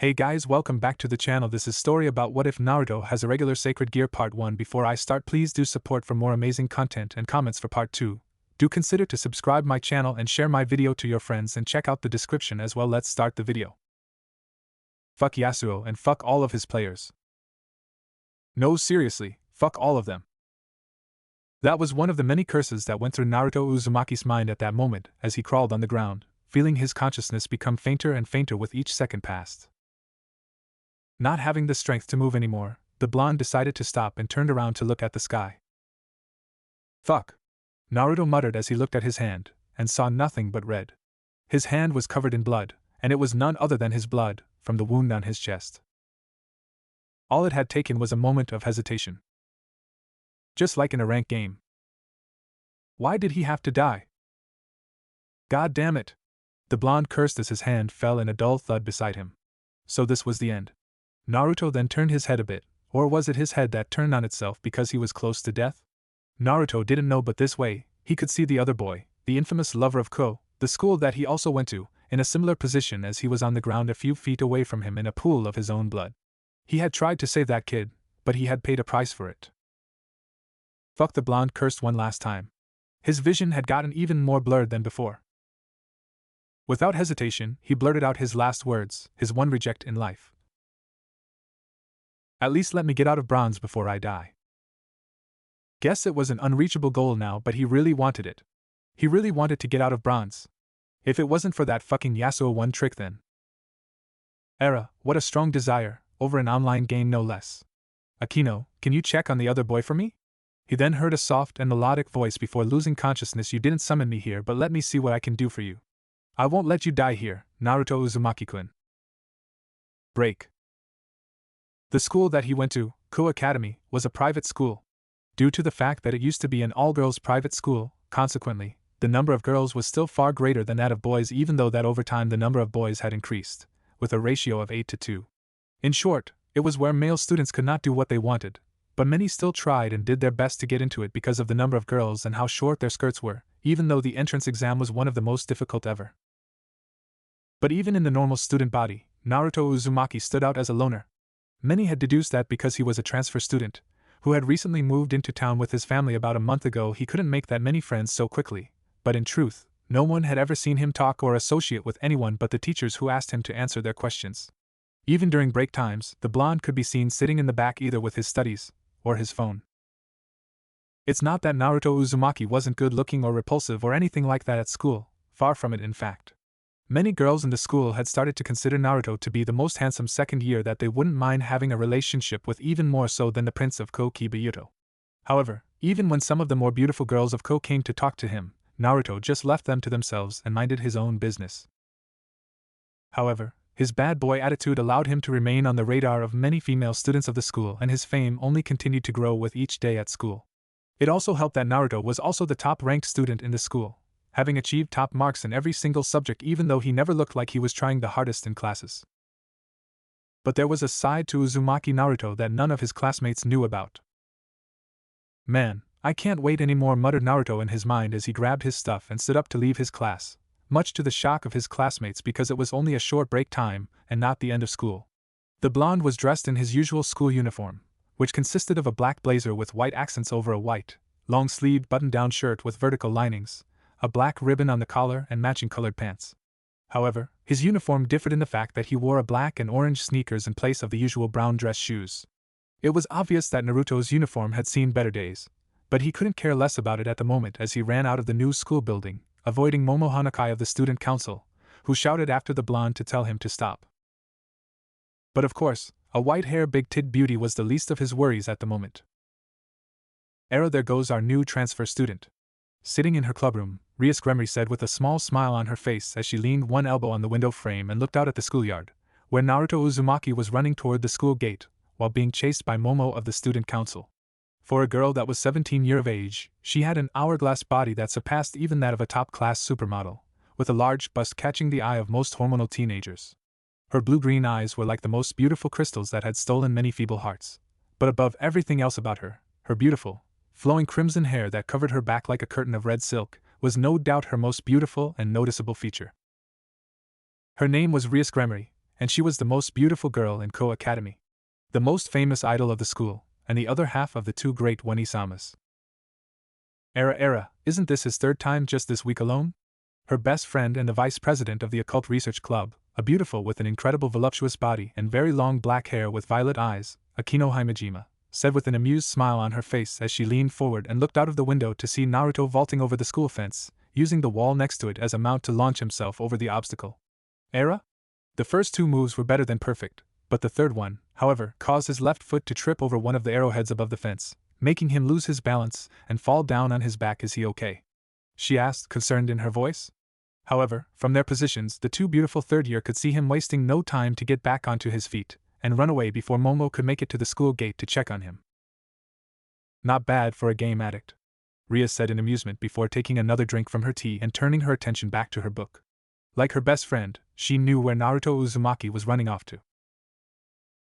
Hey guys, welcome back to the channel. This is story about what if Naruto has a regular sacred gear part 1. Before I start, please do support for more amazing content and comments for part 2. Do consider to subscribe my channel and share my video to your friends and check out the description as well. Let's start the video. Fuck Yasuo and fuck all of his players. No, seriously, fuck all of them. That was one of the many curses that went through Naruto Uzumaki's mind at that moment as he crawled on the ground, feeling his consciousness become fainter and fainter with each second passed. Not having the strength to move anymore, the blonde decided to stop and turned around to look at the sky. Fuck! Naruto muttered as he looked at his hand, and saw nothing but red. His hand was covered in blood, and it was none other than his blood, from the wound on his chest. All it had taken was a moment of hesitation. Just like in a ranked game. Why did he have to die? God damn it! The blonde cursed as his hand fell in a dull thud beside him. So this was the end. Naruto then turned his head a bit, or was it his head that turned on itself because he was close to death? Naruto didn't know, but this way, he could see the other boy, the infamous lover of Ko, the school that he also went to, in a similar position as he was on the ground a few feet away from him in a pool of his own blood. He had tried to save that kid, but he had paid a price for it. Fuck, the blonde cursed one last time. His vision had gotten even more blurred than before. Without hesitation, he blurted out his last words, his one reject in life. At least let me get out of bronze before I die. Guess it was an unreachable goal now, but he really wanted it. He really wanted to get out of bronze. If it wasn't for that fucking Yasuo one trick then. What a strong desire, over an online game no less. Akino, can you check on the other boy for me? He then heard a soft and melodic voice before losing consciousness. You didn't summon me here, but let me see what I can do for you. I won't let you die here, Naruto Uzumaki-kun. Break. The school that he went to, Ko Academy, was a private school. Due to the fact that it used to be an all-girls private school, consequently, the number of girls was still far greater than that of boys, even though that over time the number of boys had increased, with a ratio of 8 to 2. In short, it was where male students could not do what they wanted, but many still tried and did their best to get into it because of the number of girls and how short their skirts were, even though the entrance exam was one of the most difficult ever. But even in the normal student body, Naruto Uzumaki stood out as a loner. Many had deduced that because he was a transfer student, who had recently moved into town with his family about a month ago, he couldn't make that many friends so quickly, but in truth, no one had ever seen him talk or associate with anyone but the teachers who asked him to answer their questions. Even during break times, the blonde could be seen sitting in the back either with his studies, or his phone. It's not that Naruto Uzumaki wasn't good looking or repulsive or anything like that at school, far from it in fact. Many girls in the school had started to consider Naruto to be the most handsome second year that they wouldn't mind having a relationship with, even more so than the prince of Ko Kibayuto. However, even when some of the more beautiful girls of Ko came to talk to him, Naruto just left them to themselves and minded his own business. However, his bad boy attitude allowed him to remain on the radar of many female students of the school, and his fame only continued to grow with each day at school. It also helped that Naruto was also the top-ranked student in the school, having achieved top marks in every single subject, even though he never looked like he was trying the hardest in classes. But there was a side to Uzumaki Naruto that none of his classmates knew about. Man, I can't wait anymore, muttered Naruto in his mind as he grabbed his stuff and stood up to leave his class, much to the shock of his classmates because it was only a short break time and not the end of school. The blonde was dressed in his usual school uniform, which consisted of a black blazer with white accents over a white, long-sleeved button-down shirt with vertical linings, a black ribbon on the collar and matching colored pants. However, his uniform differed in the fact that he wore a black and orange sneakers in place of the usual brown dress shoes. It was obvious that Naruto's uniform had seen better days, but he couldn't care less about it at the moment as he ran out of the new school building, avoiding Momo Hanakai of the student council, who shouted after the blonde to tell him to stop. But of course, a white-haired big-titted beauty was the least of his worries at the moment. There goes our new transfer student. Sitting in her clubroom, Rias said with a small smile on her face as she leaned one elbow on the window frame and looked out at the schoolyard, where Naruto Uzumaki was running toward the school gate, while being chased by Momo of the student council. For a girl that was 17 years of age, she had an hourglass body that surpassed even that of a top-class supermodel, with a large bust catching the eye of most hormonal teenagers. Her blue-green eyes were like the most beautiful crystals that had stolen many feeble hearts. But above everything else about her, her beautiful, flowing crimson hair that covered her back like a curtain of red silk, was no doubt her most beautiful and noticeable feature. Her name was Rias, and she was the most beautiful girl in Ko Academy. The most famous idol of the school, and the other half of the two great One-Isamas. Isn't this his third time just this week alone? Her best friend and the vice president of the occult research club, a beautiful with an incredible voluptuous body and very long black hair with violet eyes, Akino Himejima, said with an amused smile on her face as she leaned forward and looked out of the window to see Naruto vaulting over the school fence, using the wall next to it as a mount to launch himself over the obstacle. The first two moves were better than perfect, but the third one, however, caused his left foot to trip over one of the arrowheads above the fence, making him lose his balance and fall down on his back. Is he okay? She asked, concerned in her voice. However, from their positions, the two beautiful third-year could see him wasting no time to get back onto his feet and run away before Momo could make it to the school gate to check on him. Not bad for a game addict, Rias said in amusement before taking another drink from her tea and turning her attention back to her book. Like her best friend, she knew where Naruto Uzumaki was running off to.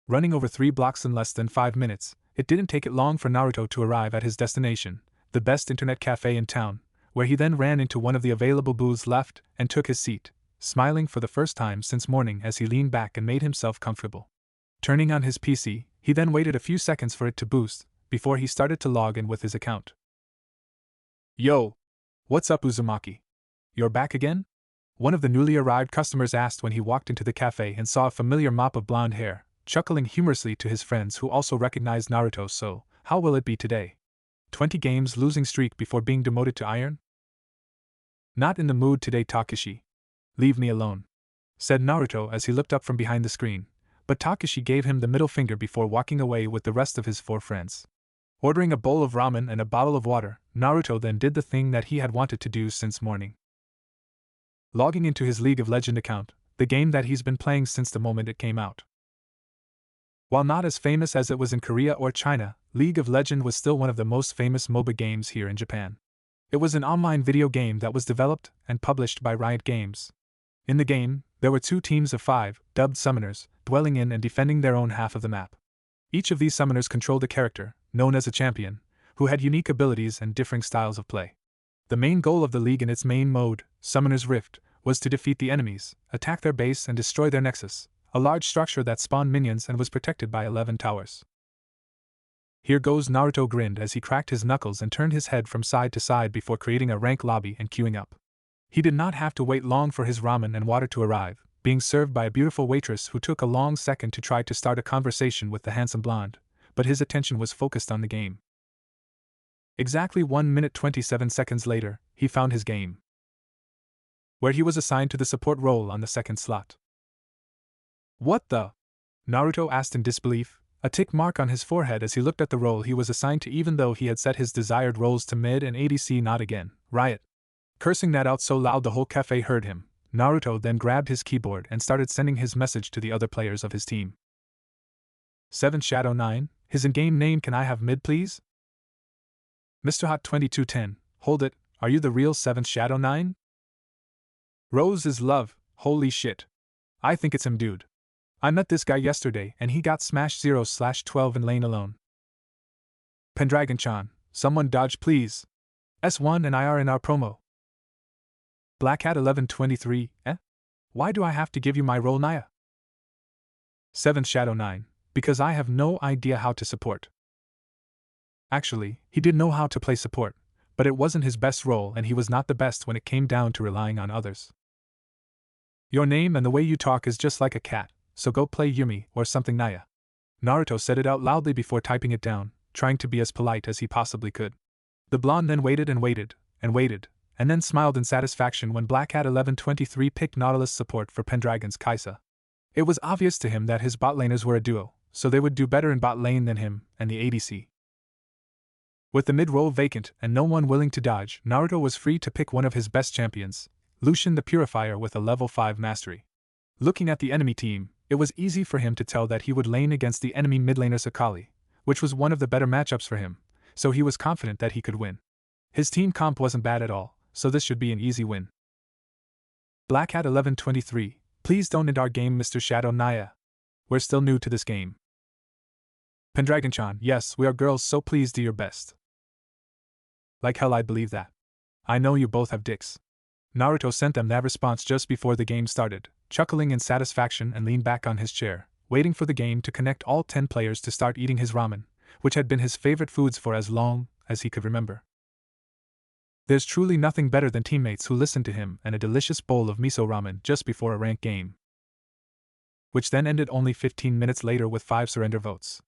Running over 3 blocks in less than 5 minutes, it didn't take it long for Naruto to arrive at his destination, the best internet cafe in town, where he then ran into one of the available booths left and took his seat, smiling for the first time since morning as he leaned back and made himself comfortable. Turning on his PC, he then waited a few seconds for it to boost, before he started to log in with his account. Yo! What's up, Uzumaki? You're back again? One of the newly arrived customers asked when he walked into the cafe and saw a familiar mop of blonde hair, chuckling humorously to his friends who also recognized Naruto. So, how will it be today? 20 games losing streak before being demoted to iron? Not in the mood today, Takeshi. Leave me alone, said Naruto as he looked up from behind the screen, but Takeshi gave him the middle finger before walking away with the rest of his 4 friends. Ordering a bowl of ramen and a bottle of water, Naruto then did the thing that he had wanted to do since morning. Logging into his League of Legends account, the game that he's been playing since the moment it came out. While not as famous as it was in Korea or China, League of Legends was still one of the most famous MOBA games here in Japan. It was an online video game that was developed and published by Riot Games. In the game, there were 2 teams of 5, dubbed summoners, dwelling in and defending their own half of the map. Each of these summoners controlled a character, known as a champion, who had unique abilities and differing styles of play. The main goal of the league in its main mode, Summoner's Rift, was to defeat the enemies, attack their base and destroy their nexus, a large structure that spawned minions and was protected by 11 towers. Here goes, Naruto grinned as he cracked his knuckles and turned his head from side to side before creating a rank lobby and queuing up. He did not have to wait long for his ramen and water to arrive, being served by a beautiful waitress who took a long second to try to start a conversation with the handsome blonde, but his attention was focused on the game. Exactly 1 minute 27 seconds later, he found his game, where he was assigned to the support role on the second slot. What the? Naruto asked in disbelief, a tick mark on his forehead as he looked at the role he was assigned to, even though he had set his desired roles to mid and ADC. Not again, Riot. Cursing that out so loud the whole cafe heard him, Naruto then grabbed his keyboard and started sending his message to the other players of his team. 7 Shadow 9, his in-game name. Can I have mid please? Mr. Hot 2210, hold it, are you the real 7th Shadow 9? Rose is love, holy shit. I think it's him, dude. I met this guy yesterday and he got smashed 0/12 in lane alone. Pendragon-chan, someone dodge please. S1 and I are in our promo. Black Hat 1123, Why do I have to give you my role, Naya? 7th Shadow 9, because I have no idea how to support. Actually, he did know how to play support, but it wasn't his best role and he was not the best when it came down to relying on others. Your name and the way you talk is just like a cat, so go play Yumi or something, Naya. Naruto said it out loudly before typing it down, trying to be as polite as he possibly could. The blonde then waited and waited, and waited, and then smiled in satisfaction when Black Hat 1123 picked Nautilus support for Pendragon's Kaisa. It was obvious to him that his bot laners were a duo, so they would do better in bot lane than him and the ADC. With the mid-role vacant and no one willing to dodge, Naruto was free to pick one of his best champions, Lucian the Purifier with a level 5 mastery. Looking at the enemy team, it was easy for him to tell that he would lane against the enemy mid laner Sakali, which was one of the better matchups for him, so he was confident that he could win. His team comp wasn't bad at all, so this should be an easy win. Black Hat 1123, please don't end our game, Mr. Shadow Naya. We're still new to this game. Pendragon-chan, yes, we are girls, so please do your best. Like hell I'd believe that. I know you both have dicks. Naruto sent them that response just before the game started, chuckling in satisfaction, and leaned back on his chair, waiting for the game to connect all 10 players to start eating his ramen, which had been his favorite foods for as long as he could remember. There's truly nothing better than teammates who listen to him and a delicious bowl of miso ramen just before a ranked game, which then ended only 15 minutes later with 5 surrender votes,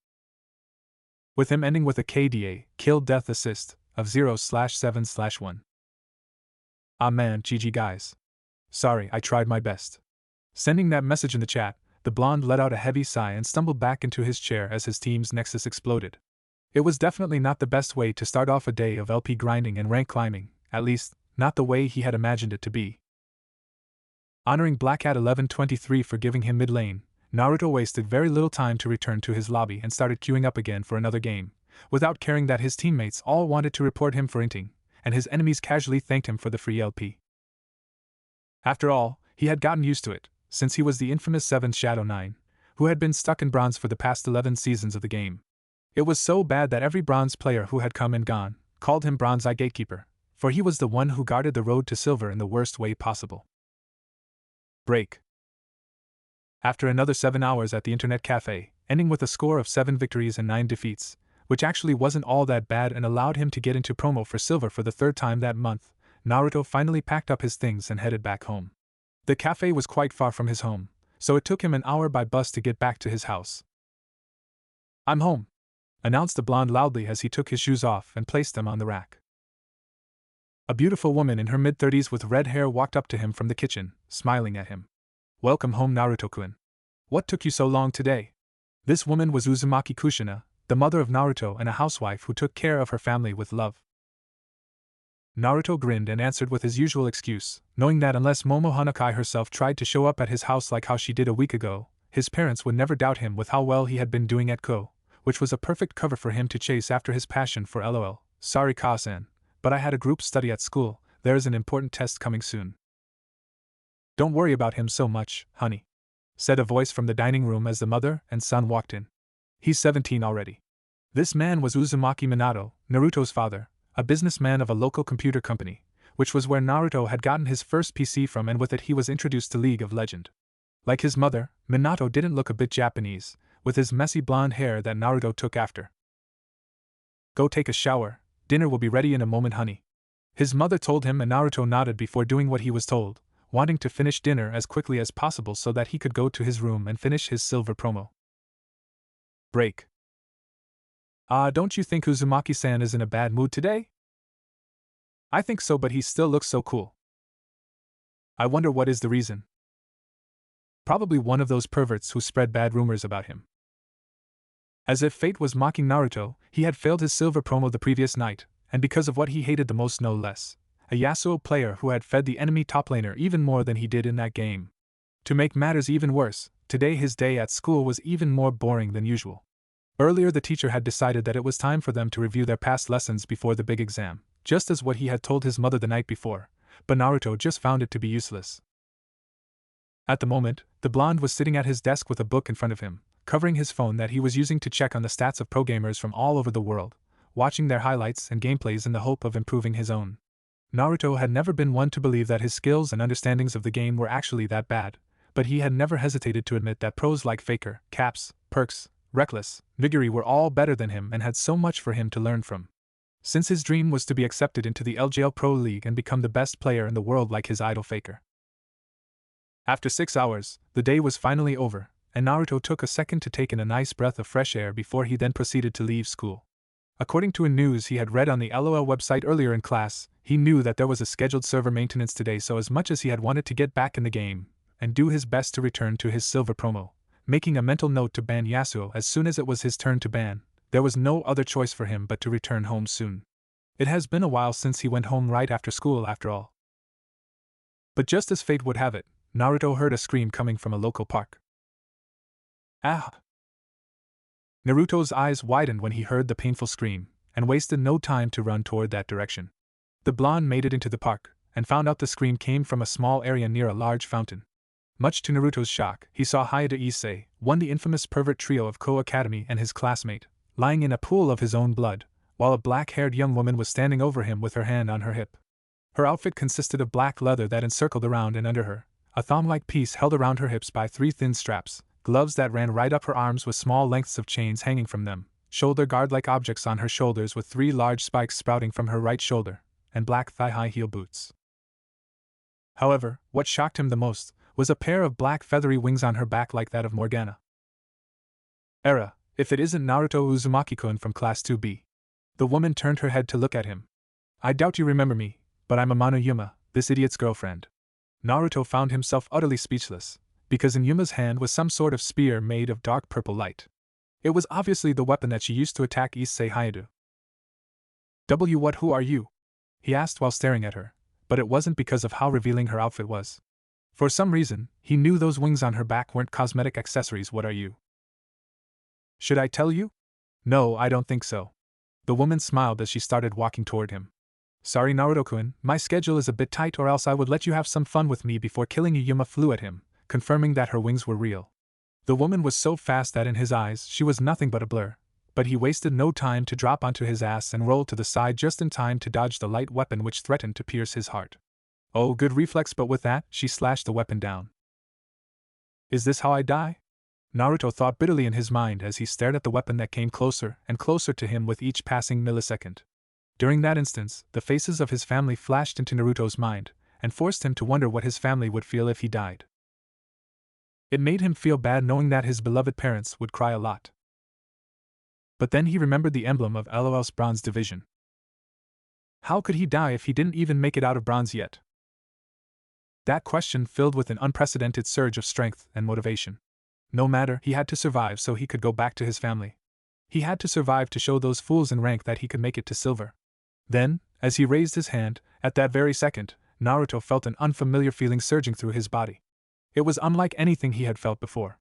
with him ending with a KDA, kill death assist, of 0/7/1. Ah man, GG guys. Sorry, I tried my best. Sending that message in the chat, the blonde let out a heavy sigh and stumbled back into his chair as his team's nexus exploded. It was definitely not the best way to start off a day of LP grinding and rank climbing, at least, not the way he had imagined it to be. Honoring Black at 1123 for giving him mid lane, Naruto wasted very little time to return to his lobby and started queuing up again for another game, without caring that his teammates all wanted to report him for inting, and his enemies casually thanked him for the free LP. After all, he had gotten used to it, since he was the infamous 7th Shadow 9, who had been stuck in bronze for the past 11 seasons of the game. It was so bad that every bronze player who had come and gone called him Bronze Eye Gatekeeper, for he was the one who guarded the road to silver in the worst way possible. Break. After another 7 hours at the internet cafe, ending with a score of 7 victories and 9 defeats, which actually wasn't all that bad and allowed him to get into promo for silver for the 3rd time that month, Naruto finally packed up his things and headed back home. The cafe was quite far from his home, so it took him an hour by bus to get back to his house. "I'm home," announced the blonde loudly as he took his shoes off and placed them on the rack. A beautiful woman in her mid-30s with red hair walked up to him from the kitchen, smiling at him. "Welcome home, Naruto-kun. What took you so long today?" This woman was Uzumaki Kushina, the mother of Naruto and a housewife who took care of her family with love. Naruto grinned and answered with his usual excuse, knowing that unless Momo Hanakai herself tried to show up at his house like how she did a week ago, his parents would never doubt him with how well he had been doing at Ko, which was a perfect cover for him to chase after his passion for LOL. "Sorry Ka-san, but I had a group study at school, there is an important test coming soon." "Don't worry about him so much, honey," said a voice from the dining room as the mother and son walked in. "He's 17 already." This man was Uzumaki Minato, Naruto's father, a businessman of a local computer company, which was where Naruto had gotten his first PC from, and with it he was introduced to League of Legends. Like his mother, Minato didn't look a bit Japanese, with his messy blonde hair that Naruto took after. "Go take a shower, dinner will be ready in a moment, honey," his mother told him, and Naruto nodded before doing what he was told, wanting to finish dinner as quickly as possible so that he could go to his room and finish his silver promo. Break. Don't you think Uzumaki-san is in a bad mood today? I think so, but he still looks so cool. I wonder what is the reason. Probably one of those perverts who spread bad rumors about him. As if fate was mocking Naruto, he had failed his silver promo the previous night, and because of what he hated the most, no less, a Yasuo player who had fed the enemy top laner even more than he did in that game. To make matters even worse, today his day at school was even more boring than usual. Earlier the teacher had decided that it was time for them to review their past lessons before the big exam, just as what he had told his mother the night before, but Naruto just found it to be useless. At the moment, the blonde was sitting at his desk with a book in front of him, covering his phone that he was using to check on the stats of pro gamers from all over the world, watching their highlights and gameplays in the hope of improving his own. Naruto had never been one to believe that his skills and understandings of the game were actually that bad, but he had never hesitated to admit that pros like Faker, Caps, Perks, Reckless, Viggory were all better than him and had so much for him to learn from. Since his dream was to be accepted into the LJL Pro League and become the best player in the world like his idol Faker. After 6 hours, the day was finally over, and Naruto took a second to take in a nice breath of fresh air before he then proceeded to leave school. According to a news he had read on the LOL website earlier in class, he knew that there was a scheduled server maintenance today, so as much as he had wanted to get back in the game and do his best to return to his silver promo, making a mental note to ban Yasuo as soon as it was his turn to ban, there was no other choice for him but to return home soon. It has been a while since he went home right after school after all. But just as fate would have it, Naruto heard a scream coming from a local park. Ah! Naruto's eyes widened when he heard the painful scream, and wasted no time to run toward that direction. The blonde made it into the park, and found out the scream came from a small area near a large fountain. Much to Naruto's shock, he saw Hayate Issei, the infamous pervert trio of Ko Academy, and his classmate, lying in a pool of his own blood, while a black-haired young woman was standing over him with her hand on her hip. Her outfit consisted of black leather that encircled around and under her, a thong-like piece held around her hips by 3 thin straps, gloves that ran right up her arms with small lengths of chains hanging from them, shoulder guard-like objects on her shoulders with 3 large spikes sprouting from her right shoulder, and black thigh-high heel boots. However, what shocked him the most was a pair of black feathery wings on her back like that of Morgana. Era, if it isn't Naruto Uzumaki-kun from Class 2B. The woman turned her head to look at him. I doubt you remember me, but I'm Amano Yuma, this idiot's girlfriend. Naruto found himself utterly speechless, because in Yuma's hand was some sort of spear made of dark purple light. It was obviously the weapon that she used to attack Issei Hyudo. Who are you? He asked while staring at her, but it wasn't because of how revealing her outfit was. For some reason, he knew those wings on her back weren't cosmetic accessories. What are you? Should I tell you? No, I don't think so. The woman smiled as she started walking toward him. Sorry Naruto-kun, my schedule is a bit tight, or else I would let you have some fun with me before killing you. Yuma flew at him, confirming that her wings were real. The woman was so fast that in his eyes she was nothing but a blur, but he wasted no time to drop onto his ass and roll to the side just in time to dodge the light weapon which threatened to pierce his heart. Oh, good reflex, but with that, she slashed the weapon down. Is this how I die? Naruto thought bitterly in his mind as he stared at the weapon that came closer and closer to him with each passing millisecond. During that instance, the faces of his family flashed into Naruto's mind, and forced him to wonder what his family would feel if he died. It made him feel bad knowing that his beloved parents would cry a lot. But then he remembered the emblem of LOL's Bronze Division. How could he die if he didn't even make it out of bronze yet? That question filled with an unprecedented surge of strength and motivation. No matter, he had to survive so he could go back to his family. He had to survive to show those fools in rank that he could make it to silver. Then, as he raised his hand, at that very second, Naruto felt an unfamiliar feeling surging through his body. It was unlike anything he had felt before.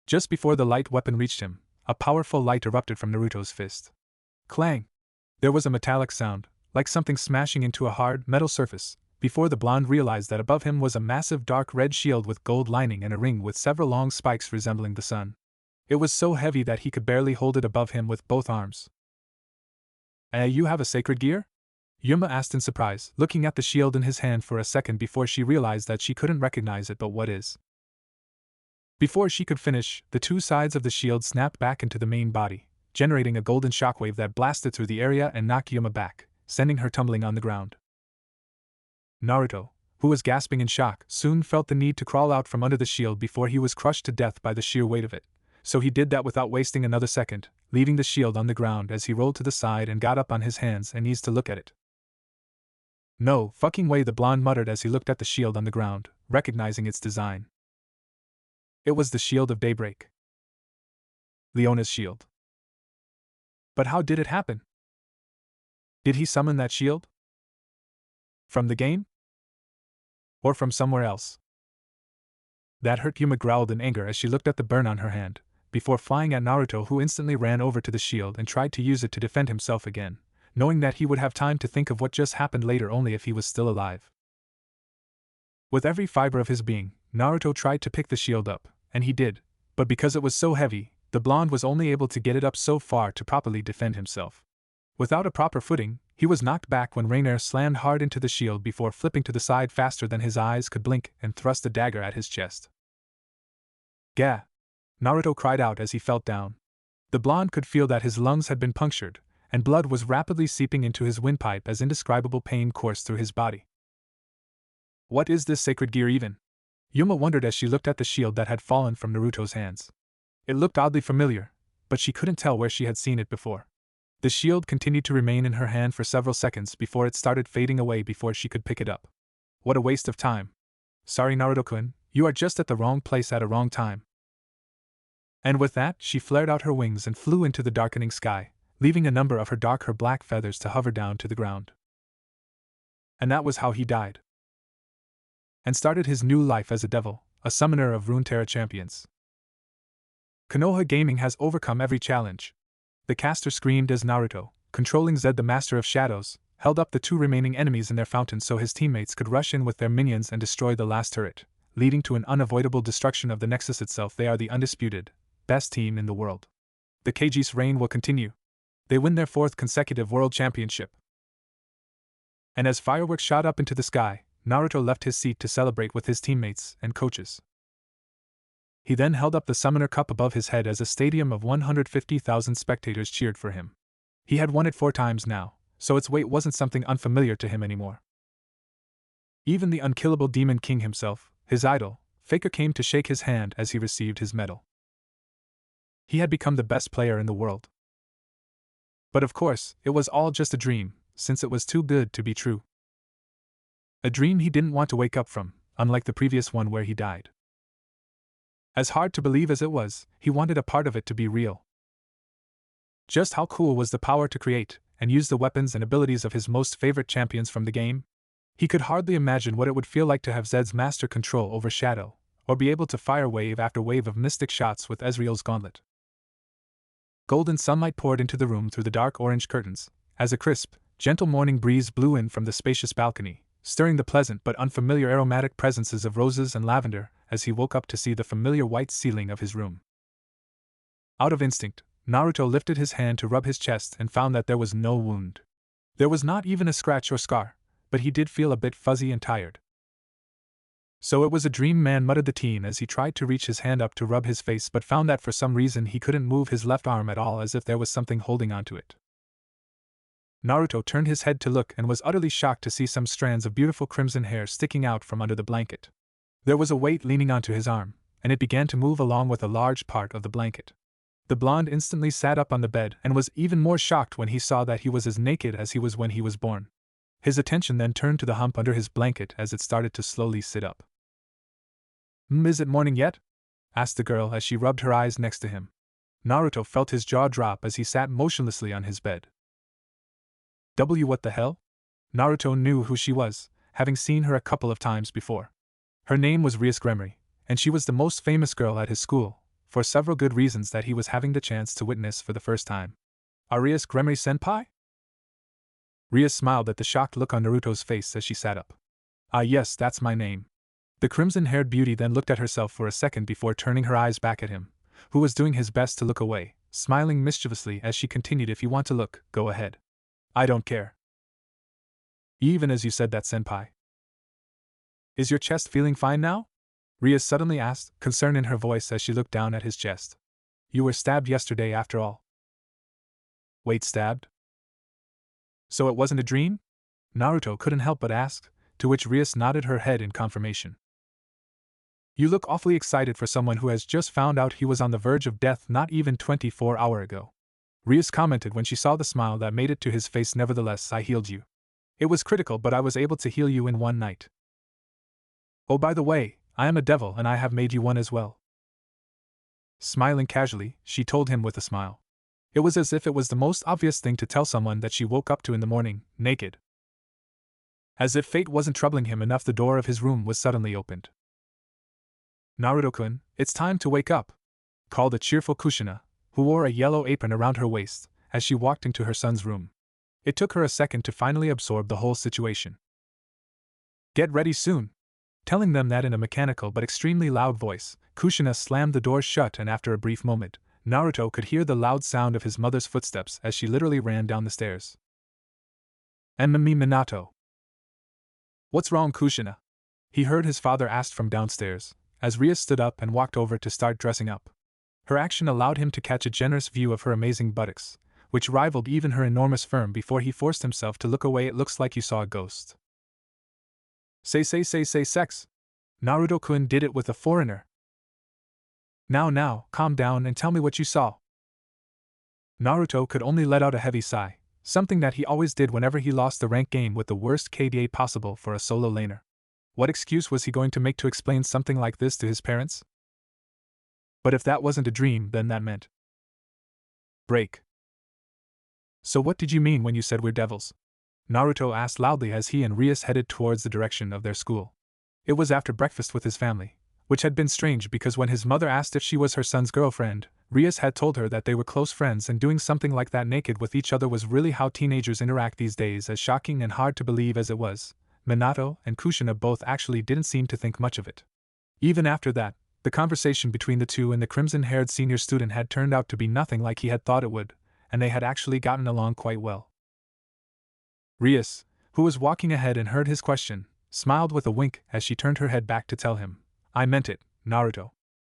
Just before the light weapon reached him, a powerful light erupted from Naruto's fist. Clang! There was a metallic sound, like something smashing into a hard, metal surface, before the blonde realized that above him was a massive dark red shield with gold lining and a ring with several long spikes resembling the sun. It was so heavy that he could barely hold it above him with both arms. You have a sacred gear? Yuma asked in surprise, looking at the shield in his hand for a second before she realized that she couldn't recognize it. But what is? Before she could finish, the 2 sides of the shield snapped back into the main body, generating a golden shockwave that blasted through the area and knocked Yuma back, sending her tumbling on the ground. Naruto, who was gasping in shock, soon felt the need to crawl out from under the shield before he was crushed to death by the sheer weight of it, so he did that without wasting another second, leaving the shield on the ground as he rolled to the side and got up on his hands and knees to look at it. No fucking way, the blonde muttered as he looked at the shield on the ground, recognizing its design. It was the Shield of Daybreak. Leona's shield. But how did it happen? Did he summon that shield? From the game? Or from somewhere else? That hurt. Yuma growled in anger as she looked at the burn on her hand, before flying at Naruto, who instantly ran over to the shield and tried to use it to defend himself again, knowing that he would have time to think of what just happened later only if he was still alive. With every fiber of his being, Naruto tried to pick the shield up, and he did, but because it was so heavy, the blonde was only able to get it up so far to properly defend himself. Without a proper footing, he was knocked back when Rainier slammed hard into the shield before flipping to the side faster than his eyes could blink and thrust a dagger at his chest. Gah! Naruto cried out as he fell down. The blonde could feel that his lungs had been punctured, and blood was rapidly seeping into his windpipe as indescribable pain coursed through his body. What is this sacred gear even? Yuma wondered as she looked at the shield that had fallen from Naruto's hands. It looked oddly familiar, but she couldn't tell where she had seen it before. The shield continued to remain in her hand for several seconds before it started fading away before she could pick it up. What a waste of time. Sorry Naruto-kun, you are just at the wrong place at a wrong time. And with that, she flared out her wings and flew into the darkening sky, leaving a number of her darker black feathers to hover down to the ground. And that was how he died. And started his new life as a devil, a summoner of Runeterra champions. Konoha Gaming has overcome every challenge. The caster screamed as Naruto, controlling Zed the Master of Shadows, held up the 2 remaining enemies in their fountain so his teammates could rush in with their minions and destroy the last turret, leading to an unavoidable destruction of the Nexus itself. They are the undisputed, best team in the world. The Kagis' reign will continue. They win their 4th consecutive world championship. And as fireworks shot up into the sky, Naruto left his seat to celebrate with his teammates and coaches. He then held up the summoner cup above his head as a stadium of 150,000 spectators cheered for him. He had won it 4 times now, so its weight wasn't something unfamiliar to him anymore. Even the unkillable Demon King himself, his idol, Faker, came to shake his hand as he received his medal. He had become the best player in the world. But of course, it was all just a dream, since it was too good to be true. A dream he didn't want to wake up from, unlike the previous one where he died. As hard to believe as it was, he wanted a part of it to be real. Just how cool was the power to create and use the weapons and abilities of his most favorite champions from the game? He could hardly imagine what it would feel like to have Zed's master control over Shadow, or be able to fire wave after wave of mystic shots with Ezreal's gauntlet. Golden sunlight poured into the room through the dark orange curtains, as a crisp, gentle morning breeze blew in from the spacious balcony, stirring the pleasant but unfamiliar aromatic presences of roses and lavender as he woke up to see the familiar white ceiling of his room. Out of instinct, Naruto lifted his hand to rub his chest and found that there was no wound. There was not even a scratch or scar, but he did feel a bit fuzzy and tired. So it was a dream, man, muttered the teen as he tried to reach his hand up to rub his face but found that for some reason he couldn't move his left arm at all, as if there was something holding onto it. Naruto turned his head to look and was utterly shocked to see some strands of beautiful crimson hair sticking out from under the blanket. There was a weight leaning onto his arm, and it began to move along with a large part of the blanket. The blonde instantly sat up on the bed and was even more shocked when he saw that he was as naked as he was when he was born. His attention then turned to the hump under his blanket as it started to slowly sit up. Is it morning yet?" asked the girl as she rubbed her eyes next to him. Naruto felt his jaw drop as he sat motionlessly on his bed. What the hell? Naruto knew who she was, having seen her a couple of times before. Her name was Rias, and she was the most famous girl at his school, for several good reasons that he was having the chance to witness for the first time. Rias senpai? Rias smiled at the shocked look on Naruto's face as she sat up. "Ah yes, that's my name." The crimson-haired beauty then looked at herself for a second before turning her eyes back at him, who was doing his best to look away, smiling mischievously as she continued, "If you want to look, go ahead. I don't care." "Even as you said that, senpai. Is your chest feeling fine now?" Rias suddenly asked, concern in her voice as she looked down at his chest. "You were stabbed yesterday after all." "Wait, stabbed? So it wasn't a dream?" Naruto couldn't help but ask, to which Rias nodded her head in confirmation. "You look awfully excited for someone who has just found out he was on the verge of death not even 24 hours ago," Rias commented when she saw the smile that made it to his face. "Nevertheless, I healed you. It was critical, but I was able to heal you in one night. Oh, by the way, I am a devil and I have made you one as well." Smiling casually, she told him with a smile. It was as if it was the most obvious thing to tell someone that she woke up to in the morning, naked. As if fate wasn't troubling him enough, the door of his room was suddenly opened. "Naruto-kun, it's time to wake up," called a cheerful Kushina, who wore a yellow apron around her waist, as she walked into her son's room. It took her a second to finally absorb the whole situation. "Get ready soon." Telling them that in a mechanical but extremely loud voice, Kushina slammed the door shut, and after a brief moment, Naruto could hear the loud sound of his mother's footsteps as she literally ran down the stairs. Minato. "What's wrong, Kushina?" he heard his father ask from downstairs, as Rias stood up and walked over to start dressing up. Her action allowed him to catch a generous view of her amazing buttocks, which rivaled even her enormous firm before he forced himself to look away. "It looks like you saw a ghost." Say sex. Naruto-kun did it with a foreigner. Now, calm down and tell me what you saw." Naruto could only let out a heavy sigh, something that he always did whenever he lost the rank game with the worst KDA possible for a solo laner. What excuse was he going to make to explain something like this to his parents? But if that wasn't a dream, then that meant break. "So what did you mean when you said we're devils?" Naruto asked loudly as he and Rias headed towards the direction of their school. It was after breakfast with his family, which had been strange because when his mother asked if she was her son's girlfriend, Rias had told her that they were close friends, and doing something like that naked with each other was really how teenagers interact these days. As shocking and hard to believe as it was, Minato and Kushina both actually didn't seem to think much of it. Even after that, the conversation between the two and the crimson-haired senior student had turned out to be nothing like he had thought it would, and they had actually gotten along quite well. Rias, who was walking ahead and heard his question, smiled with a wink as she turned her head back to tell him, I meant it, Naruto.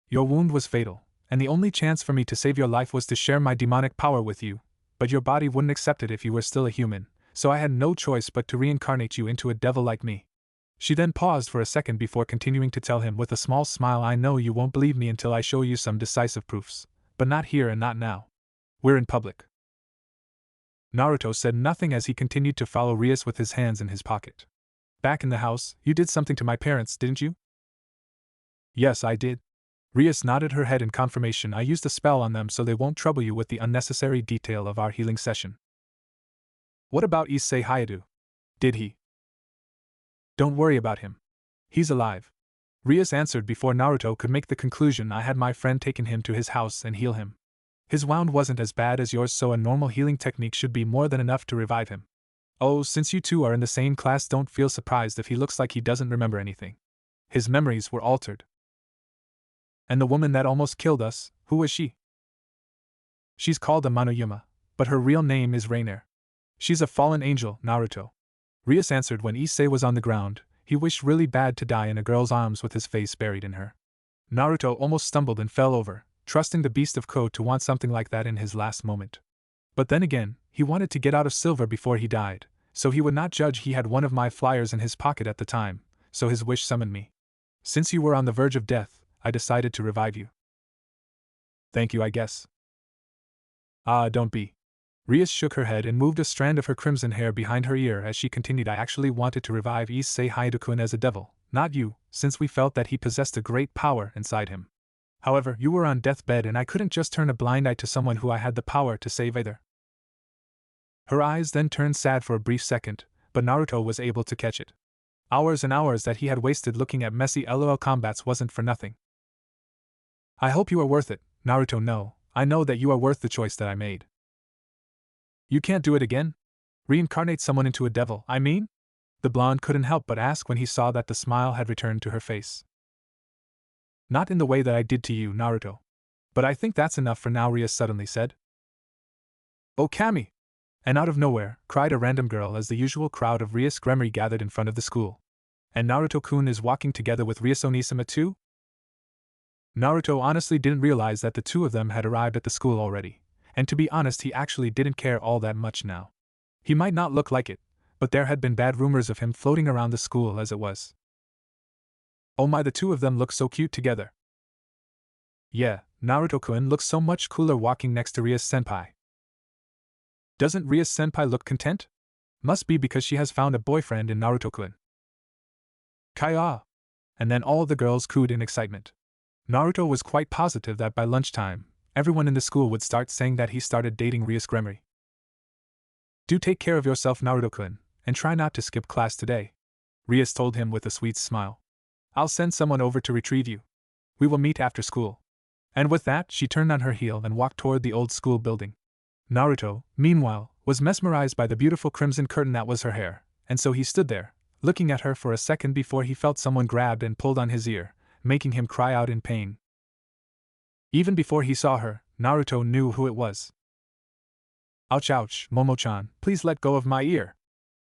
Your wound was fatal, and the only chance for me to save your life was to share my demonic power with you, but your body wouldn't accept it if you were still a human, so I had no choice but to reincarnate you into a devil like me. She then paused for a second before continuing to tell him with a small smile, I know you won't believe me until I show you some decisive proofs, but not here and not now. We're in public. Naruto said nothing as he continued to follow Rias with his hands in his pocket. Back in the house, you did something to my parents, didn't you? Yes, I did. Rias nodded her head in confirmation. I used a spell on them so they won't trouble you with the unnecessary detail of our healing session. What about Issei Hayadu? Did he? Don't worry about him. He's alive. Rias answered before Naruto could make the conclusion. I had my friend taken him to his house and heal him. His wound wasn't as bad as yours, so a normal healing technique should be more than enough to revive him. Oh, since you two are in the same class, don't feel surprised if he looks like he doesn't remember anything. His memories were altered. And the woman that almost killed us, who was she? She's called Amano Yuma, but her real name is Rainier. She's a fallen angel, Naruto. Rias answered when Issei was on the ground. He wished really bad to die in a girl's arms with his face buried in her. Naruto almost stumbled and fell over, trusting the beast of code to want something like that in his last moment. But then again, he wanted to get out of silver before he died, so he would not judge. He had one of my flyers in his pocket at the time, so his wish summoned me. Since you were on the verge of death, I decided to revive you. Thank you, I guess. Ah, don't be. Rias shook her head and moved a strand of her crimson hair behind her ear as she continued. I actually wanted to revive Issei Hayadu-kun as a devil, not you, since we felt that he possessed a great power inside him. However, you were on deathbed and I couldn't just turn a blind eye to someone who I had the power to save either. Her eyes then turned sad for a brief second, but Naruto was able to catch it. Hours and hours that he had wasted looking at messy LOL combats wasn't for nothing. I hope you are worth it, Naruto. No, I know that you are worth the choice that I made. You can't do it again? Reincarnate someone into a devil, I mean? The blonde couldn't help but ask when he saw that the smile had returned to her face. Not in the way that I did to you, Naruto. But I think that's enough for now, Rias suddenly said. Oh, Kami! And out of nowhere, cried a random girl as the usual crowd of Rias Gremory gathered in front of the school. And Naruto-kun is walking together with Rias Onisama too? Naruto honestly didn't realize that the two of them had arrived at the school already, and to be honest he actually didn't care all that much now. He might not look like it, but there had been bad rumors of him floating around the school as it was. Oh my, the two of them look so cute together. Yeah, Naruto-kun looks so much cooler walking next to Rias-senpai. Doesn't Rias-senpai look content? Must be because she has found a boyfriend in Naruto-kun. Kaya! And then all the girls cooed in excitement. Naruto was quite positive that by lunchtime, everyone in the school would start saying that he started dating Rias Gremory. Do take care of yourself, Naruto-kun, and try not to skip class today, Rias told him with a sweet smile. I'll send someone over to retrieve you. We will meet after school. And with that, she turned on her heel and walked toward the old school building. Naruto, meanwhile, was mesmerized by the beautiful crimson curtain that was her hair, and so he stood there, looking at her for a second before he felt someone grabbed and pulled on his ear, making him cry out in pain. Even before he saw her, Naruto knew who it was. Ouch ouch, Momo-chan, please let go of my ear.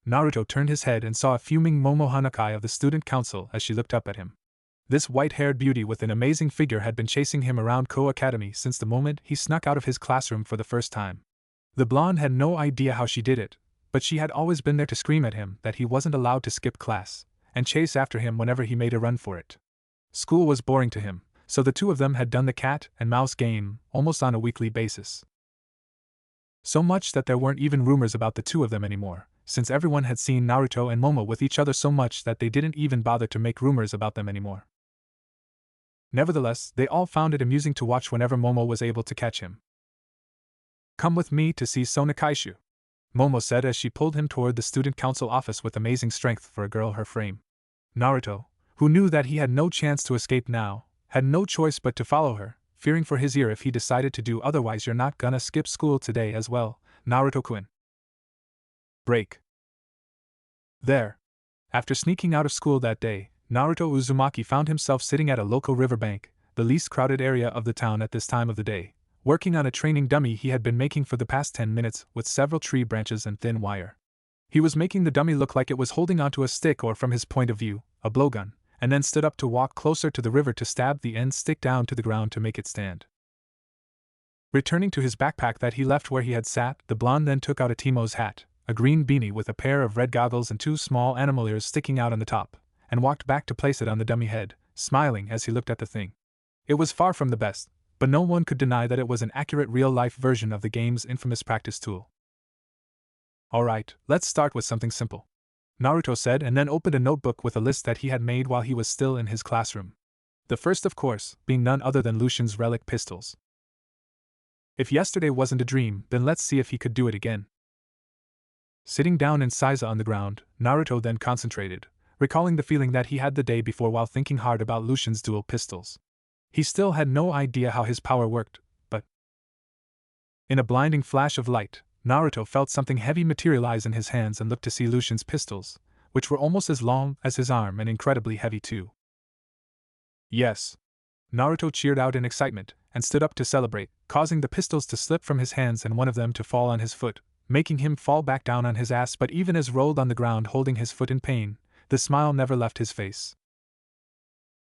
Naruto turned his head and saw a fuming Momo Hanakai of the student council as she looked up at him. This white-haired beauty with an amazing figure had been chasing him around Ko Academy since the moment he snuck out of his classroom for the first time. The blonde had no idea how she did it, but she had always been there to scream at him that he wasn't allowed to skip class, and chase after him whenever he made a run for it. School was boring to him, so the two of them had done the cat and mouse game almost on a weekly basis. So much that there weren't even rumors about the two of them anymore, since everyone had seen Naruto and Momo with each other so much that they didn't even bother to make rumors about them anymore. Nevertheless, they all found it amusing to watch whenever Momo was able to catch him. Come with me to see Sonakaishu, Momo said as she pulled him toward the student council office with amazing strength for a girl her frame. Naruto, who knew that he had no chance to escape now, had no choice but to follow her, fearing for his ear if he decided to do otherwise. You're not gonna skip school today as well, Naruto-kun. Break. There. After sneaking out of school that day, Naruto Uzumaki found himself sitting at a local riverbank, the least crowded area of the town at this time of the day, working on a training dummy he had been making for the past 10 minutes with several tree branches and thin wire. He was making the dummy look like it was holding onto a stick or, from his point of view, a blowgun, and then stood up to walk closer to the river to stab the end stick down to the ground to make it stand. Returning to his backpack that he left where he had sat, the blonde then took out a Timo's hat, a green beanie with a pair of red goggles and 2 small animal ears sticking out on the top, and walked back to place it on the dummy head, smiling as he looked at the thing. It was far from the best, but no one could deny that it was an accurate real-life version of the game's infamous practice tool. Alright, let's start with something simple, Naruto said, and then opened a notebook with a list that he had made while he was still in his classroom. The first, of course, being none other than Lucian's relic pistols. If yesterday wasn't a dream, then let's see if he could do it again. Sitting down in Seiza on the ground, Naruto then concentrated, recalling the feeling that he had the day before while thinking hard about Lucian's dual pistols. He still had no idea how his power worked, but in a blinding flash of light, Naruto felt something heavy materialize in his hands and looked to see Lucian's pistols, which were almost as long as his arm and incredibly heavy too. Yes! Naruto cheered out in excitement, and stood up to celebrate, causing the pistols to slip from his hands and one of them to fall on his foot, making him fall back down on his ass. But even as rolled on the ground holding his foot in pain, the smile never left his face.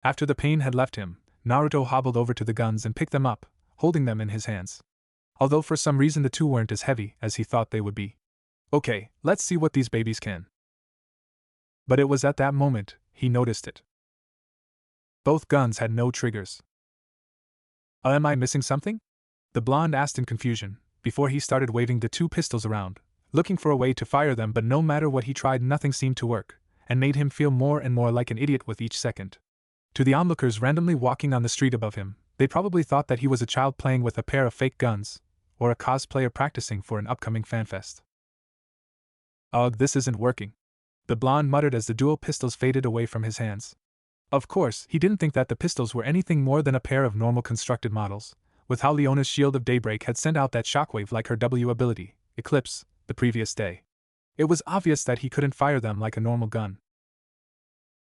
After the pain had left him, Naruto hobbled over to the guns and picked them up, holding them in his hands. Although for some reason the two weren't as heavy as he thought they would be. Okay, let's see what these babies can. But it was at that moment he noticed it. Both guns had no triggers. Am I missing something? The blonde asked in confusion, before he started waving the 2 pistols around, looking for a way to fire them, but no matter what he tried nothing seemed to work, and made him feel more and more like an idiot with each second. To the onlookers randomly walking on the street above him, they probably thought that he was a child playing with a pair of fake guns, or a cosplayer practicing for an upcoming fanfest. Ugh, this isn't working, the blonde muttered as the dual pistols faded away from his hands. Of course, he didn't think that the pistols were anything more than a pair of normal constructed models, with how Leona's Shield of Daybreak had sent out that shockwave like her W ability, Eclipse, the previous day. It was obvious that he couldn't fire them like a normal gun.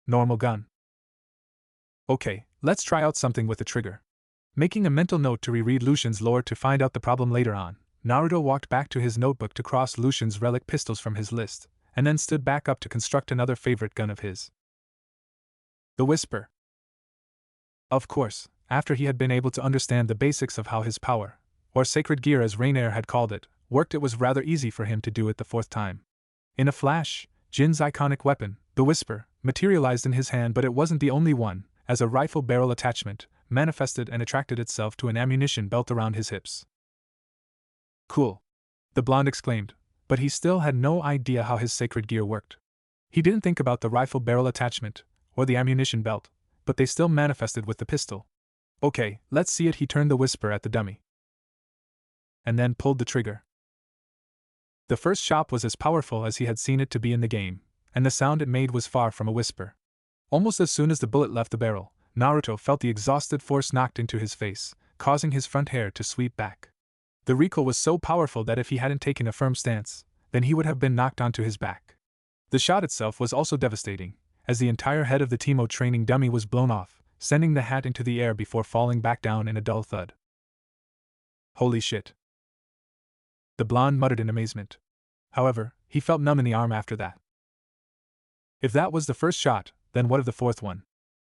Normal gun. Okay, let's try out something with the trigger. Making a mental note to reread Lucian's lore to find out the problem later on, Naruto walked back to his notebook to cross Lucian's relic pistols from his list, and then stood back up to construct another favorite gun of his. The Whisper. Of course, after he had been able to understand the basics of how his power, or sacred gear as Rainier had called it, worked, it was rather easy for him to do it the 4th time. In a flash, Jin's iconic weapon, the Whisper, materialized in his hand, but it wasn't the only one, as a rifle barrel attachment manifested and attracted itself to an ammunition belt around his hips. Cool, the blonde exclaimed, but he still had no idea how his sacred gear worked. He didn't think about the rifle barrel attachment, or the ammunition belt, but they still manifested with the pistol. Okay, let's see it. He turned the Whisper at the dummy, and then pulled the trigger. The first shot was as powerful as he had seen it to be in the game, and the sound it made was far from a whisper. Almost as soon as the bullet left the barrel, Naruto felt the exhausted force knocked into his face, causing his front hair to sweep back. The recoil was so powerful that if he hadn't taken a firm stance, then he would have been knocked onto his back. The shot itself was also devastating, as the entire head of the Timo training dummy was blown off, sending the hat into the air before falling back down in a dull thud. Holy shit! The blonde muttered in amazement. However, he felt numb in the arm after that. If that was the first shot, then what of the 4th one?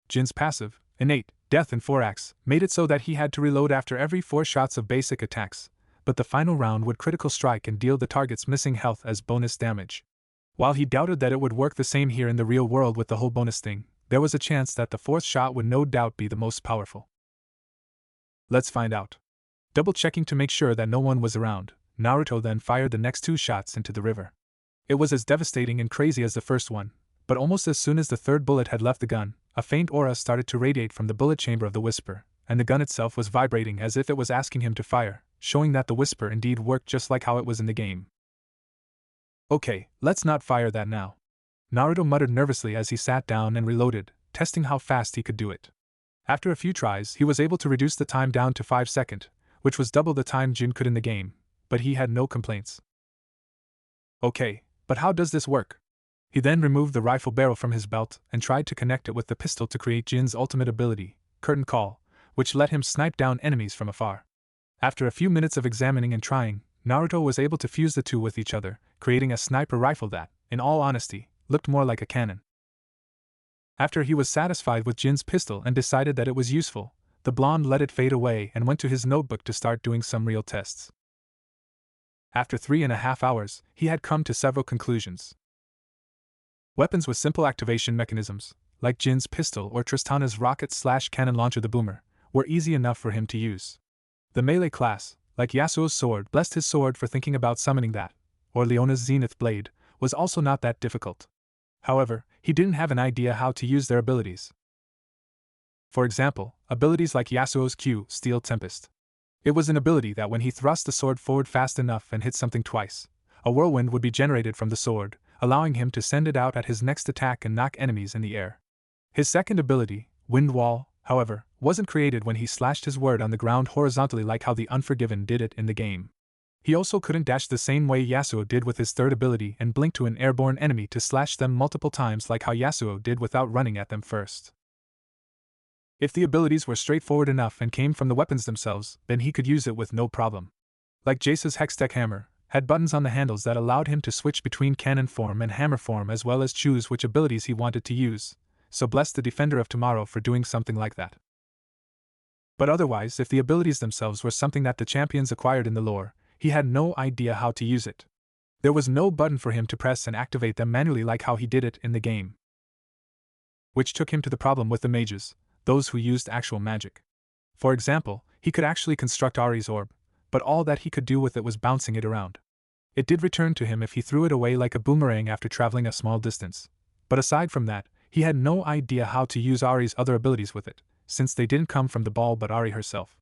Jin's passive, innate, death in 4-axe, made it so that he had to reload after every 4 shots of basic attacks, but the final round would critical strike and deal the target's missing health as bonus damage. While he doubted that it would work the same here in the real world with the whole bonus thing, there was a chance that the 4th shot would no doubt be the most powerful. Let's find out. Double-checking to make sure that no one was around, Naruto then fired the next 2 shots into the river. It was as devastating and crazy as the first one, but almost as soon as the 3rd bullet had left the gun, a faint aura started to radiate from the bullet chamber of the Whisper, and the gun itself was vibrating as if it was asking him to fire, showing that the Whisper indeed worked just like how it was in the game. Okay, let's not fire that now, Naruto muttered nervously as he sat down and reloaded, testing how fast he could do it. After a few tries, he was able to reduce the time down to 5 seconds, which was double the time Jin could in the game, but he had no complaints. Okay, but how does this work? He then removed the rifle barrel from his belt and tried to connect it with the pistol to create Jin's ultimate ability, Curtain Call, which let him snipe down enemies from afar. After a few minutes of examining and trying, Naruto was able to fuse the two with each other, creating a sniper rifle that, in all honesty, looked more like a cannon. After he was satisfied with Jin's pistol and decided that it was useful, the blonde let it fade away and went to his notebook to start doing some real tests. After 3.5 hours, he had come to several conclusions. Weapons with simple activation mechanisms, like Jin's pistol or Tristana's rocket/cannon launcher the boomer, were easy enough for him to use. The melee class, like Yasuo's sword, blessed his sword for thinking about summoning that, or Leona's zenith blade, was also not that difficult. However, he didn't have an idea how to use their abilities. For example, abilities like Yasuo's Q, Steel Tempest. It was an ability that when he thrust the sword forward fast enough and hit something twice, a whirlwind would be generated from the sword, allowing him to send it out at his next attack and knock enemies in the air. His second ability, Wind Wall, however, wasn't created when he slashed his word on the ground horizontally like how the Unforgiven did it in the game. He also couldn't dash the same way Yasuo did with his third ability and blink to an airborne enemy to slash them multiple times like how Yasuo did without running at them first. If the abilities were straightforward enough and came from the weapons themselves, then he could use it with no problem. Like Jace's Hextech hammer, had buttons on the handles that allowed him to switch between cannon form and hammer form as well as choose which abilities he wanted to use, so bless the Defender of Tomorrow for doing something like that. But otherwise, if the abilities themselves were something that the champions acquired in the lore, he had no idea how to use it. There was no button for him to press and activate them manually like how he did it in the game. Which took him to the problem with the mages, those who used actual magic. For example, he could actually construct Ari's orb, but all that he could do with it was bouncing it around. It did return to him if he threw it away like a boomerang after traveling a small distance, but aside from that, he had no idea how to use Ari's other abilities with it, since they didn't come from the ball but Ari herself.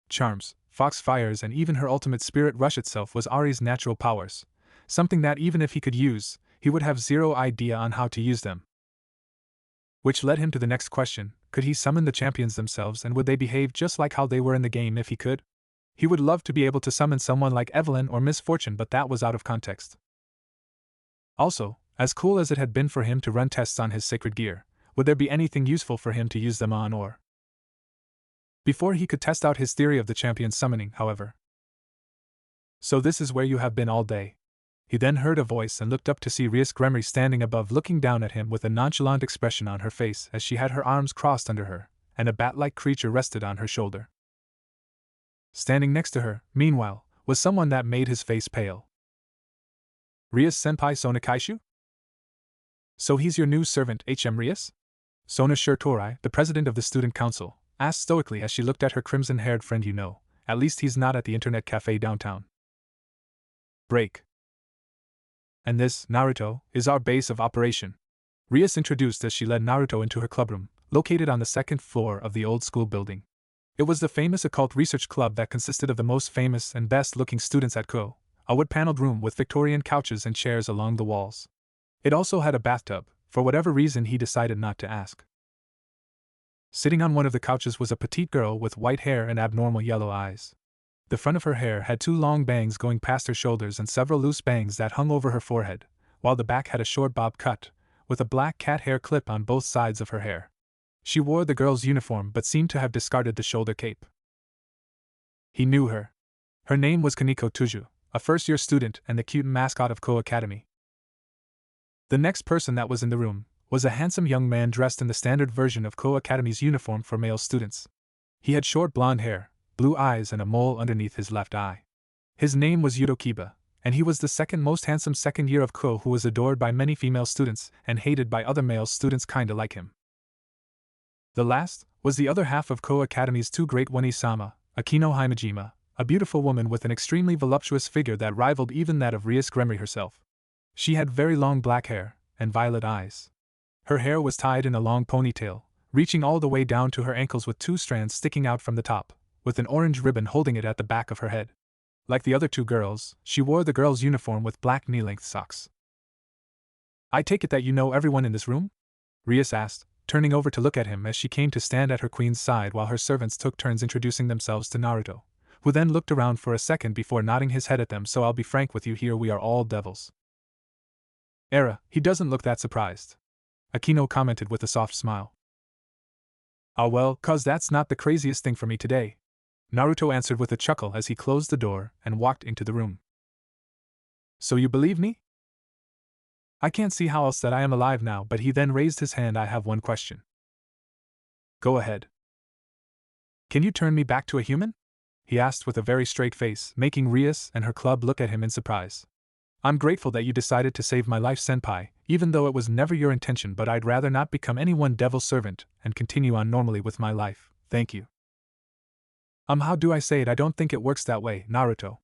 Charms, Foxfires and even her ultimate Spirit Rush itself was Ari's natural powers, something that even if he could use, he would have zero idea on how to use them. Which led him to the next question, could he summon the champions themselves and would they behave just like how they were in the game if he could? He would love to be able to summon someone like Evelyn or Miss Fortune, but that was out of context. Also, as cool as it had been for him to run tests on his sacred gear, would there be anything useful for him to use them on or? Before he could test out his theory of the champion summoning, however. So this is where you have been all day. He then heard a voice and looked up to see Rias Gremory standing above looking down at him with a nonchalant expression on her face as she had her arms crossed under her, and a bat-like creature rested on her shoulder. Standing next to her, meanwhile, was someone that made his face pale. Rias-senpai Sona Kaishu? So he's your new servant, HM Rias? Sona Shirtorai, the president of the student council, asked stoically as she looked at her crimson-haired friend. You know, at least he's not at the internet cafe downtown. Break. And this, Naruto, is our base of operation. Rias introduced as she led Naruto into her clubroom, located on the second floor of the old school building. It was the famous occult research club that consisted of the most famous and best-looking students at Ko, a wood-paneled room with Victorian couches and chairs along the walls. It also had a bathtub, for whatever reason he decided not to ask. Sitting on one of the couches was a petite girl with white hair and abnormal yellow eyes. The front of her hair had 2 long bangs going past her shoulders and several loose bangs that hung over her forehead, while the back had a short bob cut, with a black cat hair clip on both sides of her hair. She wore the girl's uniform but seemed to have discarded the shoulder cape. He knew her. Her name was Kaneko Tuju, a first-year student and the cute mascot of Ko Academy. The next person that was in the room was a handsome young man dressed in the standard version of Ko Academy's uniform for male students. He had short blonde hair, blue eyes and a mole underneath his left eye. His name was Yudo Kiba, and he was the second most handsome second year of Ko who was adored by many female students and hated by other male students kinda like him. The last was the other half of Ko Academy's 2 great one-sama, Akino Himejima, a beautiful woman with an extremely voluptuous figure that rivaled even that of Rias Gremory herself. She had very long black hair and violet eyes. Her hair was tied in a long ponytail, reaching all the way down to her ankles with 2 strands sticking out from the top, with an orange ribbon holding it at the back of her head. Like the other 2 girls, she wore the girl's uniform with black knee-length socks. I take it that you know everyone in this room? Rias asked, turning over to look at him as she came to stand at her queen's side while her servants took turns introducing themselves to Naruto, who then looked around for a second before nodding his head at them. So I'll be frank with you, here we are all devils. He doesn't look that surprised. Akino commented with a soft smile. Ah well, 'cause that's not the craziest thing for me today, Naruto answered with a chuckle as he closed the door and walked into the room. So you believe me? I can't see how else that I am alive now, but he then raised his hand. I have one question. Go ahead. Can you turn me back to a human? He asked with a very straight face, making Rias and her club look at him in surprise. I'm grateful that you decided to save my life, senpai, even though it was never your intention, but I'd rather not become any one devil's servant and continue on normally with my life, thank you. How do I say it? I don't think it works that way, Naruto.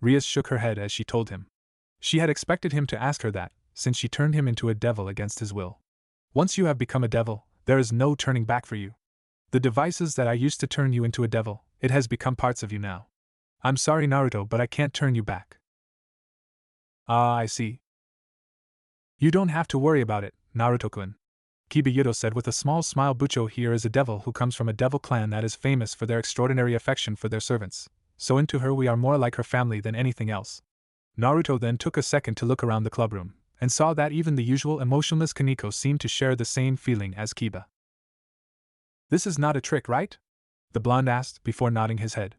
Rias shook her head as she told him. She had expected him to ask her that, since she turned him into a devil against his will. Once you have become a devil, there is no turning back for you. The devices that I used to turn you into a devil, it has become parts of you now. I'm sorry, Naruto, but I can't turn you back. Ah, I see. You don't have to worry about it, Naruto-kun. Kiba said with a small smile. Bucho here is a devil who comes from a devil clan that is famous for their extraordinary affection for their servants, so into her we are more like her family than anything else. Naruto then took a second to look around the clubroom, and saw that even the usual emotionless Kaneko seemed to share the same feeling as Kiba. This is not a trick, right? The blonde asked, before nodding his head.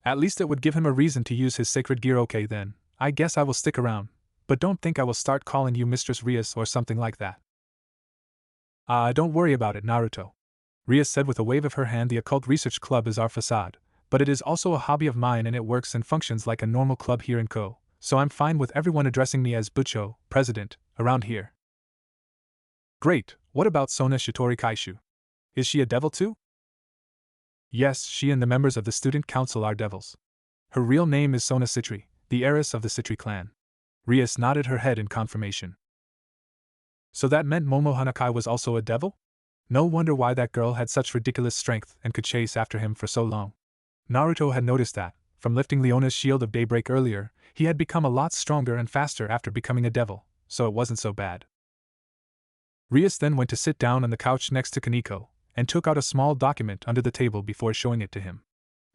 At least it would give him a reason to use his sacred gear. Okay then, I guess I will stick around, but don't think I will start calling you Mistress Rias or something like that. Don't worry about it, Naruto. Rias said with a wave of her hand. The occult research club is our facade, but it is also a hobby of mine and it works and functions like a normal club here in Ko, so I'm fine with everyone addressing me as Bucho, president, around here. Great, what about Sona Shitori Kaishu? Is she a devil too? Yes, she and the members of the student council are devils. Her real name is Sona Citri, the heiress of the Citri clan. Rias nodded her head in confirmation. So that meant Momo Hanakai was also a devil? No wonder why that girl had such ridiculous strength and could chase after him for so long. Naruto had noticed that, from lifting Leona's shield of daybreak earlier, he had become a lot stronger and faster after becoming a devil, so it wasn't so bad. Rias then went to sit down on the couch next to Kaneko, and took out a small document under the table before showing it to him.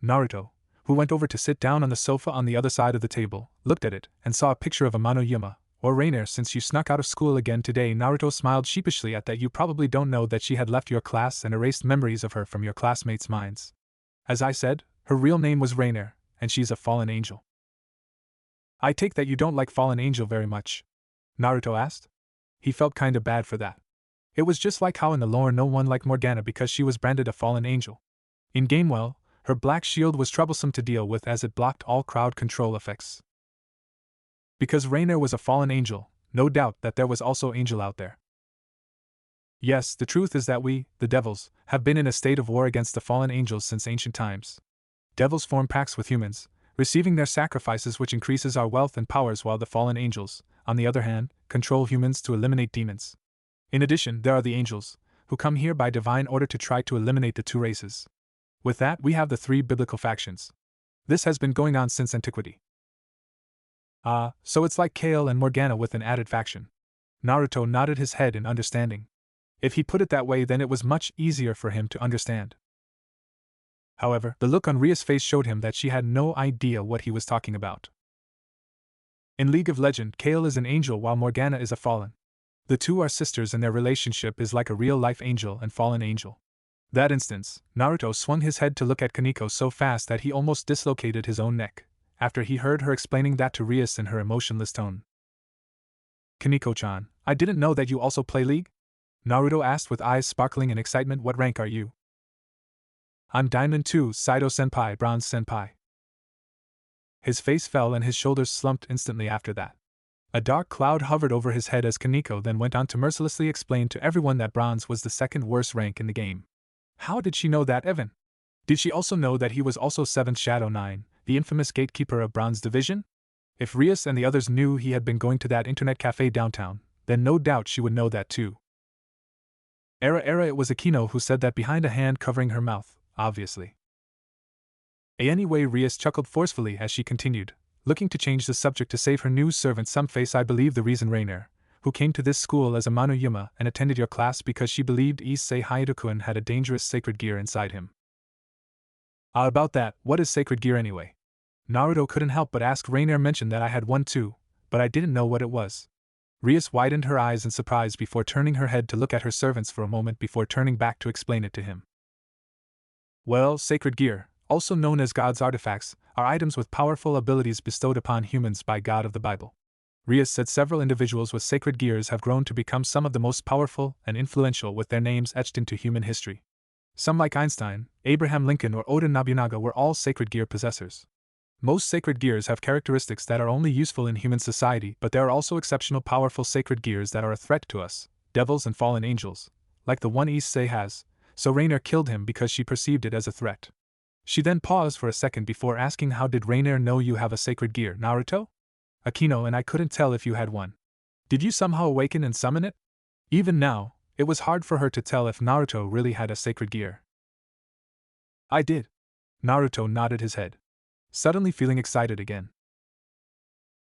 Naruto, who went over to sit down on the sofa on the other side of the table, looked at it, and saw a picture of Amano Yuma, or Rainer. Since you snuck out of school again today, Naruto smiled sheepishly at that. You probably don't know that she had left your class and erased memories of her from your classmates' minds. As I said, her real name was Rainer, and she's a fallen angel. I take that you don't like fallen angel very much? Naruto asked. He felt kinda bad for that. It was just like how in the lore no one liked Morgana because she was branded a fallen angel. In Gamewell, her black shield was troublesome to deal with as it blocked all crowd control effects. Because Rainer was a fallen angel, no doubt that there was also angel out there. Yes, the truth is that we, the devils, have been in a state of war against the fallen angels since ancient times. Devils form pacts with humans, receiving their sacrifices, which increases our wealth and powers, while the fallen angels, on the other hand, control humans to eliminate demons. In addition, there are the angels, who come here by divine order to try to eliminate the two races. With that, we have the three biblical factions. This has been going on since antiquity. So it's like Kale and Morgana with an added faction. Naruto nodded his head in understanding. If he put it that way, then it was much easier for him to understand. However, the look on Ria's face showed him that she had no idea what he was talking about. In League of Legends, Kale is an angel while Morgana is a fallen. The two are sisters and their relationship is like a real-life angel and fallen angel. That instance, Naruto swung his head to look at Kaneko so fast that he almost dislocated his own neck, after he heard her explaining that to Rias in her emotionless tone. Kaneko-chan, I didn't know that you also play League? Naruto asked with eyes sparkling in excitement. What rank are you? I'm Diamond 2, Saito-senpai, Bronze-senpai. His face fell and his shoulders slumped instantly after that. A dark cloud hovered over his head as Kaneko then went on to mercilessly explain to everyone that Bronze was the second worst rank in the game. How did she know that, Evan? Did she also know that he was also 7th Shadow 9, the infamous gatekeeper of Bronze Division? If Rias and the others knew he had been going to that internet cafe downtown, then no doubt she would know that too. It was Akino who said that behind a hand covering her mouth, obviously. Anyway, Rias chuckled forcefully as she continued, looking to change the subject to save her new servant some face. I believe the reason Rainer, who came to this school as a Mano Yuma and attended your class because she believed Issei Hayato-kun had a dangerous sacred gear inside him. About that, what is sacred gear anyway? Naruto couldn't help but ask. Rainer mentioned that I had one too, but I didn't know what it was. Rias widened her eyes in surprise before turning her head to look at her servants for a moment before turning back to explain it to him. Well, sacred gear, also known as God's artifacts, are items with powerful abilities bestowed upon humans by God of the Bible. Rias said several individuals with sacred gears have grown to become some of the most powerful and influential with their names etched into human history. Some like Einstein, Abraham Lincoln or Oda Nobunaga were all sacred gear possessors. Most sacred gears have characteristics that are only useful in human society, but there are also exceptional powerful sacred gears that are a threat to us, devils and fallen angels, like the one Issei has, so Rainier killed him because she perceived it as a threat. She then paused for a second before asking, how did Rainier know you have a sacred gear, Naruto? Akino and I couldn't tell if you had one. Did you somehow awaken and summon it? Even now, it was hard for her to tell if Naruto really had a sacred gear. I did. Naruto nodded his head, suddenly feeling excited again.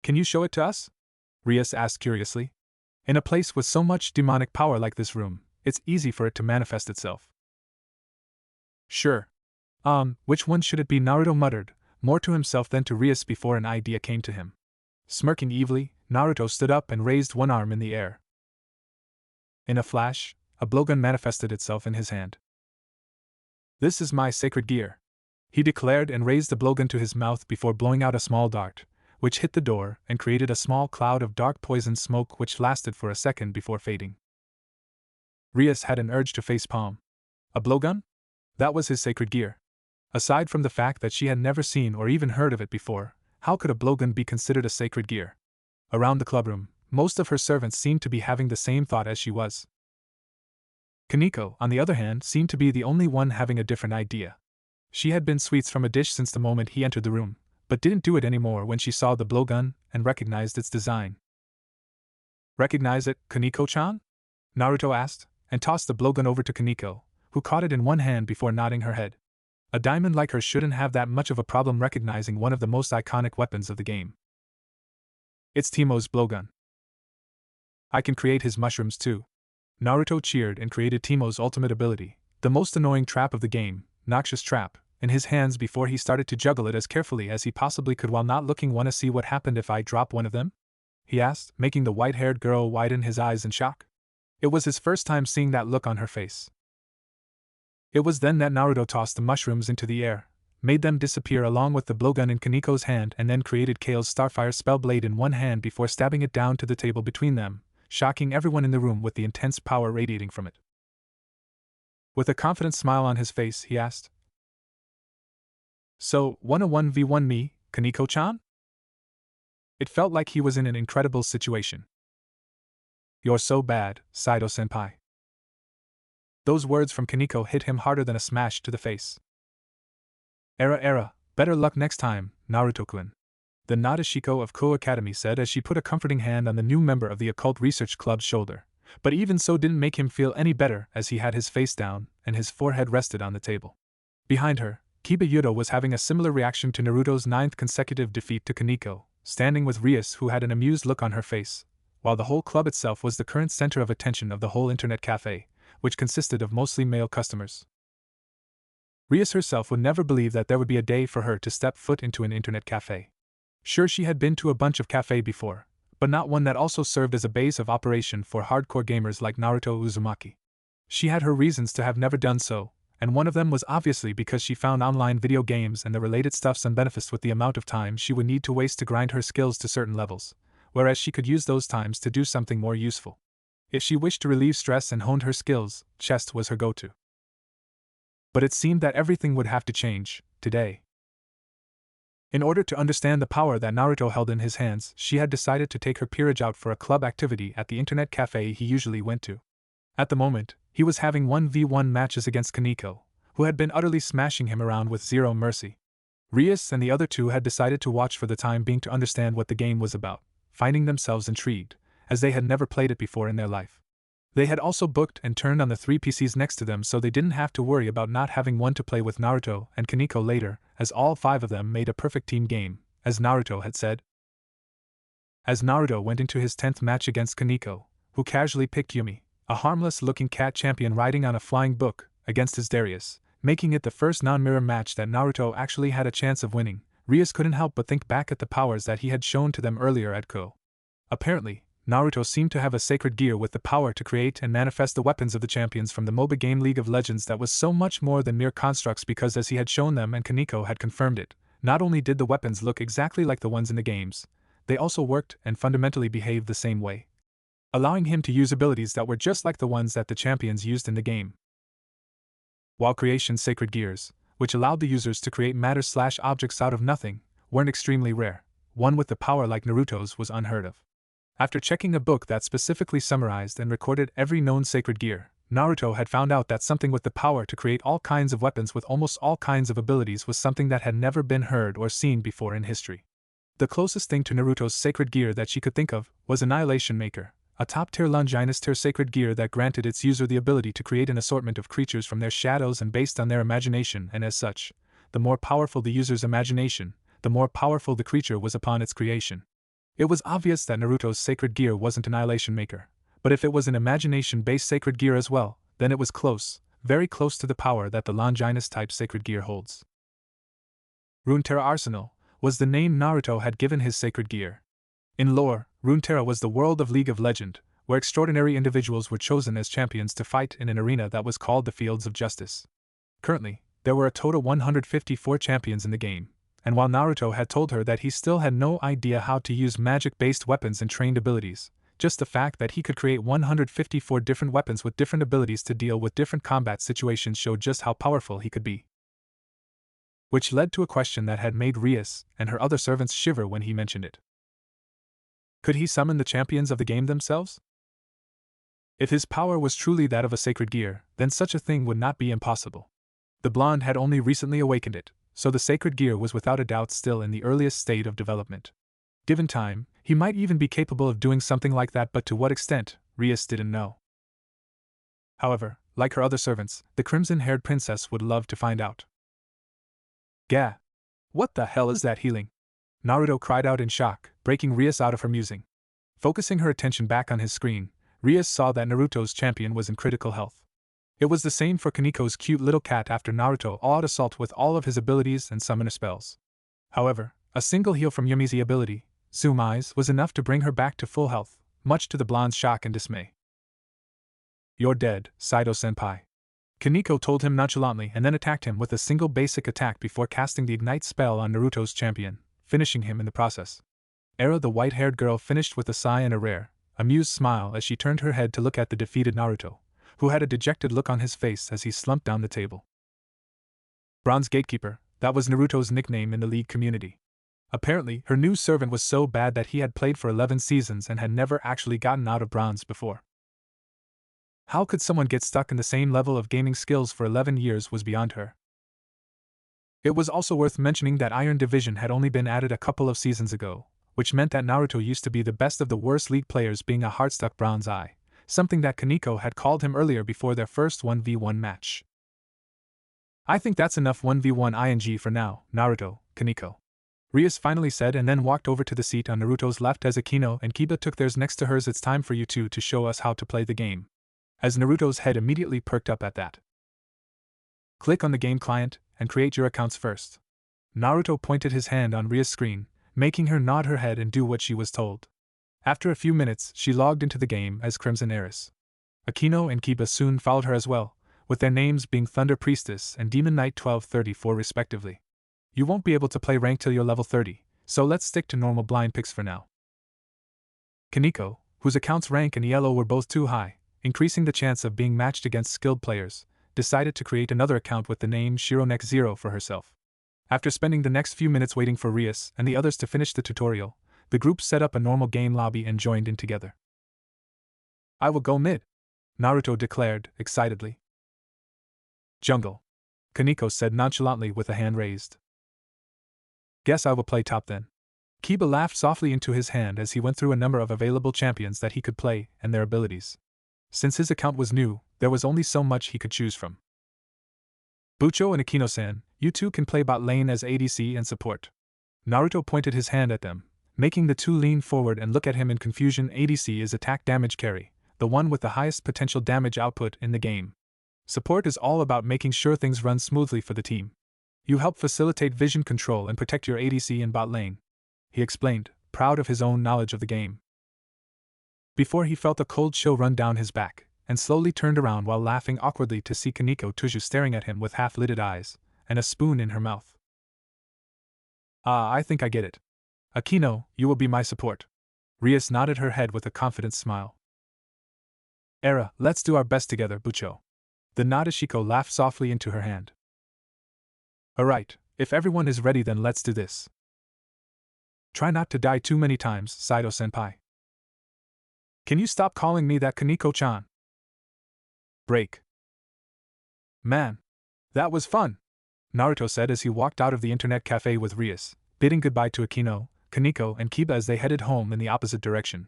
Can you show it to us? Rias asked curiously. In a place with so much demonic power like this room, it's easy for it to manifest itself. Sure. Which one should it be? Naruto muttered, more to himself than to Rias before an idea came to him. Smirking evilly, Naruto stood up and raised one arm in the air. In a flash, a blowgun manifested itself in his hand. This is my sacred gear, he declared and raised the blowgun to his mouth before blowing out a small dart, which hit the door and created a small cloud of dark poison smoke which lasted for a second before fading. Rias had an urge to facepalm. A blowgun? That was his sacred gear. Aside from the fact that she had never seen or even heard of it before, how could a blowgun be considered a sacred gear? Around the clubroom, most of her servants seemed to be having the same thought as she was. Kaneko, on the other hand, seemed to be the only one having a different idea. She had been sweets from a dish since the moment he entered the room, but didn't do it anymore when she saw the blowgun and recognized its design. Recognize it, Kaneko-chan? Naruto asked, and tossed the blowgun over to Kaneko, who caught it in one hand before nodding her head. A diamond like her shouldn't have that much of a problem recognizing one of the most iconic weapons of the game. It's Teemo's blowgun. I can create his mushrooms too. Naruto cheered and created Teemo's ultimate ability, the most annoying trap of the game, Noxious Trap, in his hands before he started to juggle it as carefully as he possibly could while not looking. Wanna see what happened if I drop one of them? He asked, making the white-haired girl widen his eyes in shock. It was his first time seeing that look on her face. It was then that Naruto tossed the mushrooms into the air, made them disappear along with the blowgun in Kaneko's hand, and then created Kale's Starfire spell blade in one hand before stabbing it down to the table between them, shocking everyone in the room with the intense power radiating from it. With a confident smile on his face, he asked, So, wanna 1v1 me, Kaneko-chan? It felt like he was in an incredible situation. You're so bad, Saito-senpai. Those words from Kaneko hit him harder than a smash to the face. Era, better luck next time, Naruto-kun. The Nadeshiko of Ko Academy said as she put a comforting hand on the new member of the Occult Research Club's shoulder, but even so didn't make him feel any better as he had his face down and his forehead rested on the table. Behind her, Kiba Yudo was having a similar reaction to Naruto's 9th consecutive defeat to Kaneko, standing with Rias, who had an amused look on her face, while the whole club itself was the current center of attention of the whole internet cafe, which consisted of mostly male customers. Rias herself would never believe that there would be a day for her to step foot into an internet cafe. Sure, she had been to a bunch of cafe before, but not one that also served as a base of operation for hardcore gamers like Naruto Uzumaki. She had her reasons to have never done so, and one of them was obviously because she found online video games and the related stuffs unbeneficed with the amount of time she would need to waste to grind her skills to certain levels, whereas she could use those times to do something more useful. If she wished to relieve stress and honed her skills, chess was her go-to. But it seemed that everything would have to change, today. In order to understand the power that Naruto held in his hands, she had decided to take her peerage out for a club activity at the internet cafe he usually went to. At the moment, he was having 1v1 matches against Kaneko, who had been utterly smashing him around with zero mercy. Rias and the other two had decided to watch for the time being to understand what the game was about, finding themselves intrigued, as they had never played it before in their life. They had also booked and turned on the 3 PCs next to them so they didn't have to worry about not having one to play with Naruto and Kaneko later, as all 5 of them made a perfect team game, as Naruto had said. As Naruto went into his 10th match against Kaneko, who casually picked Yumi, a harmless-looking cat champion riding on a flying book, against his Darius, making it the first non-mirror match that Naruto actually had a chance of winning, Rias couldn't help but think back at the powers that he had shown to them earlier at Ko. Apparently, Naruto seemed to have a sacred gear with the power to create and manifest the weapons of the champions from the MOBA game League of Legends that was so much more than mere constructs because as he had shown them and Kaneko had confirmed it, not only did the weapons look exactly like the ones in the games, they also worked and fundamentally behaved the same way, allowing him to use abilities that were just like the ones that the champions used in the game. While creation sacred gears, which allowed the users to create matter/objects out of nothing, weren't extremely rare, one with the power like Naruto's was unheard of. After checking a book that specifically summarized and recorded every known sacred gear, Naruto had found out that something with the power to create all kinds of weapons with almost all kinds of abilities was something that had never been heard or seen before in history. The closest thing to Naruto's sacred gear that she could think of was Annihilation Maker, a top-tier Longinus-tier sacred gear that granted its user the ability to create an assortment of creatures from their shadows and based on their imagination, and as such, the more powerful the user's imagination, the more powerful the creature was upon its creation. It was obvious that Naruto's sacred gear wasn't Annihilation Maker, but if it was an imagination-based sacred gear as well, then it was close, very close to the power that the Longinus-type sacred gear holds. Runeterra Arsenal was the name Naruto had given his sacred gear. In lore, Runeterra was the world of League of Legend, where extraordinary individuals were chosen as champions to fight in an arena that was called the Fields of Justice. Currently, there were a total 154 champions in the game, and while Naruto had told her that he still had no idea how to use magic-based weapons and trained abilities, just the fact that he could create 154 different weapons with different abilities to deal with different combat situations showed just how powerful he could be. Which led to a question that had made Rias and her other servants shiver when he mentioned it. Could he summon the champions of the game themselves? If his power was truly that of a sacred gear, then such a thing would not be impossible. The blonde had only recently awakened it, so the sacred gear was without a doubt still in the earliest state of development. Given time, he might even be capable of doing something like that, but to what extent, Rias didn't know. However, like her other servants, the crimson-haired princess would love to find out. Gah! What the hell is that healing? Naruto cried out in shock, breaking Rias out of her musing. Focusing her attention back on his screen, Rias saw that Naruto's champion was in critical health. It was the same for Kaniko's cute little cat after Naruto awed Assault with all of his abilities and summoner spells. However, a single heal from Yumi's ability, Zoom Eyes, was enough to bring her back to full health, much to the blonde's shock and dismay. You're dead, Saito-senpai. Kaniko told him nonchalantly and then attacked him with a single basic attack before casting the Ignite spell on Naruto's champion, finishing him in the process. Era, the white-haired girl, finished with a sigh and a rare, amused smile as she turned her head to look at the defeated Naruto, who had a dejected look on his face as he slumped down the table. Bronze Gatekeeper, that was Naruto's nickname in the League community. Apparently, her new servant was so bad that he had played for 11 seasons and had never actually gotten out of bronze before. How could someone get stuck in the same level of gaming skills for 11 years was beyond her. It was also worth mentioning that Iron Division had only been added a couple of seasons ago, which meant that Naruto used to be the best of the worst League players, being a heart-stuck bronze eye, something that Kaniko had called him earlier before their first 1v1 match. I think that's enough 1v1 ing for now, Naruto, Kaniko. Rias finally said, and then walked over to the seat on Naruto's left as Akino and Kiba took theirs next to hers. It's time for you two to show us how to play the game. As Naruto's head immediately perked up at that. Click on the game client and create your accounts first. Naruto pointed his hand on Ria's screen, making her nod her head and do what she was told. After a few minutes, she logged into the game as Crimson Heiress. Akino and Kiba soon followed her as well, with their names being Thunder Priestess and Demon Knight 1234 respectively. You won't be able to play rank till you're level 30, so let's stick to normal blind picks for now. Kaniko, whose account's rank and yellow were both too high, increasing the chance of being matched against skilled players, decided to create another account with the name ShiroNex0 for herself. After spending the next few minutes waiting for Rias and the others to finish the tutorial, the group set up a normal game lobby and joined in together. I will go mid, Naruto declared, excitedly. Jungle, Kaniko said nonchalantly with a hand raised. Guess I will play top then. Kiba laughed softly into his hand as he went through a number of available champions that he could play and their abilities. Since his account was new, there was only so much he could choose from. Bucho and Akino-san, you two can play bot lane as ADC and support. Naruto pointed his hand at them, making the two lean forward and look at him in confusion. ADC is attack damage carry, the one with the highest potential damage output in the game. Support is all about making sure things run smoothly for the team. You help facilitate vision control and protect your ADC in bot lane, he explained, proud of his own knowledge of the game. Before he felt a cold chill run down his back, and slowly turned around while laughing awkwardly to see Kaniko Tuju staring at him with half-lidded eyes, and a spoon in her mouth. Ah, I think I get it. Akino, you will be my support. Rias nodded her head with a confident smile. Era, let's do our best together, Bucho. The Nadeshiko laughed softly into her hand. Alright, if everyone is ready then let's do this. Try not to die too many times, Saito-senpai. Can you stop calling me that, Kaneko-chan? Break. Man. That was fun, Naruto said as he walked out of the internet cafe with Rias, bidding goodbye to Akino, Kaneko, and Kiba as they headed home in the opposite direction.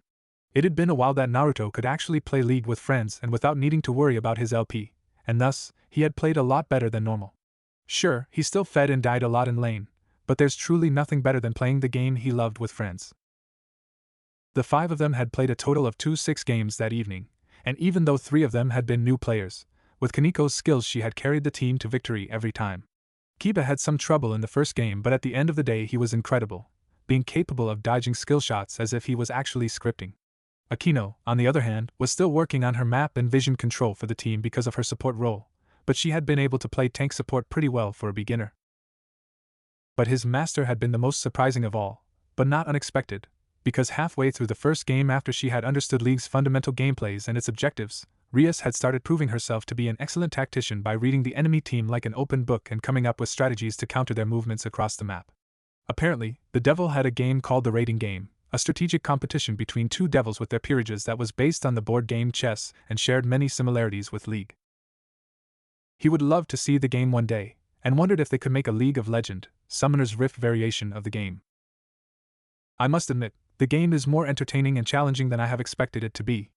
It had been a while that Naruto could actually play League with friends and without needing to worry about his LP, and thus, he had played a lot better than normal. Sure, he still fed and died a lot in lane, but there's truly nothing better than playing the game he loved with friends. The 5 of them had played a total of 6 games that evening, and even though 3 of them had been new players, with Kaneko's skills she had carried the team to victory every time. Kiba had some trouble in the first game, but at the end of the day he was incredible, being capable of dodging skill shots as if he was actually scripting. Akino, on the other hand, was still working on her map and vision control for the team because of her support role, but she had been able to play tank support pretty well for a beginner. But his master had been the most surprising of all, but not unexpected, because halfway through the first game after she had understood League's fundamental gameplays and its objectives, Rias had started proving herself to be an excellent tactician by reading the enemy team like an open book and coming up with strategies to counter their movements across the map. Apparently, the Devil had a game called the Rating Game, a strategic competition between 2 devils with their peerages that was based on the board game chess and shared many similarities with League. He would love to see the game one day, and wondered if they could make a League of Legend, Summoner's Rift variation of the game. I must admit, the game is more entertaining and challenging than I have expected it to be,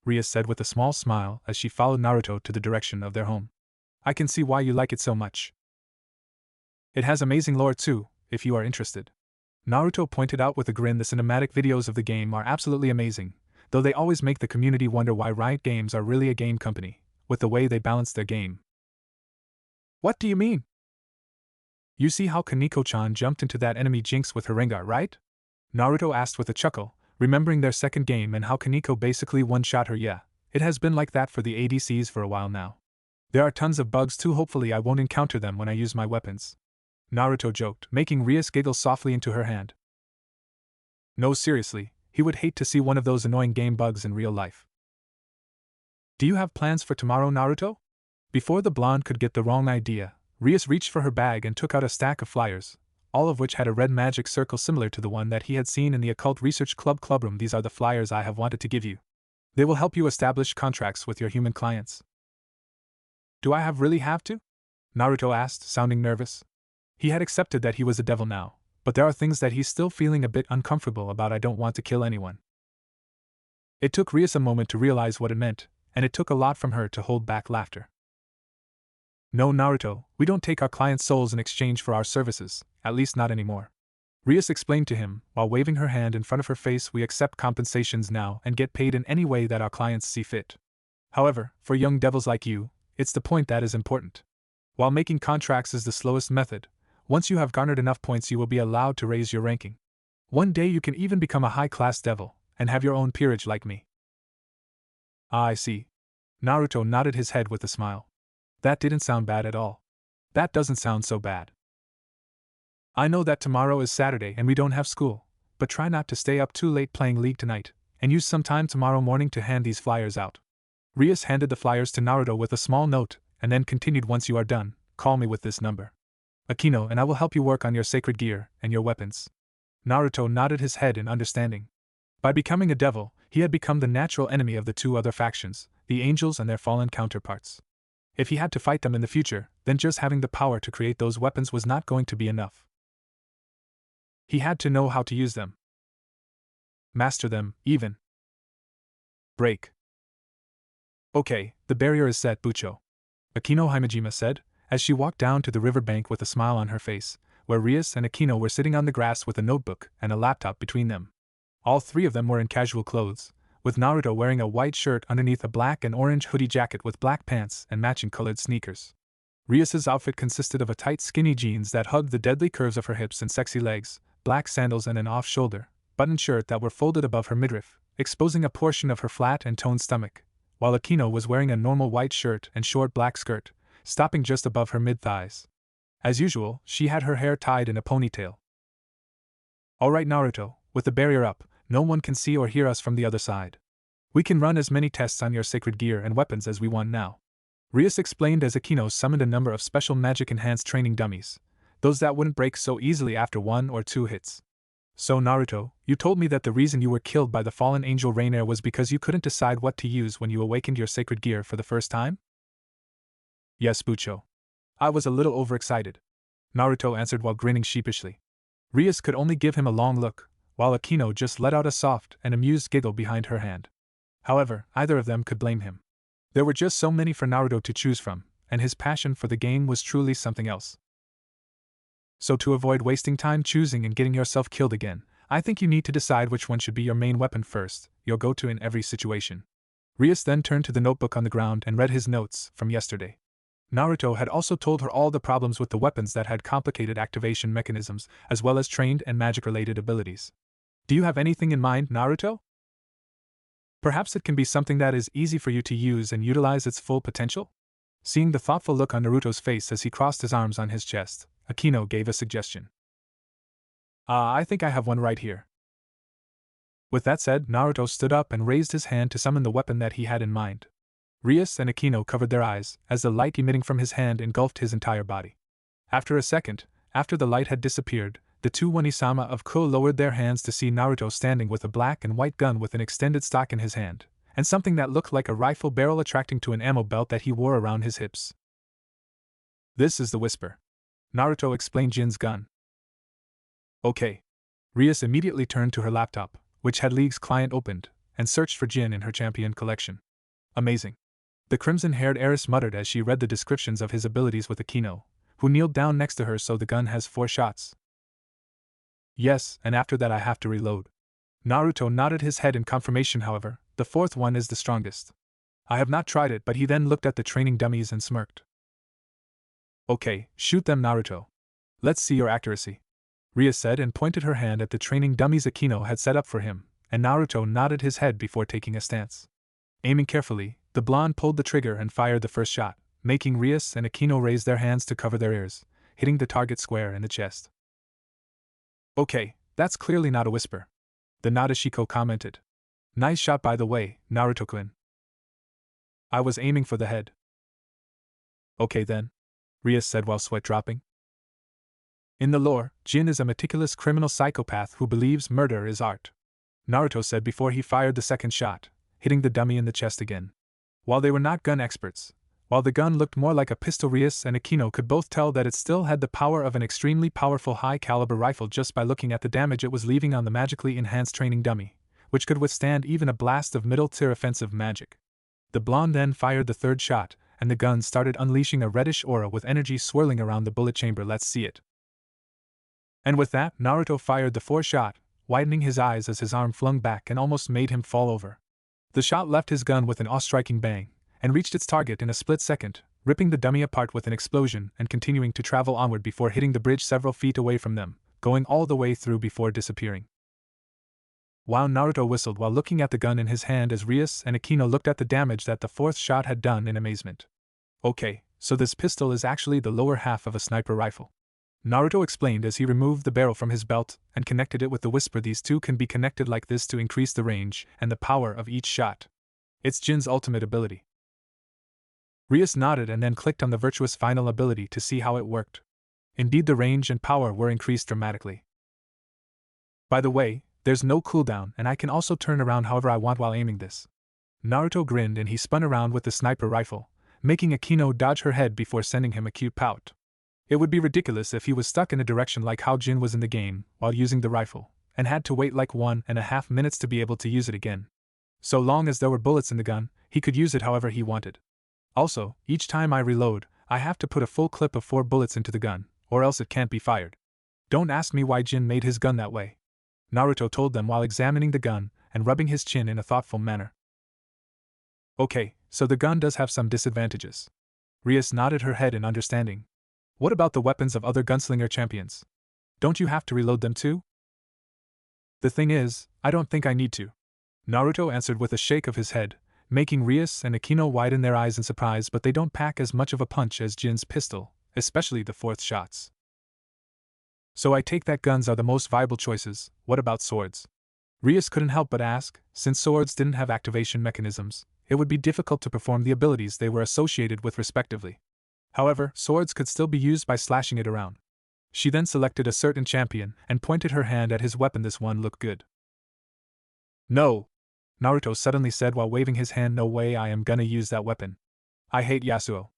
Rias said with a small smile as she followed Naruto to the direction of their home. I can see why you like it so much. It has amazing lore too, if you are interested. Naruto pointed out with a grin. The cinematic videos of the game are absolutely amazing, though they always make the community wonder why Riot Games are really a game company, with the way they balance their game. What do you mean? You see how Kaneko-chan jumped into that enemy Jinx with her Rengar, right? Naruto asked with a chuckle, remembering their second game and how Kaneko basically one-shot her. Yeah, it has been like that for the ADCs for a while now. There are tons of bugs too. Hopefully I won't encounter them when I use my weapons, Naruto joked, making Rias giggle softly into her hand. No, seriously, he would hate to see one of those annoying game bugs in real life. Do you have plans for tomorrow, Naruto? Before the blonde could get the wrong idea, Rias reached for her bag and took out a stack of flyers, all of which had a red magic circle similar to the one that he had seen in the Occult Research Club clubroom. These are the flyers I have wanted to give you. They will help you establish contracts with your human clients. Do I really have to? Naruto asked, sounding nervous. He had accepted that he was a devil now, but there are things that he's still feeling a bit uncomfortable about. I don't want to kill anyone. It took Rias a moment to realize what it meant, and it took a lot from her to hold back laughter. No, Naruto, we don't take our clients' souls in exchange for our services, at least not anymore. Rias explained to him, while waving her hand in front of her face. We accept compensations now and get paid in any way that our clients see fit. However, for young devils like you, it's the point that is important. While making contracts is the slowest method, once you have garnered enough points you will be allowed to raise your ranking. One day you can even become a high-class devil, and have your own peerage like me. Ah, I see. Naruto nodded his head with a smile. That didn't sound bad at all. That doesn't sound so bad. I know that tomorrow is Saturday and we don't have school, but try not to stay up too late playing League tonight, and use some time tomorrow morning to hand these flyers out. Rias handed the flyers to Naruto with a small note, and then continued, once you are done, call me with this number. Akino and I will help you work on your sacred gear and your weapons. Naruto nodded his head in understanding. By becoming a devil, he had become the natural enemy of the 2 other factions, the angels and their fallen counterparts. If he had to fight them in the future, then just having the power to create those weapons was not going to be enough. He had to know how to use them. Master them, even. Break. Okay, the barrier is set, Bucho. Akino Himejima said, as she walked down to the riverbank with a smile on her face, where Rias and Akino were sitting on the grass with a notebook and a laptop between them. All 3 of them were in casual clothes, with Naruto wearing a white shirt underneath a black and orange hoodie jacket with black pants and matching colored sneakers. Rias's outfit consisted of a tight skinny jeans that hugged the deadly curves of her hips and sexy legs, black sandals and an off-shoulder, buttoned shirt that were folded above her midriff, exposing a portion of her flat and toned stomach, while Akino was wearing a normal white shirt and short black skirt, stopping just above her mid-thighs. As usual, she had her hair tied in a ponytail. Alright Naruto, with the barrier up, no one can see or hear us from the other side. We can run as many tests on your sacred gear and weapons as we want now. Rias explained as Akino summoned a number of special magic-enhanced training dummies, those that wouldn't break so easily after 1 or 2 hits. So Naruto, you told me that the reason you were killed by the fallen angel Rainier was because you couldn't decide what to use when you awakened your sacred gear for the first time? Yes, Bucho. I was a little overexcited, Naruto answered while grinning sheepishly. Rias could only give him a long look, while Akino just let out a soft and amused giggle behind her hand. However, either of them could blame him. There were just so many for Naruto to choose from, and his passion for the game was truly something else. So to avoid wasting time choosing and getting yourself killed again, I think you need to decide which one should be your main weapon first, your go-to in every situation. Rias then turned to the notebook on the ground and read his notes from yesterday. Naruto had also told her all the problems with the weapons that had complicated activation mechanisms, as well as trained and magic-related abilities. Do you have anything in mind, Naruto? Perhaps it can be something that is easy for you to use and utilize its full potential? Seeing the thoughtful look on Naruto's face as he crossed his arms on his chest, Akino gave a suggestion. I think I have one right here. With that said, Naruto stood up and raised his hand to summon the weapon that he had in mind. Rias and Akino covered their eyes as the light emitting from his hand engulfed his entire body. After a second, after the light had disappeared, the two Onisama of Ko lowered their hands to see Naruto standing with a black and white gun with an extended stock in his hand, and something that looked like a rifle barrel attracting to an ammo belt that he wore around his hips. This is the Whisper. Naruto explained Jin's gun. Okay. Rias immediately turned to her laptop, which had League's client opened, and searched for Jin in her champion collection. Amazing. The crimson-haired heiress muttered as she read the descriptions of his abilities with Akino, who kneeled down next to her. So the gun has 4 shots. Yes, and after that I have to reload. Naruto nodded his head in confirmation. However, the 4th one is the strongest. I have not tried it, but he then looked at the training dummies and smirked. Okay, shoot them, Naruto. Let's see your accuracy. Rias said and pointed her hand at the training dummies Akino had set up for him, and Naruto nodded his head before taking a stance. Aiming carefully, the blonde pulled the trigger and fired the first shot, making Rias and Akino raise their hands to cover their ears, hitting the target square in the chest. Okay, that's clearly not a whisper. The Nadeshiko commented. Nice shot by the way, Naruto-kun. I was aiming for the head. Okay then, Rias said while sweat dropping. In the lore, Jin is a meticulous criminal psychopath who believes murder is art, Naruto said before he fired the second shot, hitting the dummy in the chest again. While they were not gun experts, while the gun looked more like a pistol, Rias and Akino could both tell that it still had the power of an extremely powerful high-caliber rifle just by looking at the damage it was leaving on the magically enhanced training dummy, which could withstand even a blast of middle-tier offensive magic. The blonde then fired the 3rd shot, and the gun started unleashing a reddish aura with energy swirling around the bullet chamber. Let's see it. And with that, Naruto fired the 4th shot, widening his eyes as his arm flung back and almost made him fall over. The shot left his gun with an awe-striking bang, and reached its target in a split second, ripping the dummy apart with an explosion and continuing to travel onward before hitting the bridge several feet away from them, going all the way through before disappearing. Wow, Naruto whistled while looking at the gun in his hand as Rias and Akino looked at the damage that the 4th shot had done in amazement. Okay, so this pistol is actually the lower half of a sniper rifle, Naruto explained as he removed the barrel from his belt and connected it with the Whisper. These two can be connected like this to increase the range and the power of each shot. It's Jin's ultimate ability. Rias nodded and then clicked on the virtuous final ability to see how it worked. Indeed, the range and power were increased dramatically. By the way, there's no cooldown and I can also turn around however I want while aiming this. Naruto grinned and he spun around with the sniper rifle, making Akino dodge her head before sending him a cute pout. It would be ridiculous if he was stuck in a direction like how Jin was in the game while using the rifle, and had to wait like 1.5 minutes to be able to use it again. So long as there were bullets in the gun, he could use it however he wanted. Also, each time I reload, I have to put a full clip of 4 bullets into the gun, or else it can't be fired. Don't ask me why Jin made his gun that way, Naruto told them while examining the gun and rubbing his chin in a thoughtful manner. Okay, so the gun does have some disadvantages. Rias nodded her head in understanding. What about the weapons of other gunslinger champions? Don't you have to reload them too? The thing is, I don't think I need to, Naruto answered with a shake of his head, making Rias and Akino widen their eyes in surprise. But they don't pack as much of a punch as Jin's pistol, especially the 4th shots. So I take that guns are the most viable choices. What about swords? Rias couldn't help but ask, since swords didn't have activation mechanisms, it would be difficult to perform the abilities they were associated with respectively. However, swords could still be used by slashing it around. She then selected a certain champion and pointed her hand at his weapon. This one looked good. No! Naruto suddenly said while waving his hand. No way, I am gonna use that weapon. I hate Yasuo.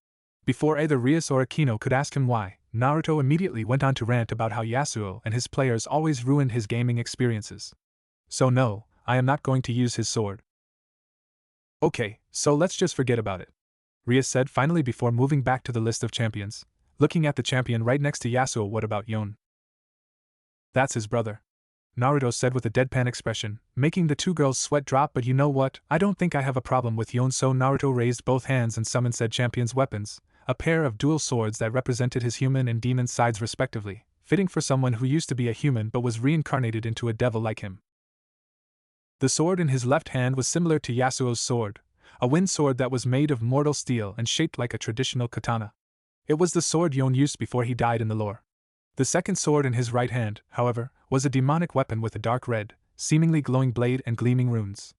Before either Rias or Akino could ask him why, Naruto immediately went on to rant about how Yasuo and his players always ruined his gaming experiences. So no, I am not going to use his sword. Okay, so let's just forget about it, Rias said finally before moving back to the list of champions, looking at the champion right next to Yasuo. What about Yon? That's his brother, Naruto said with a deadpan expression, making the two girls' sweat drop. But you know what, I don't think I have a problem with Yon. So Naruto raised both hands and summoned said champion's weapons, a pair of dual swords that represented his human and demon sides respectively, fitting for someone who used to be a human but was reincarnated into a devil like him. The sword in his left hand was similar to Yasuo's sword, a wind sword that was made of mortal steel and shaped like a traditional katana. It was the sword Yon used before he died in the lore. The second sword in his right hand, however, was a demonic weapon with a dark red, seemingly glowing blade and gleaming runes.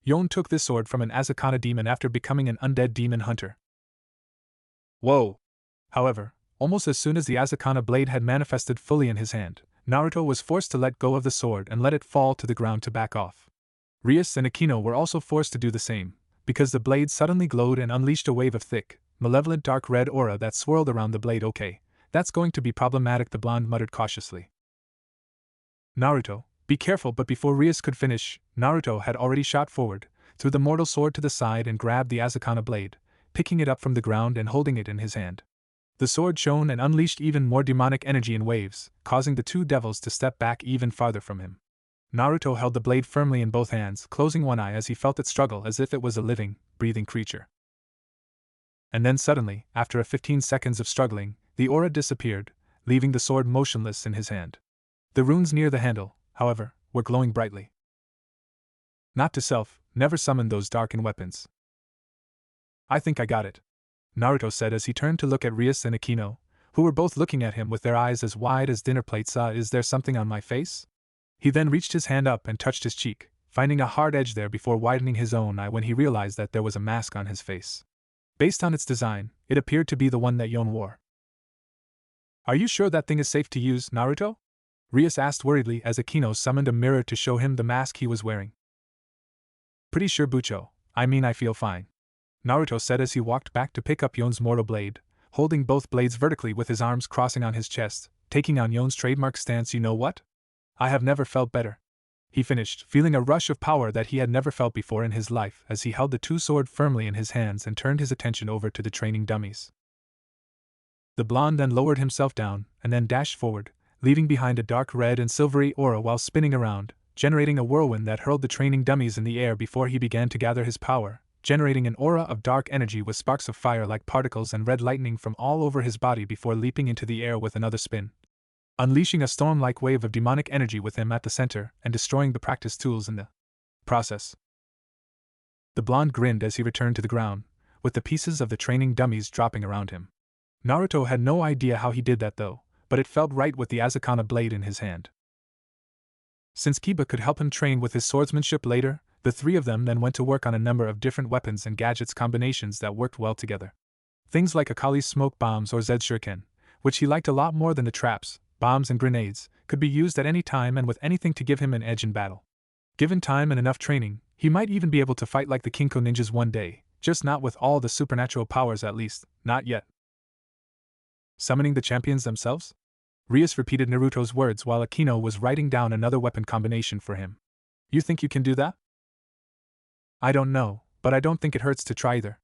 Yon took this sword from an Azakana demon after becoming an undead demon hunter. Whoa! However, almost as soon as the Azakana blade had manifested fully in his hand, Naruto was forced to let go of the sword and let it fall to the ground to back off. Rias and Akino were also forced to do the same, because the blade suddenly glowed and unleashed a wave of thick, malevolent dark red aura that swirled around the blade. Okay, that's going to be problematic, the blonde muttered cautiously. Naruto, be careful. But before Rias could finish, Naruto had already shot forward, threw the mortal sword to the side and grabbed the Azakana blade, picking it up from the ground and holding it in his hand. The sword shone and unleashed even more demonic energy in waves, causing the two devils to step back even farther from him. Naruto held the blade firmly in both hands, closing one eye as he felt it struggle as if it was a living, breathing creature. And then suddenly, after 15 seconds of struggling, the aura disappeared, leaving the sword motionless in his hand. The runes near the handle, however, were glowing brightly. Not to self, never summon those darkened weapons. I think I got it, Naruto said as he turned to look at Rias and Akino, who were both looking at him with their eyes as wide as dinner plates. Is there something on my face? He then reached his hand up and touched his cheek, finding a hard edge there before widening his own eye when he realized that there was a mask on his face. Based on its design, it appeared to be the one that Yon wore. Are you sure that thing is safe to use, Naruto? Rias asked worriedly as Akino summoned a mirror to show him the mask he was wearing. Pretty sure, Bucho. I feel fine, Naruto said as he walked back to pick up Yon's mortal blade, holding both blades vertically with his arms crossing on his chest, taking on Yon's trademark stance. You know what? I have never felt better, he finished, feeling a rush of power that he had never felt before in his life as he held the two sword firmly in his hands and turned his attention over to the training dummies. The blonde then lowered himself down and then dashed forward, leaving behind a dark red and silvery aura while spinning around, generating a whirlwind that hurled the training dummies in the air before he began to gather his power, generating an aura of dark energy with sparks of fire like particles and red lightning from all over his body before leaping into the air with another spin, unleashing a storm-like wave of demonic energy with him at the center and destroying the practice tools in the process. The blonde grinned as he returned to the ground, with the pieces of the training dummies dropping around him. Naruto had no idea how he did that though, but it felt right with the Azakana blade in his hand. Since Kiba could help him train with his swordsmanship later, the three of them then went to work on a number of different weapons and gadgets combinations that worked well together. Things like Akali's smoke bombs or Zed's shuriken, which he liked a lot more than the traps, bombs and grenades, could be used at any time and with anything to give him an edge in battle. Given time and enough training, he might even be able to fight like the Kinko ninjas one day, just not with all the supernatural powers, at least, not yet. Summoning the champions themselves? Rias repeated Naruto's words while Akino was writing down another weapon combination for him. You think you can do that? I don't know, but I don't think it hurts to try either,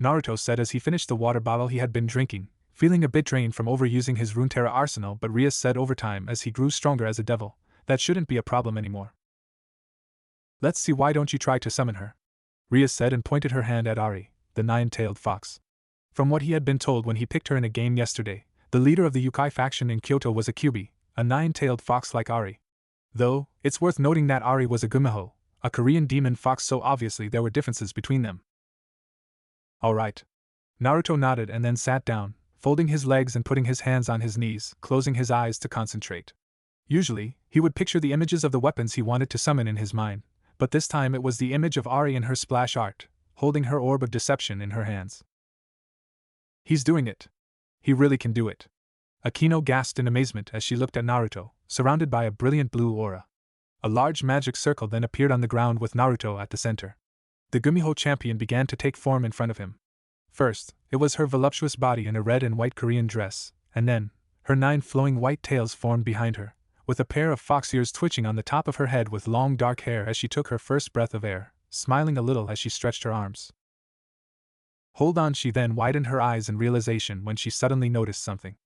Naruto said as he finished the water bottle he had been drinking, feeling a bit drained from overusing his Runeterra arsenal. But Rias said over time as he grew stronger as a devil, that shouldn't be a problem anymore. Let's see, why don't you try to summon her? Rias said and pointed her hand at Ari, the nine-tailed fox. From what he had been told when he picked her in a game yesterday, the leader of the Yukai faction in Kyoto was a Kyubi, a nine-tailed fox like Ari. Though, it's worth noting that Ari was a Gumeho, a Korean demon fox, so obviously there were differences between them. Alright. Naruto nodded and then sat down, folding his legs and putting his hands on his knees, closing his eyes to concentrate. Usually, he would picture the images of the weapons he wanted to summon in his mind, but this time it was the image of Ari in her splash art, holding her orb of deception in her hands. He's doing it. He really can do it. Akino gasped in amazement as she looked at Naruto, surrounded by a brilliant blue aura. A large magic circle then appeared on the ground with Naruto at the center. The Gumiho champion began to take form in front of him. First, it was her voluptuous body in a red and white Korean dress, and then, her 9 flowing white tails formed behind her, with a pair of fox ears twitching on the top of her head with long dark hair as she took her first breath of air, smiling a little as she stretched her arms. Hold on, she then widened her eyes in realization when she suddenly noticed something.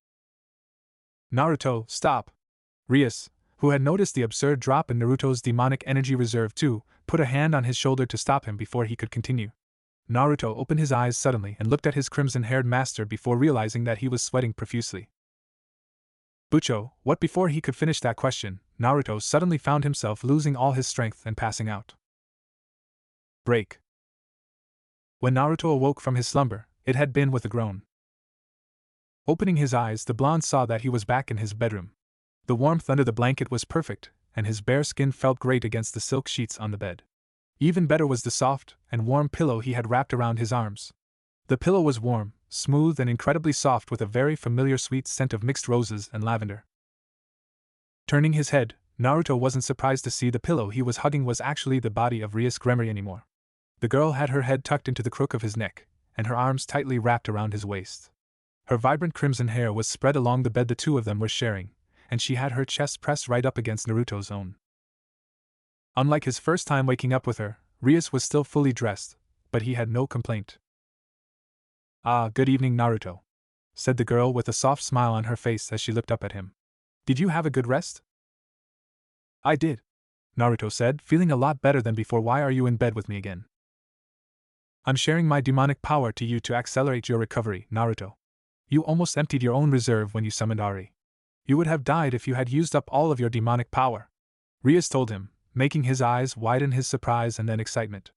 Naruto, stop! Rias, who had noticed the absurd drop in Naruto's demonic energy reserve too, put a hand on his shoulder to stop him before he could continue. Naruto opened his eyes suddenly and looked at his crimson-haired master before realizing that he was sweating profusely. Bucho, what? Before he could finish that question, Naruto suddenly found himself losing all his strength and passing out. Break. When Naruto awoke from his slumber, it had been with a groan. Opening his eyes, the blonde saw that he was back in his bedroom. The warmth under the blanket was perfect, and his bare skin felt great against the silk sheets on the bed. Even better was the soft and warm pillow he had wrapped around his arms. The pillow was warm, smooth and incredibly soft with a very familiar sweet scent of mixed roses and lavender. Turning his head, Naruto wasn't surprised to see the pillow he was hugging was actually the body of Rias Gremory anymore. The girl had her head tucked into the crook of his neck, and her arms tightly wrapped around his waist. Her vibrant crimson hair was spread along the bed the two of them were sharing, and she had her chest pressed right up against Naruto's own. Unlike his first time waking up with her, Rias was still fully dressed, but he had no complaint. Ah, good evening, Naruto, said the girl with a soft smile on her face as she looked up at him. Did you have a good rest? I did, Naruto said, feeling a lot better than before. Why are you in bed with me again? I'm sharing my demonic power to you to accelerate your recovery, Naruto. You almost emptied your own reserve when you summoned Ari. You would have died if you had used up all of your demonic power, Rias told him, making his eyes widen his surprise and then excitement.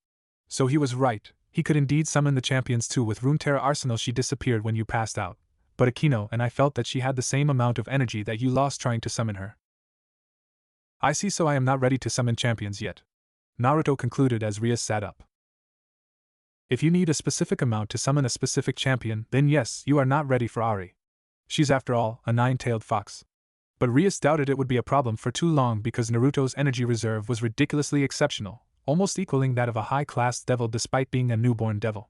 So he was right, he could indeed summon the champions too. With Runeterra Arsenal she disappeared when you passed out, but Akino and I felt that she had the same amount of energy that you lost trying to summon her. I see, so I am not ready to summon champions yet, Naruto concluded as Rias sat up. If you need a specific amount to summon a specific champion, then yes, you are not ready for Ari. She's after all a 9-tailed fox. But Rias doubted it would be a problem for too long because Naruto's energy reserve was ridiculously exceptional, almost equaling that of a high-class devil despite being a newborn devil.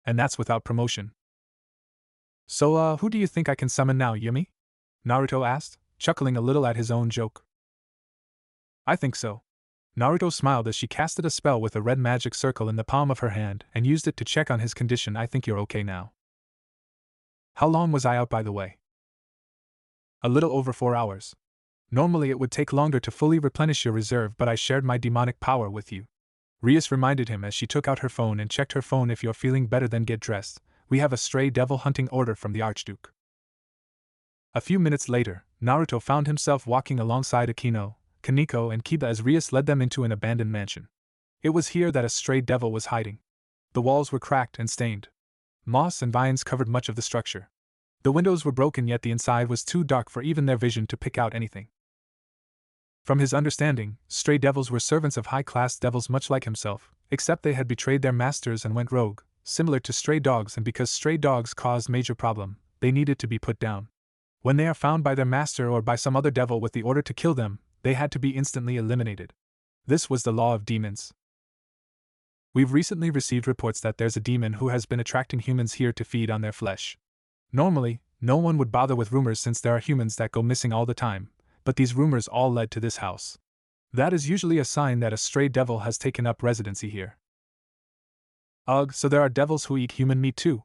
And that's without promotion. So who do you think I can summon now, Yumi? Naruto asked, chuckling a little at his own joke. I think so. Naruto smiled as she casted a spell with a red magic circle in the palm of her hand and used it to check on his condition. I think you're okay now. How long was I out, by the way? A little over 4 hours. Normally it would take longer to fully replenish your reserve, but I shared my demonic power with you, Rias reminded him as she took out her phone and checked her phone. If you're feeling better, then get dressed. We have a stray devil hunting order from the Archduke. A few minutes later, Naruto found himself walking alongside Akino, Kaneko and Kiba as Rias led them into an abandoned mansion. It was here that a stray devil was hiding. The walls were cracked and stained. Moss and vines covered much of the structure. The windows were broken, yet the inside was too dark for even their vision to pick out anything. From his understanding, stray devils were servants of high-class devils much like himself, except they had betrayed their masters and went rogue, similar to stray dogs, and because stray dogs caused major problem, they needed to be put down. When they are found by their master or by some other devil with the order to kill them, they had to be instantly eliminated. This was the law of demons. We've recently received reports that there's a demon who has been attracting humans here to feed on their flesh. Normally, no one would bother with rumors since there are humans that go missing all the time, but these rumors all led to this house. That is usually a sign that a stray devil has taken up residency here. Ugh, so there are devils who eat human meat too?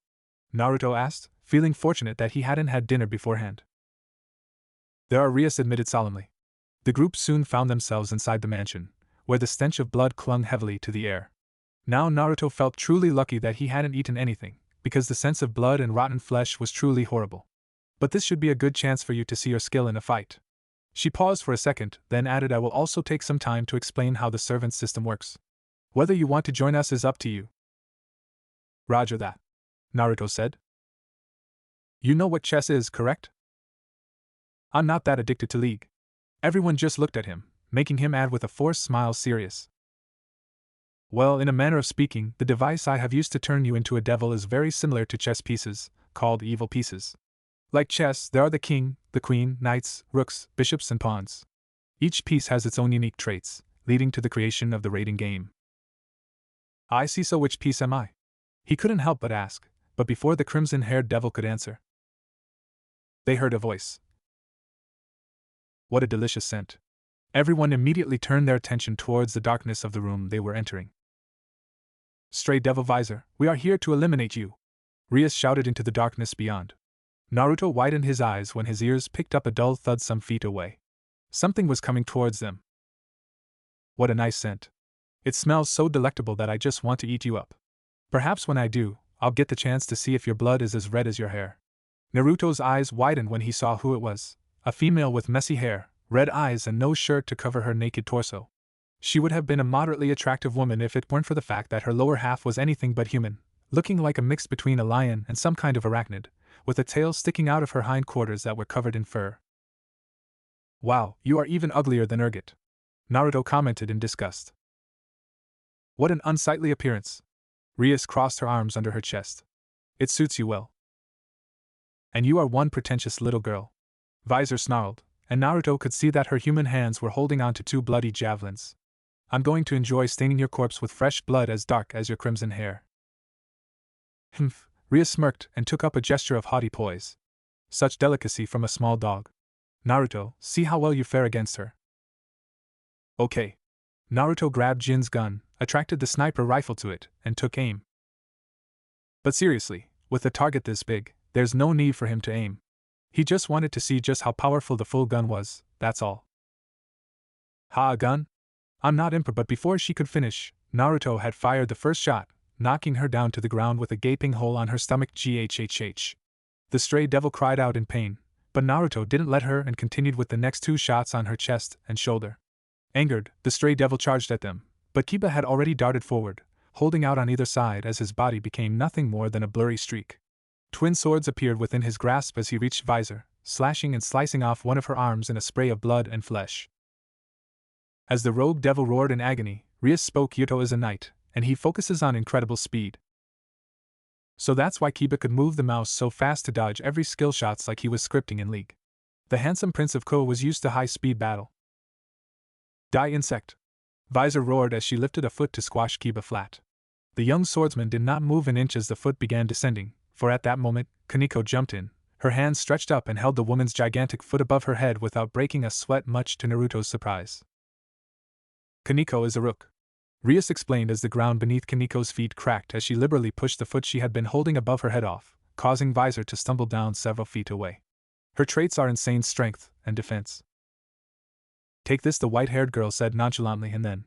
Naruto asked, feeling fortunate that he hadn't had dinner beforehand. There are, Rias admitted solemnly. The group soon found themselves inside the mansion, where the stench of blood clung heavily to the air. Now Naruto felt truly lucky that he hadn't eaten anything, because the sense of blood and rotten flesh was truly horrible. But this should be a good chance for you to see your skill in a fight. She paused for a second, then added, I will also take some time to explain how the servant system works. Whether you want to join us is up to you. Roger that, Naruto said. You know what chess is, correct? I'm not that addicted to League. Everyone just looked at him, making him add with a forced smile serious. Well, in a manner of speaking, the device I have used to turn you into a devil is very similar to chess pieces, called evil pieces. Like chess, there are the king, the queen, knights, rooks, bishops, and pawns. Each piece has its own unique traits, leading to the creation of the rating game. I see, so which piece am I? He couldn't help but ask, but before the crimson-haired devil could answer, they heard a voice. What a delicious scent. Everyone immediately turned their attention towards the darkness of the room they were entering. Stray Devil Visor, we are here to eliminate you, Rias shouted into the darkness beyond. Naruto widened his eyes when his ears picked up a dull thud some feet away. Something was coming towards them. What a nice scent. It smells so delectable that I just want to eat you up. Perhaps when I do, I'll get the chance to see if your blood is as red as your hair. Naruto's eyes widened when he saw who it was, a female with messy hair, red eyes and no shirt to cover her naked torso. She would have been a moderately attractive woman if it weren't for the fact that her lower half was anything but human, looking like a mix between a lion and some kind of arachnid, with a tail sticking out of her hindquarters that were covered in fur. Wow, you are even uglier than Urgot, Naruto commented in disgust. What an unsightly appearance. Rias crossed her arms under her chest. It suits you well. And you are one pretentious little girl. Visor snarled, and Naruto could see that her human hands were holding on to 2 bloody javelins. I'm going to enjoy staining your corpse with fresh blood as dark as your crimson hair. Humph, Rias smirked and took up a gesture of haughty poise. Such delicacy from a small dog. Naruto, see how well you fare against her. Okay. Naruto grabbed Jin's gun, attracted the sniper rifle to it, and took aim. But seriously, with a target this big, there's no need for him to aim. He just wanted to see just how powerful the full gun was, that's all. Ha, a gun? I'm not imper, but before she could finish, Naruto had fired the first shot, knocking her down to the ground with a gaping hole on her stomach. Ghhh. The stray devil cried out in pain, but Naruto didn't let her and continued with the next 2 shots on her chest and shoulder. Angered, the stray devil charged at them, but Kiba had already darted forward, holding out on either side as his body became nothing more than a blurry streak. Twin swords appeared within his grasp as he reached Visor, slashing and slicing off one of her arms in a spray of blood and flesh. As the rogue devil roared in agony, Rias spoke. Yuto is a knight, and he focuses on incredible speed. So that's why Kiba could move the mouse so fast to dodge every skill shots like he was scripting in League. The handsome Prince of Ko was used to high-speed battle. Die, insect! Visor roared as she lifted a foot to squash Kiba flat. The young swordsman did not move an inch as the foot began descending, for at that moment, Kaneko jumped in, her hands stretched up and held the woman's gigantic foot above her head without breaking a sweat, much to Naruto's surprise. Kaneko is a rook, Rias explained as the ground beneath Kaneko's feet cracked as she liberally pushed the foot she had been holding above her head off, causing Visor to stumble down several feet away. Her traits are insane strength and defense. Take this, the white-haired girl said nonchalantly, and then,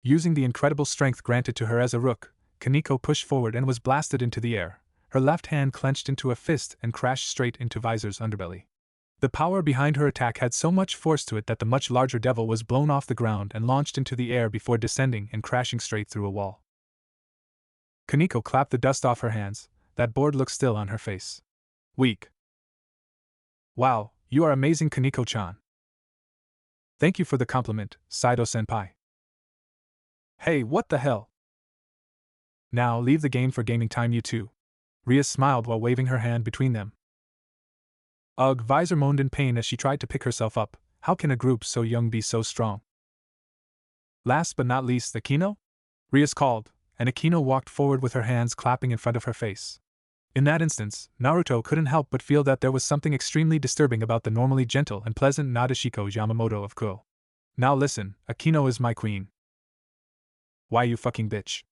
using the incredible strength granted to her as a rook, Kaneko pushed forward and was blasted into the air, her left hand clenched into a fist and crashed straight into Visor's underbelly. The power behind her attack had so much force to it that the much larger devil was blown off the ground and launched into the air before descending and crashing straight through a wall. Kaneko clapped the dust off her hands, that bored look still on her face. Weak. Wow, you are amazing, Kaneko-chan. Thank you for the compliment, Saido-senpai. Hey, what the hell? Now leave the game for gaming time, you two. Rias smiled while waving her hand between them. Ugh, Visor moaned in pain as she tried to pick herself up. How can a group so young be so strong? Last but not least, Akino? Rias called, and Akino walked forward with her hands clapping in front of her face. In that instance, Naruto couldn't help but feel that there was something extremely disturbing about the normally gentle and pleasant Nadeshiko Yamamoto of Ko. Now listen, Akino is my queen. Why, you fucking bitch?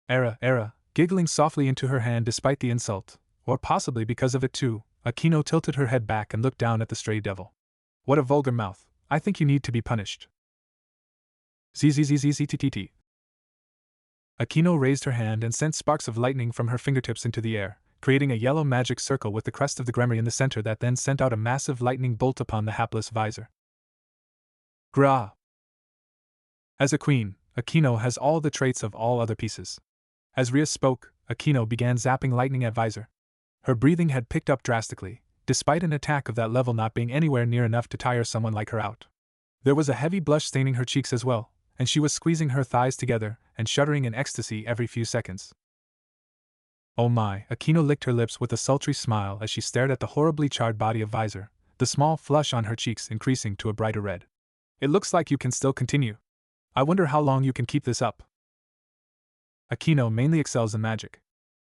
Era, giggling softly into her hand despite the insult, or possibly because of it too, Akino tilted her head back and looked down at the stray devil. What a vulgar mouth, I think you need to be punished. Zzzzzztt. Akino raised her hand and sent sparks of lightning from her fingertips into the air, creating a yellow magic circle with the crest of the Gremory in the center that then sent out a massive lightning bolt upon the hapless Visor. Gra! As a queen, Akino has all the traits of all other pieces. As Rias spoke, Akino began zapping lightning at Visor. Her breathing had picked up drastically, despite an attack of that level not being anywhere near enough to tire someone like her out. There was a heavy blush staining her cheeks as well, and she was squeezing her thighs together and shuddering in ecstasy every few seconds. Oh my, Aquino licked her lips with a sultry smile as she stared at the horribly charred body of Visor, the small flush on her cheeks increasing to a brighter red. It looks like you can still continue. I wonder how long you can keep this up. Aquino mainly excels in magic.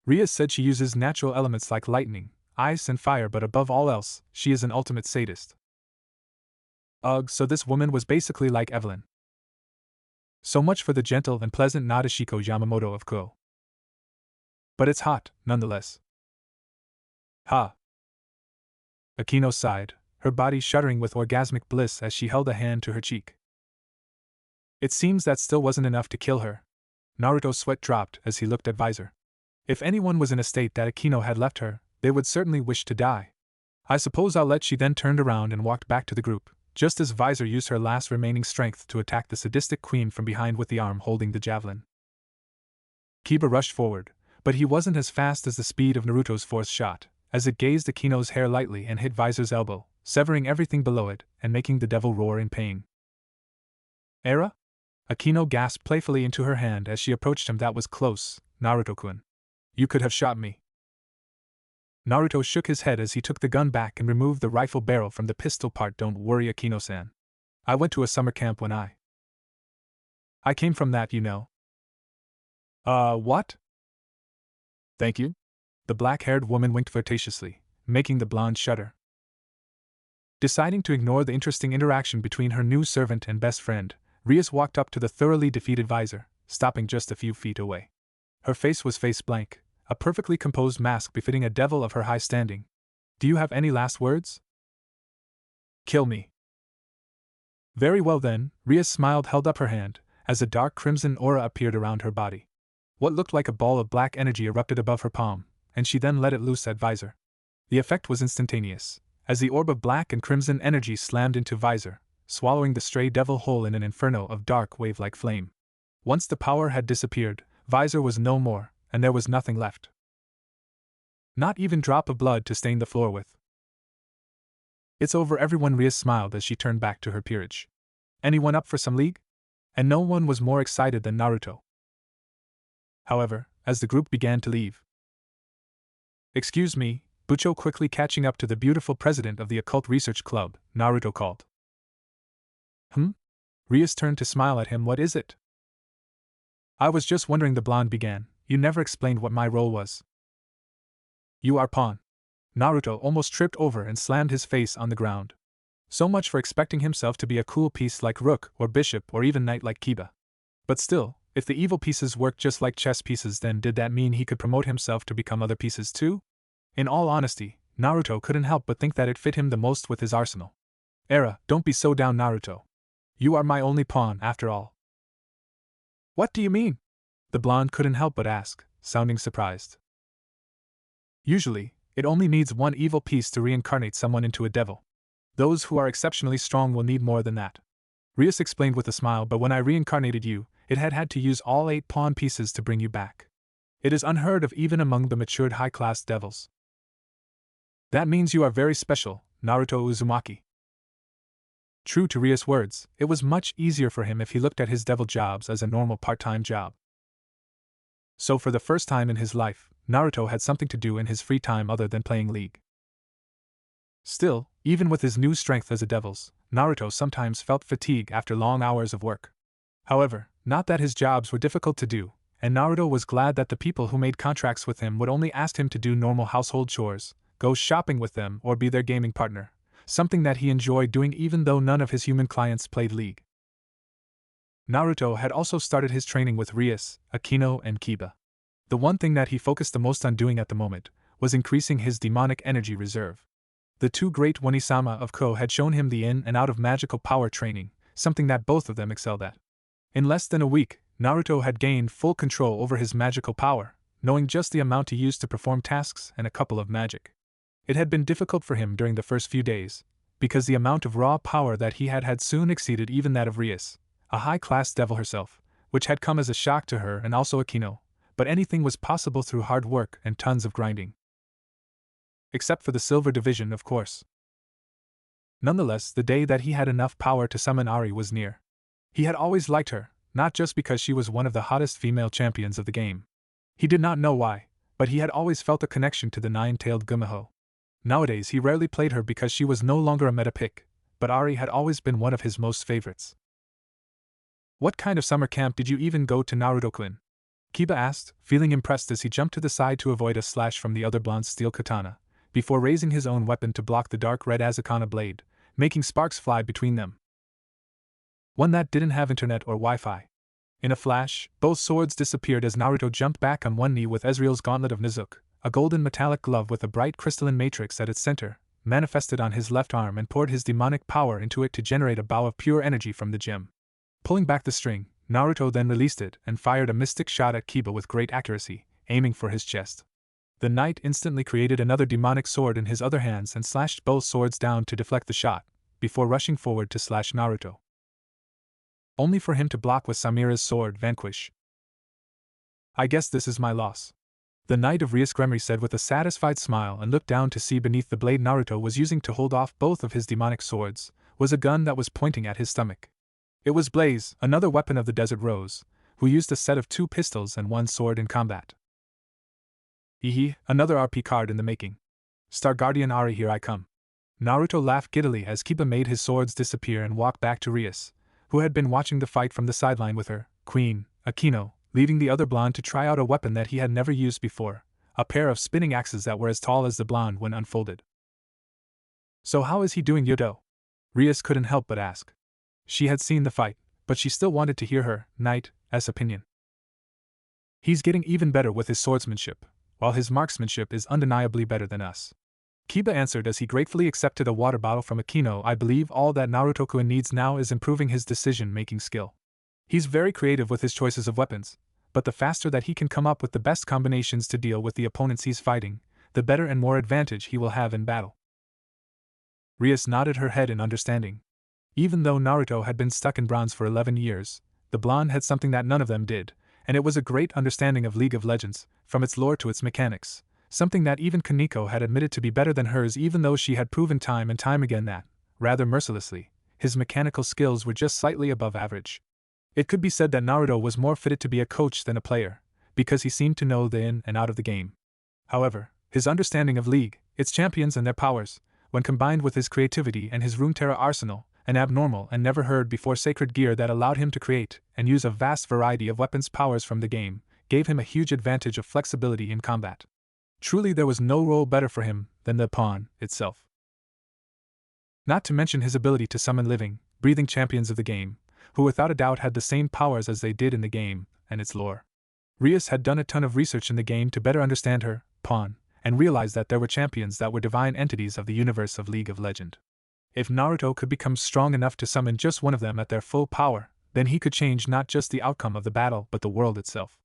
Rias said she uses natural elements like lightning, ice and fire, but above all else, she is an ultimate sadist. Ugh, so this woman was basically like Evelyn. So much for the gentle and pleasant Nadeshiko Yamamoto of Ko. But it's hot, nonetheless. Ha! Aquino sighed, her body shuddering with orgasmic bliss as she held a hand to her cheek. It seems that still wasn't enough to kill her. Naruto's sweat dropped as he looked at Visor. If anyone was in a state that Aquino had left her, they would certainly wish to die. I suppose I'll let. She then turned around and walked back to the group, just as Visor used her last remaining strength to attack the sadistic queen from behind with the arm holding the javelin. Kiba rushed forward, but he wasn't as fast as the speed of Naruto's fourth shot, as it grazed Aquino's hair lightly and hit Visor's elbow, severing everything below it and making the devil roar in pain. Era? Aquino gasped playfully into her hand as she approached him. That was close, Naruto-kun. You could have shot me. Naruto shook his head as he took the gun back and removed the rifle barrel from the pistol part. Don't worry, Aquino-san. I went to a summer camp when I came from that, you know. What? Thank you? The black-haired woman winked flirtatiously, making the blonde shudder. Deciding to ignore the interesting interaction between her new servant and best friend, Rias walked up to the thoroughly defeated Visor, stopping just a few feet away. Her face was face-blank, a perfectly composed mask befitting a devil of her high standing. Do you have any last words? Kill me. Very well then, Rias smiled, held up her hand, as a dark crimson aura appeared around her body. What looked like a ball of black energy erupted above her palm, and she then let it loose at Visor. The effect was instantaneous, as the orb of black and crimson energy slammed into Visor, swallowing the stray devil whole in an inferno of dark wave-like flame. Once the power had disappeared, Visor was no more, and there was nothing left. Not even drop of blood to stain the floor with. It's over, everyone. Rias smiled as she turned back to her peerage. Anyone up for some league? And no one was more excited than Naruto. However, as the group began to leave. Excuse me, Bucho, quickly catching up to the beautiful president of the Occult Research Club, Naruto called. Rias turned to smile at him. What is it? I was just wondering, the blonde began. You never explained what my role was. You are pawn. Naruto almost tripped over and slammed his face on the ground. So much for expecting himself to be a cool piece like rook or bishop or even knight like Kiba. But still, if the evil pieces worked just like chess pieces, then did that mean he could promote himself to become other pieces too? In all honesty, Naruto couldn't help but think that it fit him the most with his arsenal. Era, don't be so down, Naruto. You are my only pawn, after all. What do you mean? The blonde couldn't help but ask, sounding surprised. Usually, it only needs one evil piece to reincarnate someone into a devil. Those who are exceptionally strong will need more than that. Rias explained with a smile, but when I reincarnated you, it had to use all 8 pawn pieces to bring you back. It is unheard of even among the matured high-class devils. That means you are very special, Naruto Uzumaki. True to Rias' words, it was much easier for him if he looked at his devil jobs as a normal part-time job. So for the first time in his life, Naruto had something to do in his free time other than playing League. Still, even with his new strength as a devil's, Naruto sometimes felt fatigue after long hours of work. However, not that his jobs were difficult to do, and Naruto was glad that the people who made contracts with him would only ask him to do normal household chores, go shopping with them, or be their gaming partner, something that he enjoyed doing even though none of his human clients played League. Naruto had also started his training with Rias, Aquino, and Kiba. The one thing that he focused the most on doing at the moment was increasing his demonic energy reserve. The two great Onisama of Ko had shown him the in and out of magical power training, something that both of them excelled at. In less than a week, Naruto had gained full control over his magical power, knowing just the amount to use to perform tasks and a couple of magic. It had been difficult for him during the first few days, because the amount of raw power that he had soon exceeded even that of Rias, a high-class devil herself, which had come as a shock to her and also Aquino, but anything was possible through hard work and tons of grinding. except for the Silver Division, of course. Nonetheless, the day that he had enough power to summon Ari was near. He had always liked her, not just because she was one of the hottest female champions of the game. He did not know why, but he had always felt a connection to the nine-tailed Gumiho. Nowadays he rarely played her because she was no longer a meta pick, but Ari had always been one of his most favorites. What kind of summer camp did you even go to, Naruto-kun? Kiba asked, feeling impressed as he jumped to the side to avoid a slash from the other blonde's steel katana, before raising his own weapon to block the dark red Azukana blade, making sparks fly between them. One that didn't have internet or Wi-Fi. In a flash, both swords disappeared as Naruto jumped back on one knee with Ezreal's Gauntlet of Nizuk, a golden metallic glove with a bright crystalline matrix at its center, manifested on his left arm and poured his demonic power into it to generate a bow of pure energy from the gem. Pulling back the string, Naruto then released it and fired a mystic shot at Kiba with great accuracy, aiming for his chest. The knight instantly created another demonic sword in his other hands and slashed both swords down to deflect the shot, before rushing forward to slash Naruto. Only for him to block with Samira's sword Vanquish. I guess this is my loss. The Knight of Rias Gremory said with a satisfied smile and looked down to see beneath the blade Naruto was using to hold off both of his demonic swords, was a gun that was pointing at his stomach. It was Blaze, another weapon of the Desert Rose, who used a set of 2 pistols and 1 sword in combat. Another RP card in the making. Star Guardian Ari, here I come. Naruto laughed giddily as Kiba made his swords disappear and walked back to Rias, who had been watching the fight from the sideline with her queen, Akino, leaving the other blonde to try out a weapon that he had never used before, a pair of spinning axes that were as tall as the blonde when unfolded. So how is he doing, Yodo? Rias couldn't help but ask. She had seen the fight, but she still wanted to hear her knight's opinion. He's getting even better with his swordsmanship, while his marksmanship is undeniably better than us. Kiba answered as he gratefully accepted a water bottle from Akino. I believe all that Naruto-kun needs now is improving his decision-making skill. He's very creative with his choices of weapons, but the faster that he can come up with the best combinations to deal with the opponents he's fighting, the better and more advantage he will have in battle. Rias nodded her head in understanding. Even though Naruto had been stuck in bronze for 11 years, the blonde had something that none of them did, and it was a great understanding of League of Legends, from its lore to its mechanics, something that even Kaneko had admitted to be better than hers, even though she had proven time and time again that, rather mercilessly, his mechanical skills were just slightly above average. It could be said that Naruto was more fitted to be a coach than a player, because he seemed to know the in and out of the game. However, his understanding of League, its champions and their powers, when combined with his creativity and his Runeterra arsenal, an abnormal and never-heard-before sacred gear that allowed him to create and use a vast variety of weapons powers from the game, gave him a huge advantage of flexibility in combat. Truly there was no role better for him than the pawn itself. Not to mention his ability to summon living, breathing champions of the game, who without a doubt had the same powers as they did in the game and its lore. Rias had done a ton of research in the game to better understand her, pawn, and realized that there were champions that were divine entities of the universe of League of Legends. If Naruto could become strong enough to summon just one of them at their full power, then he could change not just the outcome of the battle but the world itself.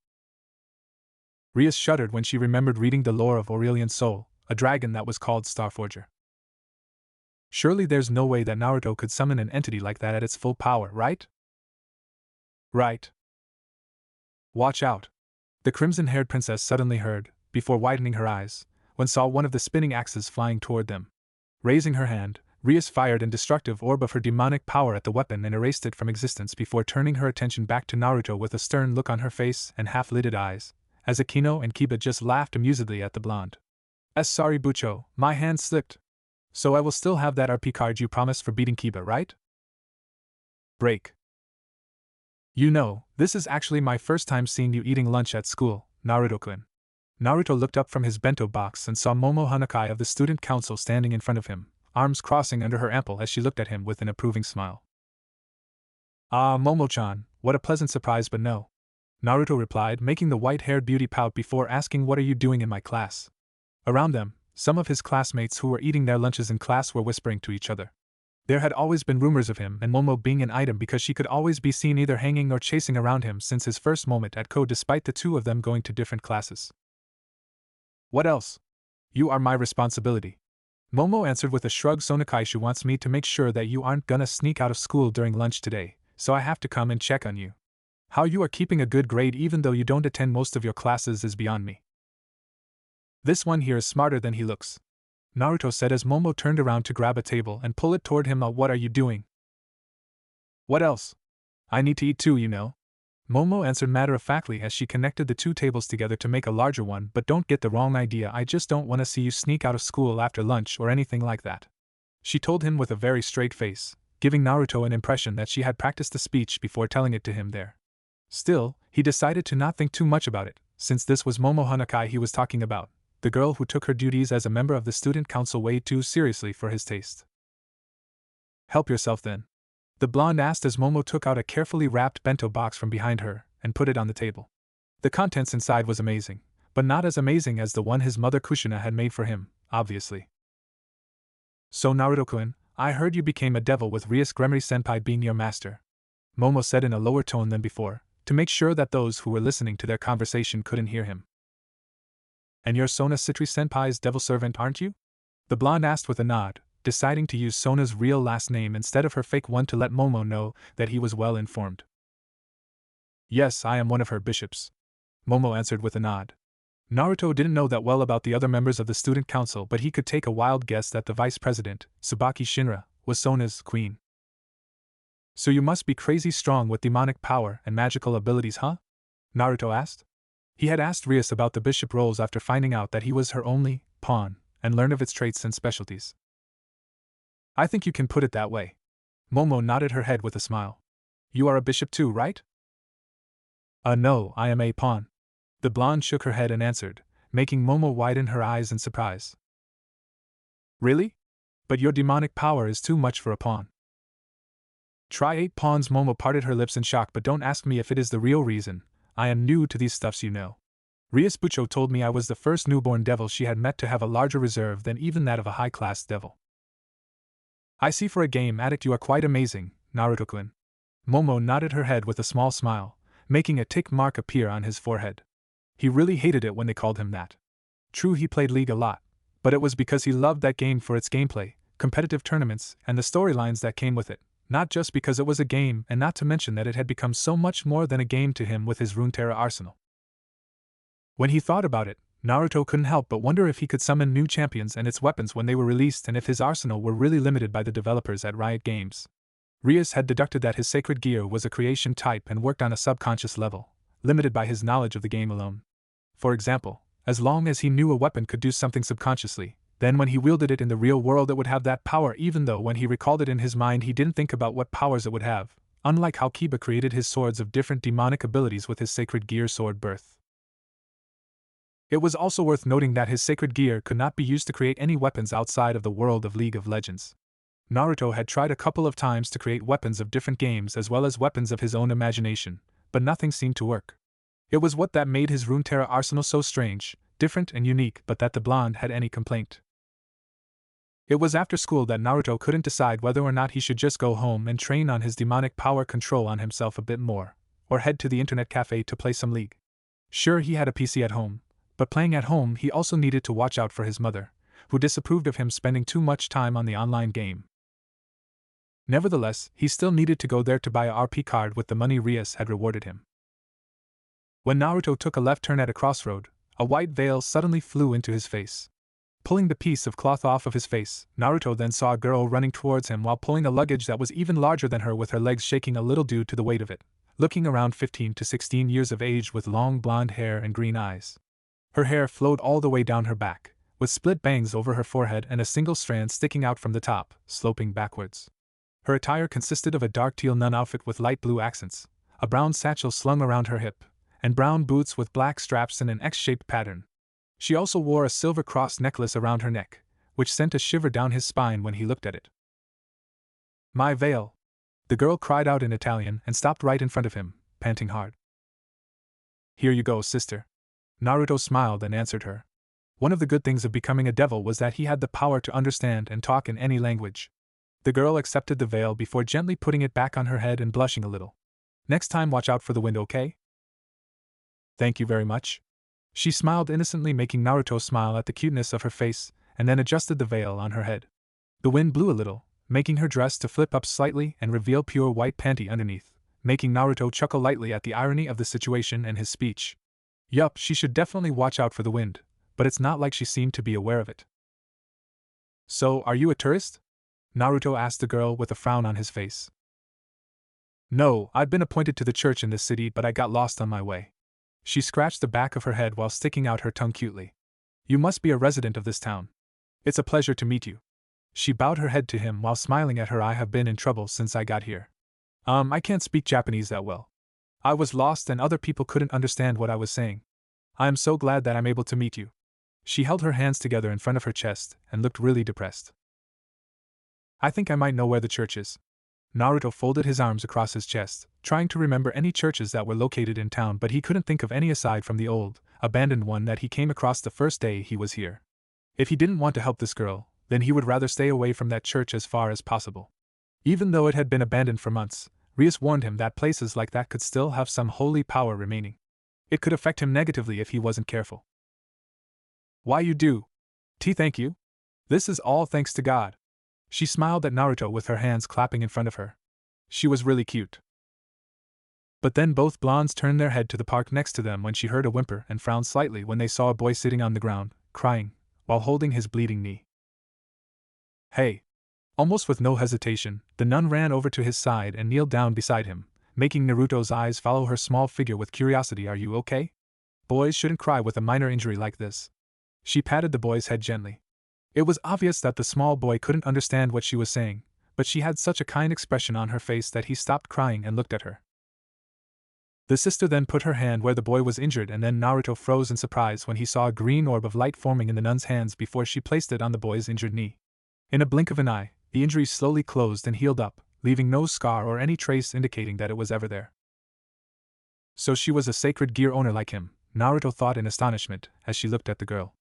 Rias shuddered when she remembered reading the lore of Aurelian's soul, a dragon that was called Starforger. Surely there's no way that Naruto could summon an entity like that at its full power, right? Right. Watch out. The crimson-haired princess suddenly heard, before widening her eyes, when saw one of the spinning axes flying toward them. Raising her hand, Rias fired an destructive orb of her demonic power at the weapon and erased it from existence before turning her attention back to Naruto with a stern look on her face and half-lidded eyes, as Akino and Kiba just laughed amusedly at the blonde. Sorry Bucho, my hand slipped. So I will still have that RP card you promised for beating Kiba, right? Break. You know, this is actually my first time seeing you eating lunch at school, Naruto-kun. Naruto looked up from his bento box and saw Momo Hanakai of the student council standing in front of him, arms crossing under her ample as she looked at him with an approving smile. Ah, Momo-chan, what a pleasant surprise, but no. Naruto replied, making the white-haired beauty pout before asking, what are you doing in my class? Around them, some of his classmates who were eating their lunches in class were whispering to each other. There had always been rumors of him and Momo being an item because she could always be seen either hanging or chasing around him since his first moment at Code, despite the two of them going to different classes. What else? You are my responsibility. Momo answered with a shrug. Sonakaishu wants me to make sure that you aren't gonna sneak out of school during lunch today, so I have to come and check on you. How you are keeping a good grade even though you don't attend most of your classes is beyond me. This one here is smarter than he looks. Naruto said as Momo turned around to grab a table and pull it toward him. What are you doing? What else? I need to eat too, you know. Momo answered matter-of-factly as she connected the two tables together to make a larger one. But don't get the wrong idea, I just don't want to see you sneak out of school after lunch or anything like that. She told him with a very straight face, giving Naruto an impression that she had practiced the speech before telling it to him there. Still, he decided to not think too much about it, since this was Momo Hanakai he was talking about, the girl who took her duties as a member of the student council way too seriously for his taste. Help yourself then. The blonde asked as Momo took out a carefully wrapped bento box from behind her and put it on the table. The contents inside was amazing, but not as amazing as the one his mother Kushina had made for him, obviously. So Naruto-kun, I heard you became a devil with Rias Gremory-senpai being your master. Momo said in a lower tone than before, to make sure that those who were listening to their conversation couldn't hear him. And you're Sona Citri-senpai's devil servant, aren't you? The blonde asked with a nod, deciding to use Sona's real last name instead of her fake one to let Momo know that he was well informed. Yes, I am one of her bishops. Momo answered with a nod. Naruto didn't know that well about the other members of the student council, but he could take a wild guess that the vice president, Tsubaki Shinra, was Sona's queen. So you must be crazy strong with demonic power and magical abilities, huh? Naruto asked. He had asked Rias about the bishop roles after finding out that he was her only pawn, and learned of its traits and specialties. I think you can put it that way. Momo nodded her head with a smile. You are a bishop too, right? No, I am a pawn. The blonde shook her head and answered, making Momo widen her eyes in surprise. Really? But your demonic power is too much for a pawn. Try 8 pawns. Momo parted her lips in shock. But don't ask me if it is the real reason. I am new to these stuffs, you know. Rias Bucho told me I was the first newborn devil she had met to have a larger reserve than even that of a high-class devil. I see, for a game addict you are quite amazing, Naruto-kun. Momo nodded her head with a small smile, making a tick mark appear on his forehead. He really hated it when they called him that. True, he played League a lot, but it was because he loved that game for its gameplay, competitive tournaments, and the storylines that came with it, not just because it was a game, and not to mention that it had become so much more than a game to him with his Runeterra arsenal. When he thought about it, Naruto couldn't help but wonder if he could summon new champions and its weapons when they were released, and if his arsenal were really limited by the developers at Riot Games. Rias had deducted that his sacred gear was a creation type and worked on a subconscious level, limited by his knowledge of the game alone. For example, as long as he knew a weapon could do something subconsciously, then when he wielded it in the real world it would have that power, even though when he recalled it in his mind he didn't think about what powers it would have, unlike how Kiba created his swords of different demonic abilities with his sacred gear sword Birth. It was also worth noting that his sacred gear could not be used to create any weapons outside of the world of League of Legends. Naruto had tried a couple of times to create weapons of different games as well as weapons of his own imagination, but nothing seemed to work. It was what that made his Runeterra arsenal so strange, different and unique, but that the blonde had any complaint. It was after school that Naruto couldn't decide whether or not he should just go home and train on his demonic power control on himself a bit more, or head to the internet cafe to play some League. Sure, he had a PC at home, but playing at home he also needed to watch out for his mother, who disapproved of him spending too much time on the online game. Nevertheless, he still needed to go there to buy a RP card with the money Rias had rewarded him. When Naruto took a left turn at a crossroad, a white veil suddenly flew into his face. Pulling the piece of cloth off of his face, Naruto then saw a girl running towards him while pulling a luggage that was even larger than her, with her legs shaking a little due to the weight of it, looking around 15 to 16 years of age with long blonde hair and green eyes. Her hair flowed all the way down her back, with split bangs over her forehead and a single strand sticking out from the top, sloping backwards. Her attire consisted of a dark teal nun outfit with light blue accents, a brown satchel slung around her hip, and brown boots with black straps in an X-shaped pattern. She also wore a silver cross necklace around her neck, which sent a shiver down his spine when he looked at it. My veil! The girl cried out in Italian and stopped right in front of him, panting hard. Here you go, sister. Naruto smiled and answered her. One of the good things of becoming a devil was that he had the power to understand and talk in any language. The girl accepted the veil before gently putting it back on her head and blushing a little. Next time watch out for the wind, okay? Thank you very much. She smiled innocently, making Naruto smile at the cuteness of her face, and then adjusted the veil on her head. The wind blew a little, making her dress to flip up slightly and reveal pure white panty underneath, making Naruto chuckle lightly at the irony of the situation and his speech. Yup, she should definitely watch out for the wind, but it's not like she seemed to be aware of it. So, are you a tourist? Naruto asked the girl with a frown on his face. No, I've been appointed to the church in this city, but I got lost on my way. She scratched the back of her head while sticking out her tongue cutely. You must be a resident of this town. It's a pleasure to meet you. She bowed her head to him while smiling at her. I have been in trouble since I got here. I can't speak Japanese that well. I was lost and other people couldn't understand what I was saying. I am so glad that I'm able to meet you. She held her hands together in front of her chest and looked really depressed. I think I might know where the church is. Naruto folded his arms across his chest, trying to remember any churches that were located in town, but he couldn't think of any aside from the old, abandoned one that he came across the first day he was here. If he didn't want to help this girl, then he would rather stay away from that church as far as possible. Even though it had been abandoned for months, Rias warned him that places like that could still have some holy power remaining. It could affect him negatively if he wasn't careful. Why you do? Thank you. This is all thanks to God. She smiled at Naruto with her hands clapping in front of her. She was really cute. But then both blondes turned their head to the park next to them when she heard a whimper and frowned slightly when they saw a boy sitting on the ground, crying, while holding his bleeding knee. Hey! Almost with no hesitation, the nun ran over to his side and kneeled down beside him, making Naruto's eyes follow her small figure with curiosity. Are you okay? Boys shouldn't cry with a minor injury like this. She patted the boy's head gently. It was obvious that the small boy couldn't understand what she was saying, but she had such a kind expression on her face that he stopped crying and looked at her. The sister then put her hand where the boy was injured, and then Naruto froze in surprise when he saw a green orb of light forming in the nun's hands before she placed it on the boy's injured knee. In a blink of an eye, the injury slowly closed and healed up, leaving no scar or any trace indicating that it was ever there. So she was a sacred gear owner like him, Naruto thought in astonishment as she looked at the girl.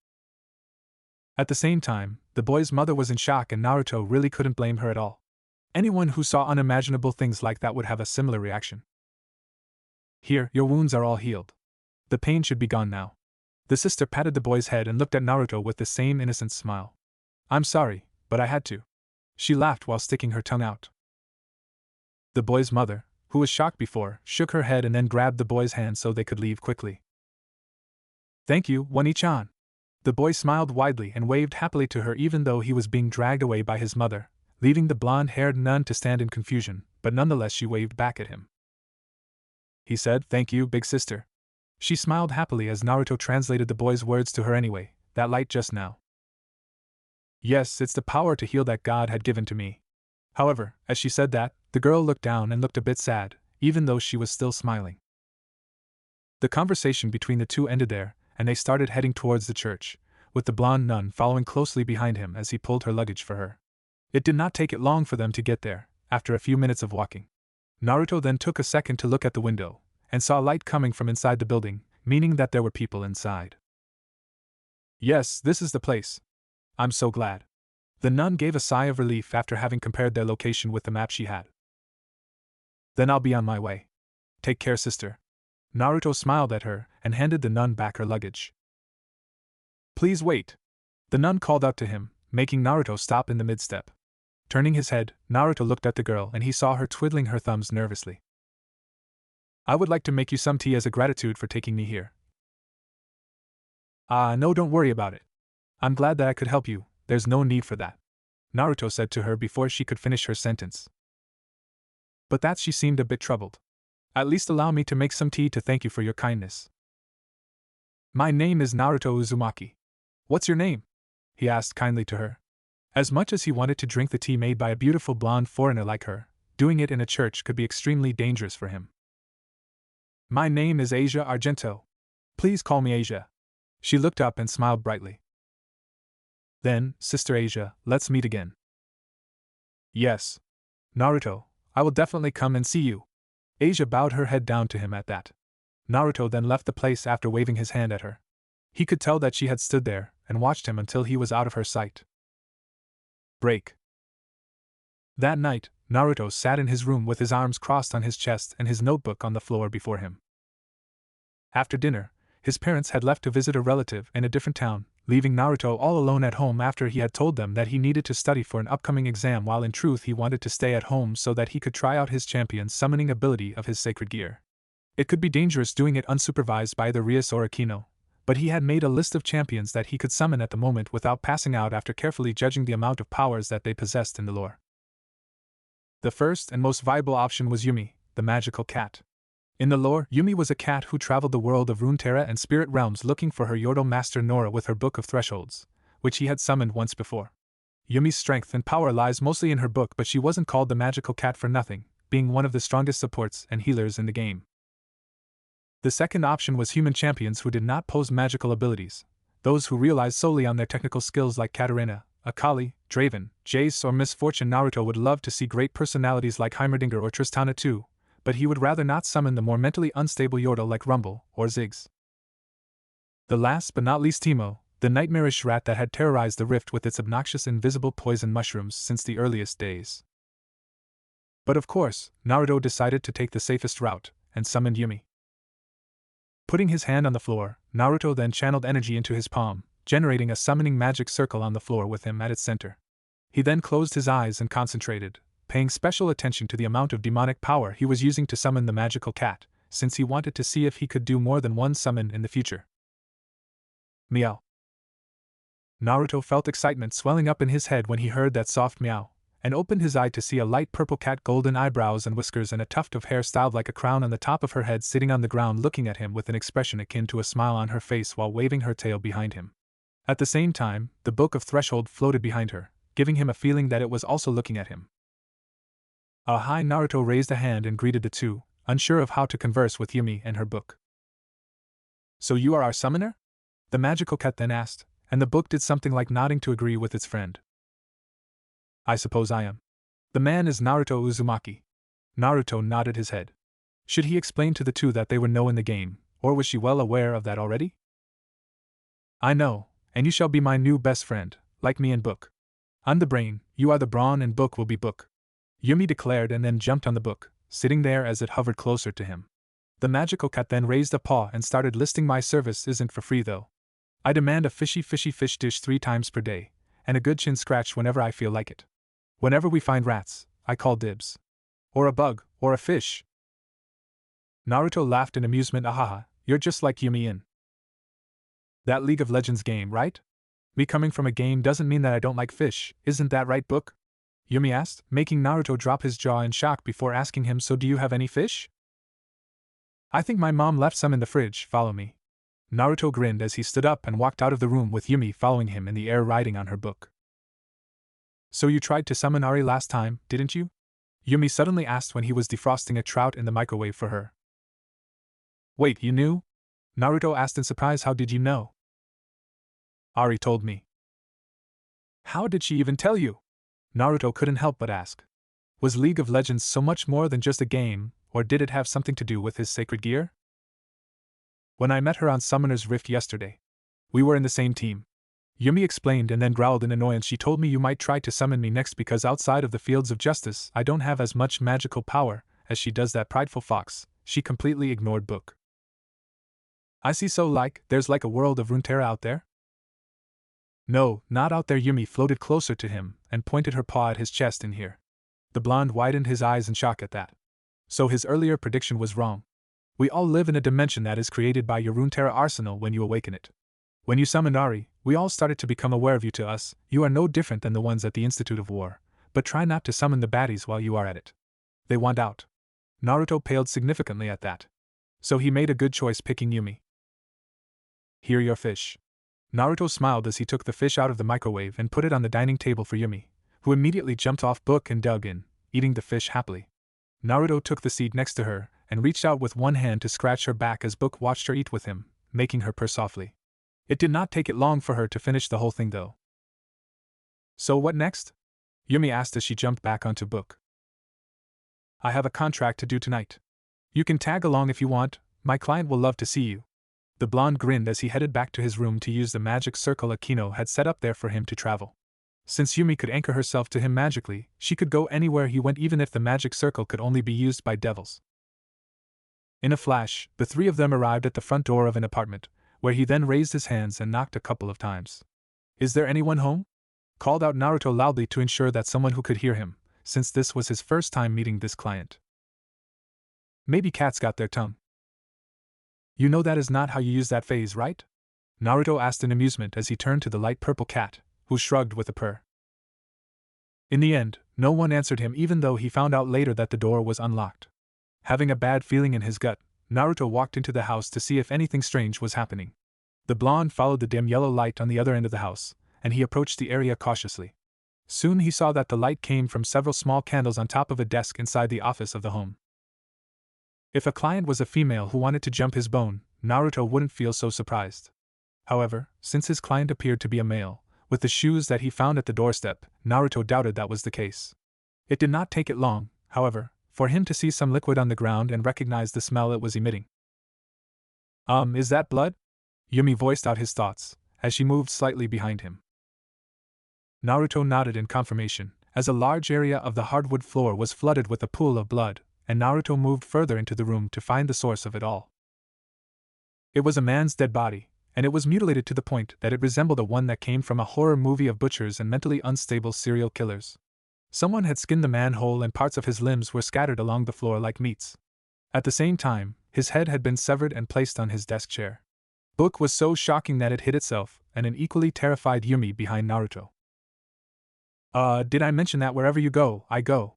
At the same time, the boy's mother was in shock and Naruto really couldn't blame her at all. Anyone who saw unimaginable things like that would have a similar reaction. Here, your wounds are all healed. The pain should be gone now. The sister patted the boy's head and looked at Naruto with the same innocent smile. I'm sorry, but I had to. She laughed while sticking her tongue out. The boy's mother, who was shocked before, shook her head and then grabbed the boy's hand so they could leave quickly. Thank you, Wani-chan. The boy smiled widely and waved happily to her even though he was being dragged away by his mother, leaving the blonde-haired nun to stand in confusion, but nonetheless she waved back at him. He said, Thank you, big sister. She smiled happily as Naruto translated the boy's words to her anyway, that light just now. Yes, it's the power to heal that God had given to me. However, as she said that, the girl looked down and looked a bit sad, even though she was still smiling. The conversation between the two ended there, and they started heading towards the church, with the blonde nun following closely behind him as he pulled her luggage for her. It did not take it long for them to get there, after a few minutes of walking. Naruto then took a second to look at the window, and saw light coming from inside the building, meaning that there were people inside. Yes, this is the place. I'm so glad. The nun gave a sigh of relief after having compared their location with the map she had. Then I'll be on my way. Take care, sister. Naruto smiled at her and handed the nun back her luggage. Please wait. The nun called out to him, making Naruto stop in the mid-step. Turning his head, Naruto looked at the girl and he saw her twiddling her thumbs nervously. I would like to make you some tea as a gratitude for taking me here. No, don't worry about it. I'm glad that I could help you, there's no need for that. Naruto said to her before she could finish her sentence. But that she seemed a bit troubled. At least allow me to make some tea to thank you for your kindness. My name is Naruto Uzumaki. What's your name? He asked kindly to her. As much as he wanted to drink the tea made by a beautiful blonde foreigner like her, doing it in a church could be extremely dangerous for him. My name is Asia Argento. Please call me Asia. She looked up and smiled brightly. Then, Sister Asia, let's meet again. Yes. Naruto, I will definitely come and see you. Asia bowed her head down to him at that. Naruto then left the place after waving his hand at her. He could tell that she had stood there and watched him until he was out of her sight. Break. That night, Naruto sat in his room with his arms crossed on his chest and his notebook on the floor before him. After dinner, his parents had left to visit a relative in a different town, leaving Naruto all alone at home after he had told them that he needed to study for an upcoming exam while in truth he wanted to stay at home so that he could try out his champion summoning ability of his sacred gear. It could be dangerous doing it unsupervised by either Rias or Aquino, but he had made a list of champions that he could summon at the moment without passing out after carefully judging the amount of powers that they possessed in the lore. The first and most viable option was Yumi, the magical cat. In the lore, Yumi was a cat who traveled the world of Runeterra and spirit realms looking for her Yordle master Nora with her Book of Thresholds, which he had summoned once before. Yumi's strength and power lies mostly in her book, but she wasn't called the magical cat for nothing, being one of the strongest supports and healers in the game. The second option was human champions who did not pose magical abilities, those who relied solely on their technical skills like Katarina, Akali, Draven, Jace or Misfortune. Naruto would love to see great personalities like Heimerdinger or Tristana too, but he would rather not summon the more mentally unstable Yordle like Rumble or Ziggs. The last but not least Teemo, the nightmarish rat that had terrorized the rift with its obnoxious invisible poison mushrooms since the earliest days. But of course, Naruto decided to take the safest route, and summoned Yumi. Putting his hand on the floor, Naruto then channeled energy into his palm, generating a summoning magic circle on the floor with him at its center. He then closed his eyes and concentrated, paying special attention to the amount of demonic power he was using to summon the magical cat, since he wanted to see if he could do more than one summon in the future. Meow. Naruto felt excitement swelling up in his head when he heard that soft meow, and opened his eye to see a light purple cat, golden eyebrows and whiskers and a tuft of hair styled like a crown on the top of her head, sitting on the ground looking at him with an expression akin to a smile on her face while waving her tail behind him. At the same time, the Book of Threshold floated behind her, giving him a feeling that it was also looking at him. Hi! Naruto raised a hand and greeted the two, unsure of how to converse with Yumi and her book. So you are our summoner? The magical cat then asked, and the book did something like nodding to agree with its friend. I suppose I am. The man is Naruto Uzumaki. Naruto nodded his head. Should he explain to the two that they were no in the game, or was she well aware of that already? I know, and you shall be my new best friend, like me and Book. I'm the brain, you are the brawn, and Book will be Book. Yumi declared and then jumped on the book, sitting there as it hovered closer to him. The magical cat then raised a paw and started listing. My service isn't for free though. I demand a fishy fish dish 3 times per day, and a good chin scratch whenever I feel like it. Whenever we find rats, I call dibs. Or a bug, or a fish. Naruto laughed in amusement. Ahaha, you're just like Yumi in that League of Legends game, right? Me coming from a game doesn't mean that I don't like fish, isn't that right, Book? Yumi asked, making Naruto drop his jaw in shock before asking him, so do you have any fish? I think my mom left some in the fridge, follow me. Naruto grinned as he stood up and walked out of the room with Yumi following him in the air riding on her book. So you tried to summon Ari last time, didn't you? Yumi suddenly asked when he was defrosting a trout in the microwave for her. Wait, you knew? Naruto asked in surprise. How did you know? Ari told me. How did she even tell you? Naruto couldn't help but ask. Was League of Legends so much more than just a game, or did it have something to do with his sacred gear? When I met her on Summoner's Rift yesterday, we were in the same team. Yumi explained and then growled in annoyance. She told me you might try to summon me next because outside of the fields of justice I don't have as much magical power as she does. That prideful fox. She completely ignored Book. I see, so there's like a world of Runeterra out there? No, not out there. Yumi floated closer to him and pointed her paw at his chest. In here. The blonde widened his eyes in shock at that. So his earlier prediction was wrong. We all live in a dimension that is created by your Runeterra arsenal when you awaken it. When you summoned Ari, we all started to become aware of you. To us, you are no different than the ones at the Institute of War, but try not to summon the baddies while you are at it. They want out. Naruto paled significantly at that. So he made a good choice picking Yumi. Here your fish. Naruto smiled as he took the fish out of the microwave and put it on the dining table for Yumi, who immediately jumped off Book and dug in, eating the fish happily. Naruto took the seat next to her and reached out with one hand to scratch her back as Book watched her eat with him, making her purr softly. It did not take it long for her to finish the whole thing though. So what next? Yumi asked as she jumped back onto Book. I have a contract to do tonight. You can tag along if you want, my client will love to see you. The blonde grinned as he headed back to his room to use the magic circle Akino had set up there for him to travel. Since Yumi could anchor herself to him magically, she could go anywhere he went even if the magic circle could only be used by devils. In a flash, the three of them arrived at the front door of an apartment, where he then raised his hands and knocked a couple of times. Is there anyone home? Called out Naruto loudly to ensure that someone who could hear him, since this was his first time meeting this client. Maybe cats got their tongue. You know that is not how you use that phase, right? Naruto asked in amusement as he turned to the light purple cat, who shrugged with a purr. In the end, no one answered him even though he found out later that the door was unlocked. Having a bad feeling in his gut, Naruto walked into the house to see if anything strange was happening. The blonde followed the dim yellow light on the other end of the house, and he approached the area cautiously. Soon he saw that the light came from several small candles on top of a desk inside the office of the home. If a client was a female who wanted to jump his bone, Naruto wouldn't feel so surprised. However, since his client appeared to be a male, with the shoes that he found at the doorstep, Naruto doubted that was the case. It did not take it long, however, for him to see some liquid on the ground and recognize the smell it was emitting. Is that blood? Yumi voiced out his thoughts, as she moved slightly behind him. Naruto nodded in confirmation, as a large area of the hardwood floor was flooded with a pool of blood, and Naruto moved further into the room to find the source of it all. It was a man's dead body, and it was mutilated to the point that it resembled the one that came from a horror movie of butchers and mentally unstable serial killers. Someone had skinned the man whole and parts of his limbs were scattered along the floor like meats. At the same time, his head had been severed and placed on his desk chair. Book was so shocking that it hid itself, and an equally terrified Yumi behind Naruto. Did I mention that wherever you go, I go?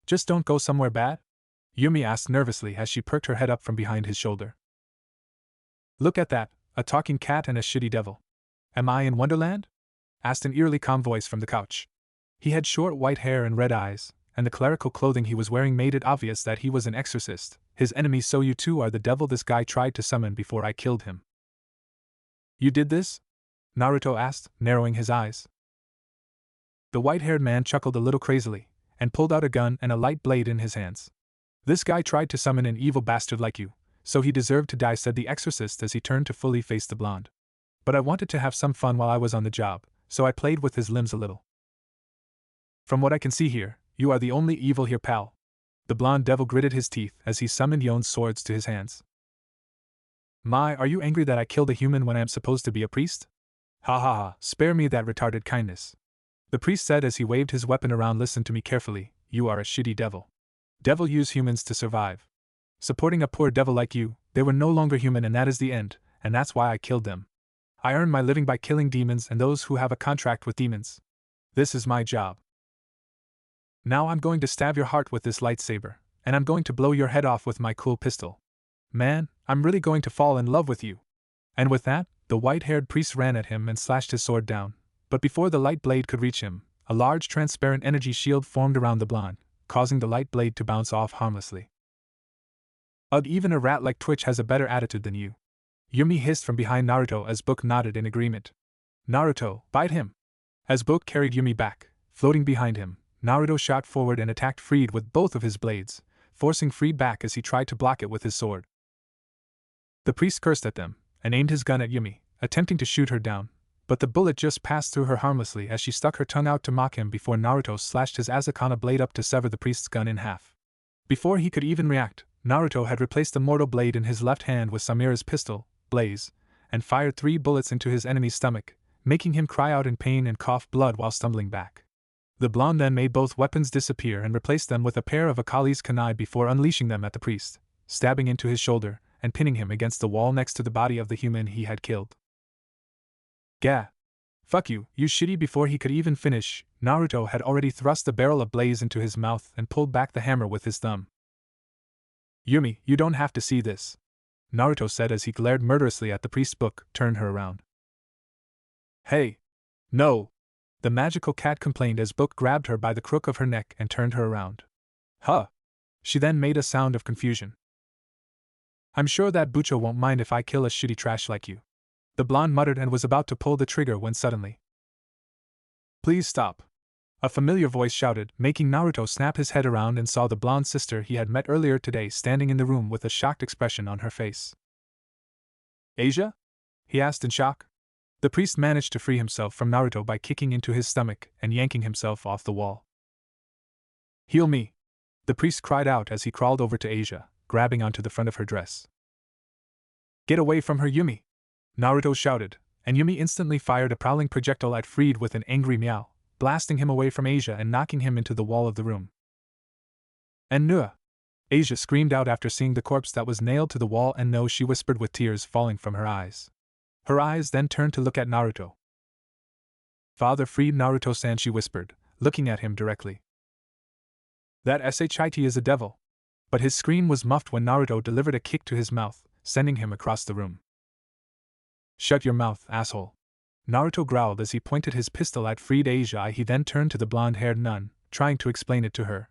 Just don't go somewhere bad? Yumi asked nervously as she perked her head up from behind his shoulder. Look at that, a talking cat and a shitty devil. Am I in Wonderland? Asked an eerily calm voice from the couch. He had short white hair and red eyes, and the clerical clothing he was wearing made it obvious that he was an exorcist. His enemy. So you too are the devil this guy tried to summon before I killed him. You did this? Naruto asked, narrowing his eyes. The white-haired man chuckled a little crazily, and pulled out a gun and a light blade in his hands. This guy tried to summon an evil bastard like you, so he deserved to die, said the exorcist as he turned to fully face the blonde. But I wanted to have some fun while I was on the job, so I played with his limbs a little. From what I can see here, you are the only evil here, pal. The blonde devil gritted his teeth as he summoned Yon's swords to his hands. My, are you angry that I killed a human when I am supposed to be a priest? Ha ha ha, spare me that retarded kindness. The priest said as he waved his weapon around. Listen to me carefully, you are a shitty devil. Devil use humans to survive. Supporting a poor devil like you, they were no longer human and that is the end, and that's why I killed them. I earn my living by killing demons and those who have a contract with demons. This is my job. Now I'm going to stab your heart with this lightsaber, and I'm going to blow your head off with my cool pistol. Man, I'm really going to fall in love with you. And with that, the white-haired priest ran at him and slashed his sword down, but before the light blade could reach him, a large transparent energy shield formed around the blonde, causing the light blade to bounce off harmlessly. Ugh, even a rat like Twitch has a better attitude than you. Yumi hissed from behind Naruto as Book nodded in agreement. Naruto, bite him! As Book carried Yumi back, floating behind him, Naruto shot forward and attacked Freed with both of his blades, forcing Freed back as he tried to block it with his sword. The priest cursed at them, and aimed his gun at Yumi, attempting to shoot her down, but the bullet just passed through her harmlessly as she stuck her tongue out to mock him before Naruto slashed his Asakana blade up to sever the priest's gun in half. Before he could even react, Naruto had replaced the mortal blade in his left hand with Samira's pistol, Blaze, and fired 3 bullets into his enemy's stomach, making him cry out in pain and cough blood while stumbling back. The blonde then made both weapons disappear and replaced them with a pair of Akali's kunai before unleashing them at the priest, stabbing into his shoulder and pinning him against the wall next to the body of the human he had killed. Gah! Fuck you, you shitty! Before he could even finish, Naruto had already thrust the barrel of Blaze into his mouth and pulled back the hammer with his thumb. Yumi, you don't have to see this, Naruto said as he glared murderously at the priest's. Book turned her around. Hey! No! The magical cat complained as Book grabbed her by the crook of her neck and turned her around. Huh! She then made a sound of confusion. I'm sure that Bucho won't mind if I kill a shitty trash like you. The blonde muttered and was about to pull the trigger when suddenly. Please stop! A familiar voice shouted, making Naruto snap his head around and saw the blonde sister he had met earlier today standing in the room with a shocked expression on her face. Asia? He asked in shock. The priest managed to free himself from Naruto by kicking into his stomach and yanking himself off the wall. Heal me! The priest cried out as he crawled over to Asia, grabbing onto the front of her dress. Get away from her, Yumi! Naruto shouted, and Yumi instantly fired a prowling projectile at Freed with an angry meow, blasting him away from Asia and knocking him into the wall of the room. And Nua! Asia screamed out after seeing the corpse that was nailed to the wall, and no, she whispered with tears falling from her eyes. Her eyes then turned to look at Naruto. Father freed Naruto-san, she whispered, looking at him directly. That Shit is a devil. But his scream was muffled when Naruto delivered a kick to his mouth, sending him across the room. Shut your mouth, asshole. Naruto growled as he pointed his pistol at freed Asia. He then turned to the blonde-haired nun, trying to explain it to her.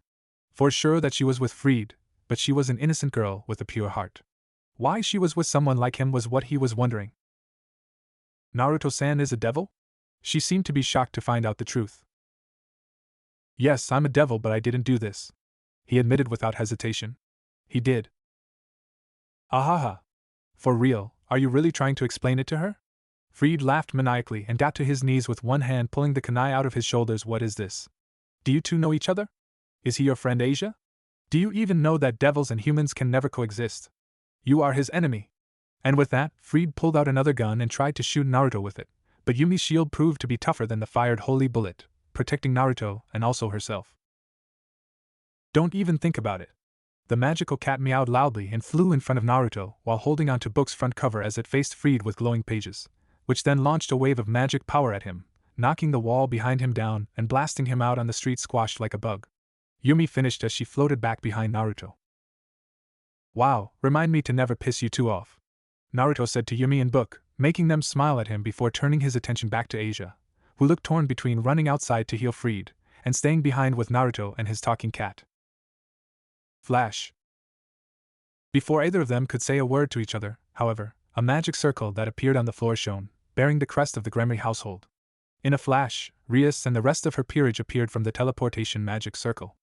For sure that she was with Freed, but she was an innocent girl with a pure heart. Why she was with someone like him was what he was wondering. Naruto-san is a devil? She seemed to be shocked to find out the truth. Yes, I'm a devil, but I didn't do this. He admitted without hesitation. He did. Ahaha. For real, are you really trying to explain it to her? Freed laughed maniacally and got to his knees with one hand, pulling the kunai out of his shoulders. What is this? Do you two know each other? Is he your friend Asia? Do you even know that devils and humans can never coexist? You are his enemy. And with that, Freed pulled out another gun and tried to shoot Naruto with it, but Yumi's shield proved to be tougher than the fired holy bullet, protecting Naruto and also herself. Don't even think about it. The magical cat meowed loudly and flew in front of Naruto while holding onto book's front cover as it faced Freed with glowing pages, which then launched a wave of magic power at him, knocking the wall behind him down and blasting him out on the street squashed like a bug. Yumi finished as she floated back behind Naruto. Wow, remind me to never piss you two off, Naruto said to Yumi and Book, making them smile at him before turning his attention back to Asia, who looked torn between running outside to heal Freed and staying behind with Naruto and his talking cat. Flash. Before either of them could say a word to each other, however, a magic circle that appeared on the floor shone, bearing the crest of the Gremory household. In a flash, Rias and the rest of her peerage appeared from the teleportation magic circle.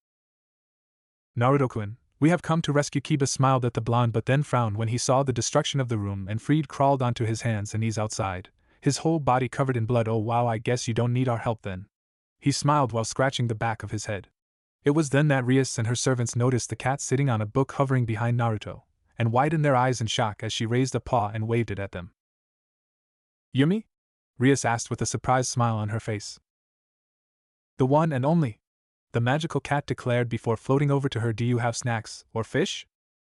Naruto-kun, we have come to rescue. Kiba smiled at the blonde but then frowned when he saw the destruction of the room and Freed crawled onto his hands and knees outside, his whole body covered in blood. Oh wow, I guess you don't need our help then. He smiled while scratching the back of his head. It was then that Rias and her servants noticed the cat sitting on a book hovering behind Naruto, and widened their eyes in shock as she raised a paw and waved it at them. Yumi? Rias asked with a surprised smile on her face. The one and only, the magical cat declared before floating over to her. Do you have snacks, or fish?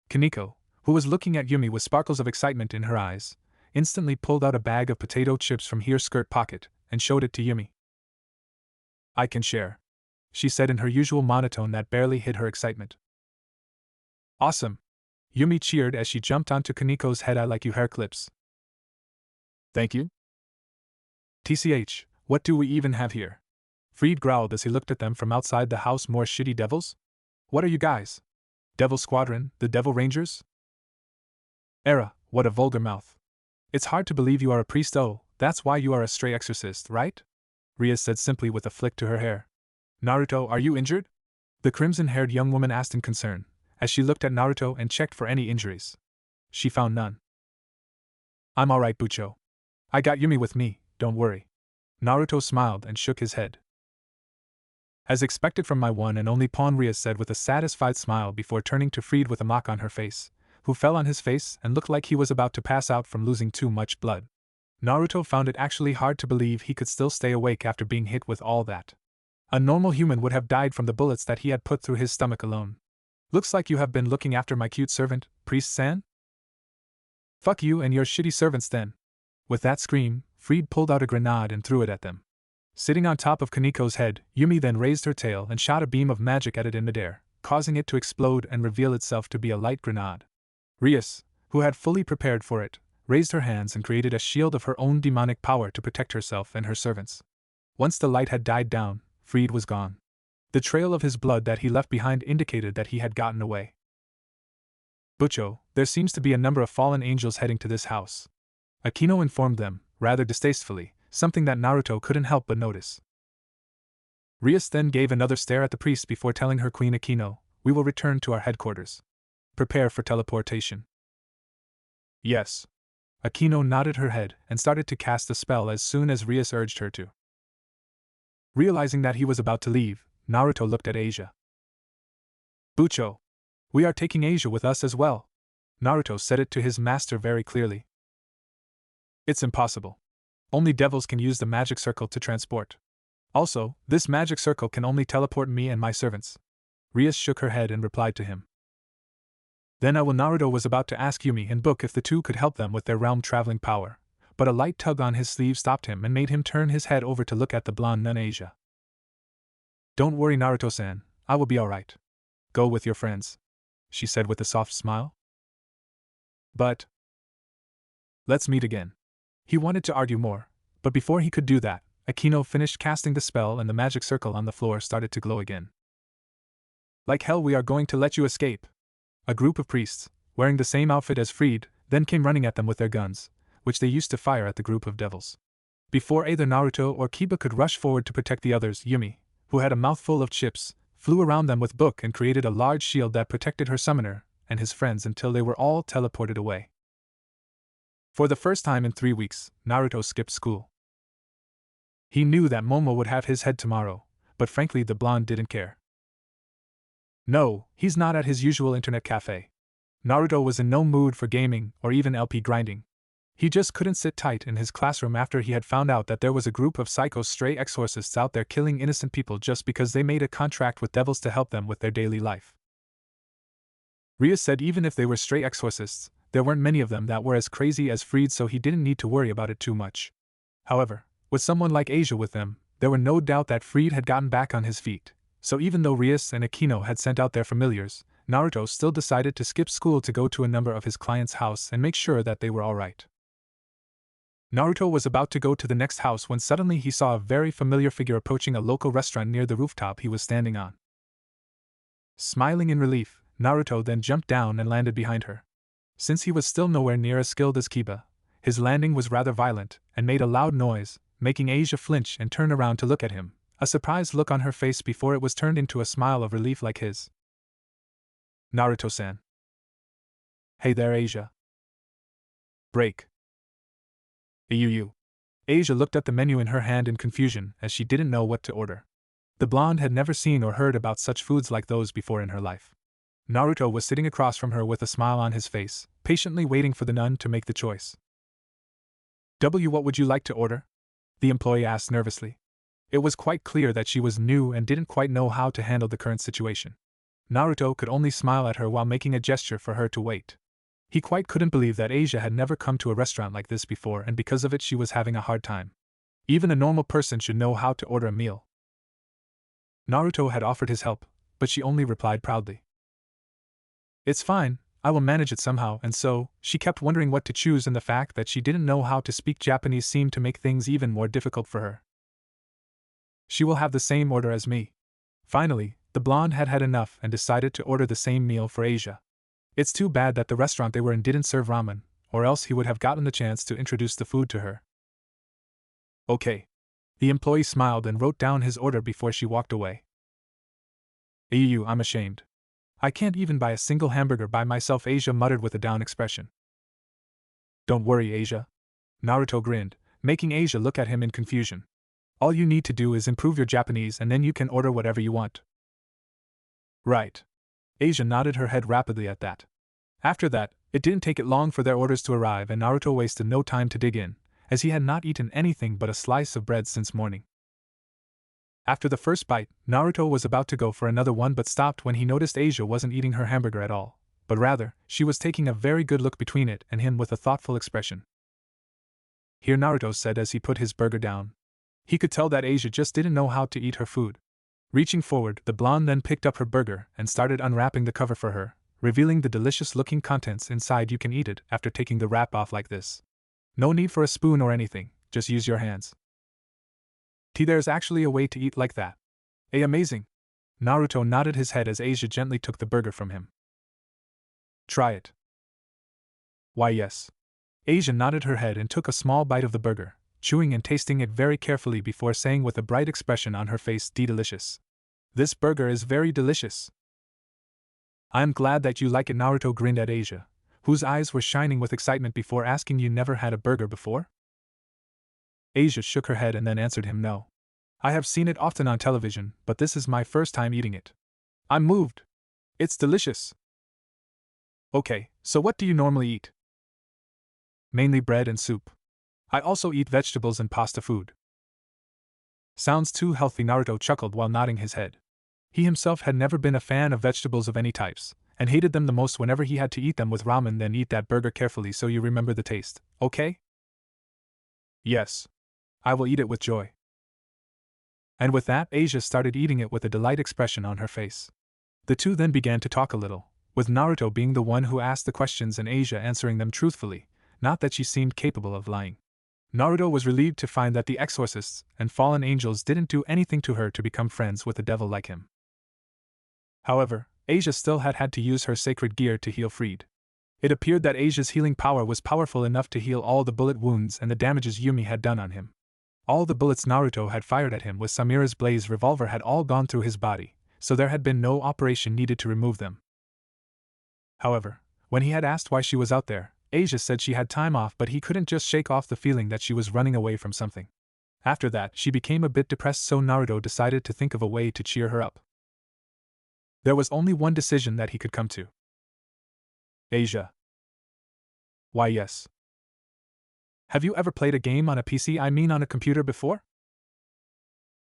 Kaneko, who was looking at Yumi with sparkles of excitement in her eyes, instantly pulled out a bag of potato chips from her skirt pocket and showed it to Yumi. I can share, she said in her usual monotone that barely hid her excitement. Awesome! Yumi cheered as she jumped onto Kaneko's head. I like you hair clips. Thank you. TCH, what do we even have here? Freed growled as he looked at them from outside the house. More shitty devils? What are you guys? Devil Squadron, the Devil Rangers? Era, what a vulgar mouth. It's hard to believe you are a priest. Oh, that's why you are a stray exorcist, right? Rias said simply with a flick to her hair. Naruto, are you injured? The crimson-haired young woman asked in concern, as she looked at Naruto and checked for any injuries. She found none. I'm alright, Bucho. I got Yumi with me, don't worry. Naruto smiled and shook his head. As expected from my one and only pawn, Rias said with a satisfied smile before turning to Freed with a mock on her face, who fell on his face and looked like he was about to pass out from losing too much blood. Naruto found it actually hard to believe he could still stay awake after being hit with all that. A normal human would have died from the bullets that he had put through his stomach alone. Looks like you have been looking after my cute servant, Priest-san? Fuck you and your shitty servants then. With that scream, Freed pulled out a grenade and threw it at them. Sitting on top of Kaneko's head, Yumi then raised her tail and shot a beam of magic at it in midair, causing it to explode and reveal itself to be a light grenade. Rias, who had fully prepared for it, raised her hands and created a shield of her own demonic power to protect herself and her servants. Once the light had died down, Freed was gone. The trail of his blood that he left behind indicated that he had gotten away. Bucho, there seems to be a number of fallen angels heading to this house. Akino informed them, rather distastefully, something that Naruto couldn't help but notice. Rias then gave another stare at the priest before telling her Queen Akino, we will return to our headquarters. Prepare for teleportation. Yes. Akino nodded her head and started to cast the spell as soon as Rias urged her to. Realizing that he was about to leave, Naruto looked at Asia. Bucho. We are taking Asia with us as well. Naruto said it to his master very clearly. It's impossible. Only devils can use the magic circle to transport. Also, this magic circle can only teleport me and my servants. Rias shook her head and replied to him. Then Naruto was about to ask Yumi and Book if the two could help them with their realm-traveling power, but a light tug on his sleeve stopped him and made him turn his head over to look at the blonde nun Asia. "Don't worry, Naruto-san, I will be alright. Go with your friends," she said with a soft smile. "But let's meet again." He wanted to argue more, but before he could do that, Akino finished casting the spell and the magic circle on the floor started to glow again. "Like hell, we are going to let you escape." A group of priests, wearing the same outfit as Freed, then came running at them with their guns, which they used to fire at the group of devils. Before either Naruto or Kiba could rush forward to protect the others, Yumi, who had a mouthful of chips, flew around them with book and created a large shield that protected her summoner and his friends until they were all teleported away. For the first time in 3 weeks, Naruto skipped school. He knew that Momo would have his head tomorrow, but frankly the blonde didn't care. No, he's not at his usual internet cafe. Naruto was in no mood for gaming or even LP grinding. He just couldn't sit tight in his classroom after he had found out that there was a group of psycho stray exorcists out there killing innocent people just because they made a contract with devils to help them with their daily life. Rias said even if they were stray exorcists, there weren't many of them that were as crazy as Freed, so he didn't need to worry about it too much. However, with someone like Asia with them, there were no doubt that Freed had gotten back on his feet, so even though Rias and Akino had sent out their familiars, Naruto still decided to skip school to go to a number of his clients' house and make sure that they were alright. Naruto was about to go to the next house when suddenly he saw a very familiar figure approaching a local restaurant near the rooftop he was standing on. Smiling in relief, Naruto then jumped down and landed behind her. Since he was still nowhere near as skilled as Kiba, his landing was rather violent and made a loud noise, making Asia flinch and turn around to look at him, a surprised look on her face before it was turned into a smile of relief like his. "Naruto-san." "Hey there, Asia." "Break." "You." Asia looked at the menu in her hand in confusion as she didn't know what to order. The blonde had never seen or heard about such foods like those before in her life. Naruto was sitting across from her with a smile on his face, patiently waiting for the nun to make the choice. What would you like to order?" the employee asked nervously. It was quite clear that she was new and didn't quite know how to handle the current situation. Naruto could only smile at her while making a gesture for her to wait. He quite couldn't believe that Asia had never come to a restaurant like this before, and because of it she was having a hard time. Even a normal person should know how to order a meal. Naruto had offered his help, but she only replied proudly, "It's fine, I will manage it somehow," and so, she kept wondering what to choose, and the fact that she didn't know how to speak Japanese seemed to make things even more difficult for her. "She will have the same order as me." Finally, the blonde had had enough and decided to order the same meal for Asia. It's too bad that the restaurant they were in didn't serve ramen, or else he would have gotten the chance to introduce the food to her. "Okay." The employee smiled and wrote down his order before she walked away. I'm ashamed. I can't even buy a single hamburger by myself," Asia muttered with a down expression. "Don't worry, Asia." Naruto grinned, making Asia look at him in confusion. "All you need to do is improve your Japanese and then you can order whatever you want." "Right." Asia nodded her head rapidly at that. After that, it didn't take it long for their orders to arrive, and Naruto wasted no time to dig in, as he had not eaten anything but a slice of bread since morning. After the first bite, Naruto was about to go for another one but stopped when he noticed Asia wasn't eating her hamburger at all, but rather, she was taking a very good look between it and him with a thoughtful expression. "Here," Naruto said as he put his burger down. He could tell that Asia just didn't know how to eat her food. Reaching forward, the blonde then picked up her burger and started unwrapping the cover for her, revealing the delicious-looking contents inside. "You can eat it after taking the wrap off like this. No need for a spoon or anything, just use your hands." "There's actually a way to eat like that." "Amazing." Naruto nodded his head as Asia gently took the burger from him. "Try it." "Why, yes." Asia nodded her head and took a small bite of the burger, chewing and tasting it very carefully before saying with a bright expression on her face, "Delicious. This burger is very delicious." "I am glad that you like it." Naruto grinned at Asia, whose eyes were shining with excitement before asking, "You never had a burger before?" Asia shook her head and then answered him, "No. I have seen it often on television, but this is my first time eating it. I'm moved. It's delicious." "Okay, so what do you normally eat?" "Mainly bread and soup. I also eat vegetables and pasta food." "Sounds too healthy." Naruto chuckled while nodding his head. He himself had never been a fan of vegetables of any types, and hated them the most whenever he had to eat them with ramen. "Then eat that burger carefully so you remember the taste, okay?" Yes. I will eat it with joy. And with that, Asia started eating it with a delight expression on her face. The two then began to talk a little, with Naruto being the one who asked the questions and Asia answering them truthfully, not that she seemed capable of lying. Naruto was relieved to find that the exorcists and fallen angels didn't do anything to her to become friends with a devil like him. However, Asia still had to use her sacred gear to heal Freed. It appeared that Asia's healing power was powerful enough to heal all the bullet wounds and the damages Yumi had done on him. All the bullets Naruto had fired at him with Samira's blaze revolver had all gone through his body, so there had been no operation needed to remove them. However, when he had asked why she was out there, Asia said she had time off, but he couldn't just shake off the feeling that she was running away from something. After that, she became a bit depressed, so Naruto decided to think of a way to cheer her up. There was only one decision that he could come to. Asia. Why, yes. Have you ever played a game on a PC, I mean on a computer, before?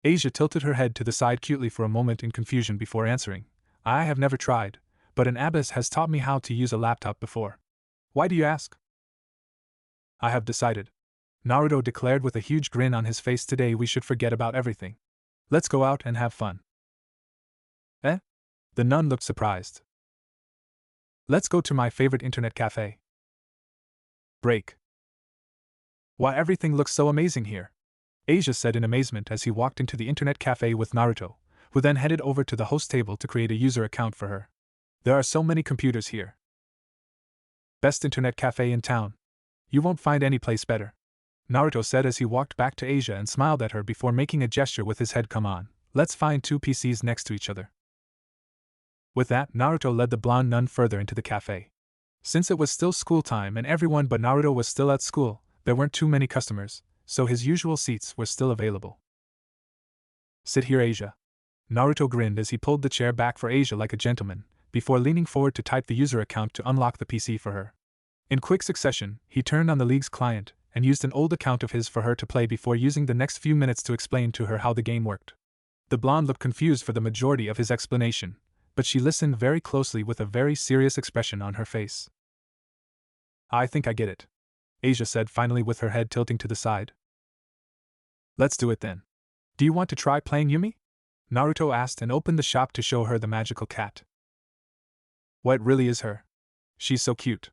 Asia tilted her head to the side cutely for a moment in confusion before answering. I have never tried, but an abbess has taught me how to use a laptop before. Why do you ask? I have decided. Naruto declared with a huge grin on his face, today we should forget about everything. Let's go out and have fun. Eh? The nun looked surprised. Let's go to my favorite internet cafe. Break. Why, everything looks so amazing here, Asia said in amazement as he walked into the internet cafe with Naruto, who then headed over to the host table to create a user account for her. There are so many computers here. Best internet cafe in town. You won't find any place better, Naruto said as he walked back to Asia and smiled at her before making a gesture with his head. Come on, let's find two PCs next to each other. With that, Naruto led the blonde nun further into the cafe. Since it was still school time and everyone but Naruto was still at school, there weren't too many customers, so his usual seats were still available. Sit here, Asia. Naruto grinned as he pulled the chair back for Asia like a gentleman, before leaning forward to type the user account to unlock the PC for her. In quick succession, he turned on the League's client and used an old account of his for her to play before using the next few minutes to explain to her how the game worked. The blonde looked confused for the majority of his explanation, but she listened very closely with a very serious expression on her face. I think I get it, Asia said finally with her head tilting to the side. Let's do it then. Do you want to try playing Yumi? Naruto asked and opened the shop to show her the magical cat. What really is her? She's so cute.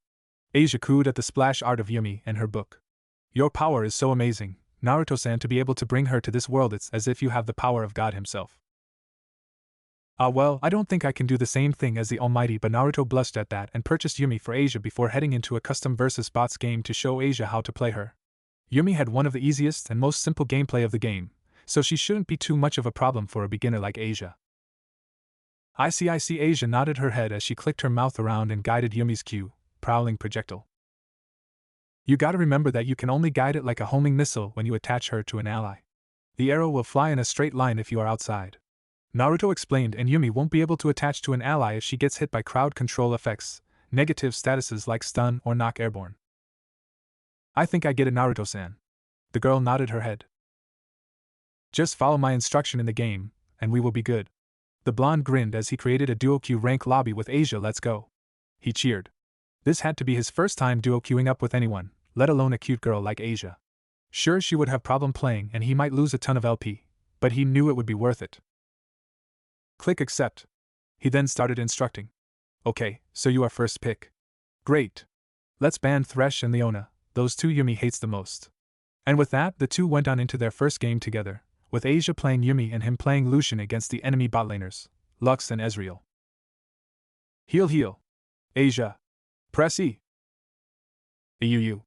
Asia cooed at the splash art of Yumi and her book. Your power is so amazing, Naruto-san, to be able to bring her to this world. It's as if you have the power of God himself. Well, I don't think I can do the same thing as the Almighty, but Naruto blushed at that and purchased Yumi for Asia before heading into a custom versus bots game to show Asia how to play her. Yumi had one of the easiest and most simple gameplay of the game, so she shouldn't be too much of a problem for a beginner like Asia. I see, Asia nodded her head as she clicked her mouth around and guided Yumi's cue, prowling projectile. You gotta remember that you can only guide it like a homing missile when you attach her to an ally. The arrow will fly in a straight line if you are outside, Naruto explained, and Yumi won't be able to attach to an ally if she gets hit by crowd control effects, negative statuses like stun or knock airborne. I think I get it, Naruto-san. The girl nodded her head. Just follow my instruction in the game, and we will be good. The blonde grinned as he created a duo queue rank lobby with Asia. Let's go. He cheered. This had to be his first time duo queuing up with anyone, let alone a cute girl like Asia. Sure, she would have problem playing and he might lose a ton of LP, but he knew it would be worth it. Click accept. He then started instructing. Okay, so you are first pick. Great. Let's ban Thresh and Leona, those two Yumi hates the most. And with that, the two went on into their first game together, with Asia playing Yumi and him playing Lucian against the enemy bot laners, Lux and Ezreal. Heal. Asia. Press E. EUU.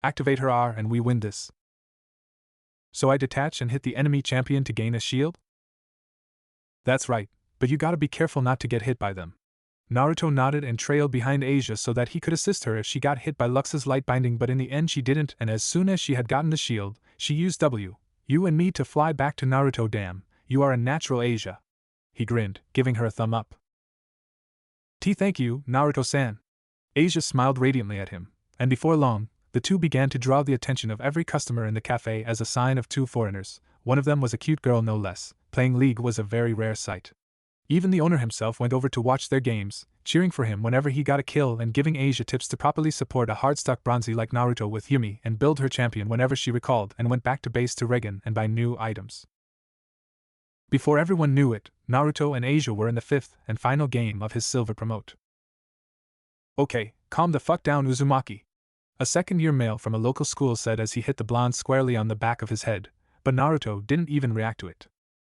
Activate her R and we win this. So I detach and hit the enemy champion to gain a shield? That's right, but you gotta be careful not to get hit by them. Naruto nodded and trailed behind Asia so that he could assist her if she got hit by Lux's light binding, but in the end she didn't, and as soon as she had gotten the shield, she used W, U and me to fly back to Naruto. Damn, you are a natural, Asia. He grinned, giving her a thumb up. Thank you, Naruto-san. Asia smiled radiantly at him, and before long, the two began to draw the attention of every customer in the cafe as a sign of two foreigners. One of them was a cute girl no less. Playing League was a very rare sight. Even the owner himself went over to watch their games, cheering for him whenever he got a kill and giving Asia tips to properly support a hard-stuck bronzy like Naruto with Yumi and build her champion whenever she recalled and went back to base to Regen and buy new items. Before everyone knew it, Naruto and Asia were in the 5th and final game of his silver promote. Okay, calm the fuck down, Uzumaki. A second-year male from a local school said as he hit the blonde squarely on the back of his head, but Naruto didn't even react to it.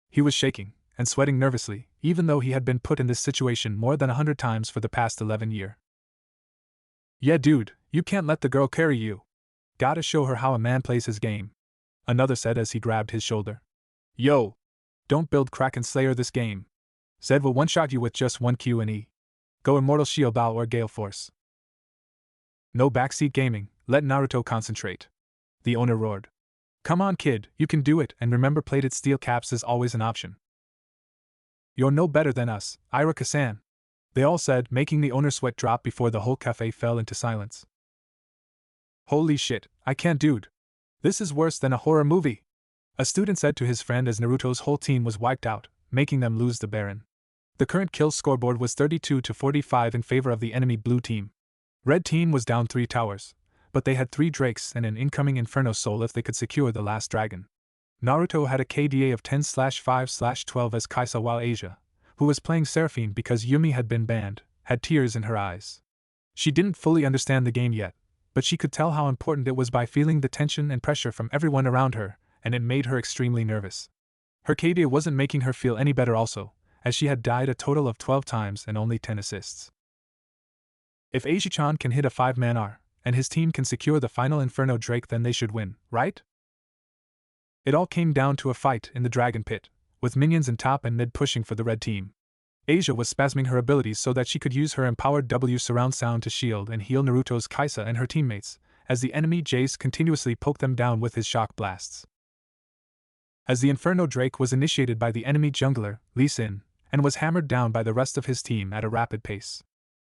He was shaking and sweating nervously, even though he had been put in this situation more than 100 times for the past 11 years. Yeah dude, you can't let the girl carry you. Gotta show her how a man plays his game. Another said as he grabbed his shoulder. Yo! Don't build Kraken Slayer this game. Zed will one-shot you with just one Q and E. Go Immortal Shield Bow or Gale Force. No backseat gaming, let Naruto concentrate. The owner roared. Come on kid, you can do it, and remember plated steel caps is always an option. You're no better than us, Iruka-san. They all said, making the owner's sweat drop before the whole cafe fell into silence. Holy shit, I can't dude. This is worse than a horror movie. A student said to his friend as Naruto's whole team was wiped out, making them lose the Baron. The current kill scoreboard was 32-45 in favor of the enemy blue team. Red team was down 3 towers, but they had 3 drakes and an incoming Inferno Soul if they could secure the last dragon. Naruto had a KDA of 10/5/12 as Kaisa, while Asia, who was playing Seraphine because Yumi had been banned, had tears in her eyes. She didn't fully understand the game yet, but she could tell how important it was by feeling the tension and pressure from everyone around her, and it made her extremely nervous. Her KDA wasn't making her feel any better also, as she had died a total of 12 times and only 10 assists. If Asia-chan can hit a 5-man R, and his team can secure the final Inferno Drake, then they should win, right? It all came down to a fight in the Dragon Pit, with minions in top and mid pushing for the red team. Asia was spasming her abilities so that she could use her empowered W surround sound to shield and heal Naruto's Kaisa and her teammates, as the enemy Jace continuously poked them down with his shock blasts. As the Inferno Drake was initiated by the enemy jungler, Lee Sin, and was hammered down by the rest of his team at a rapid pace.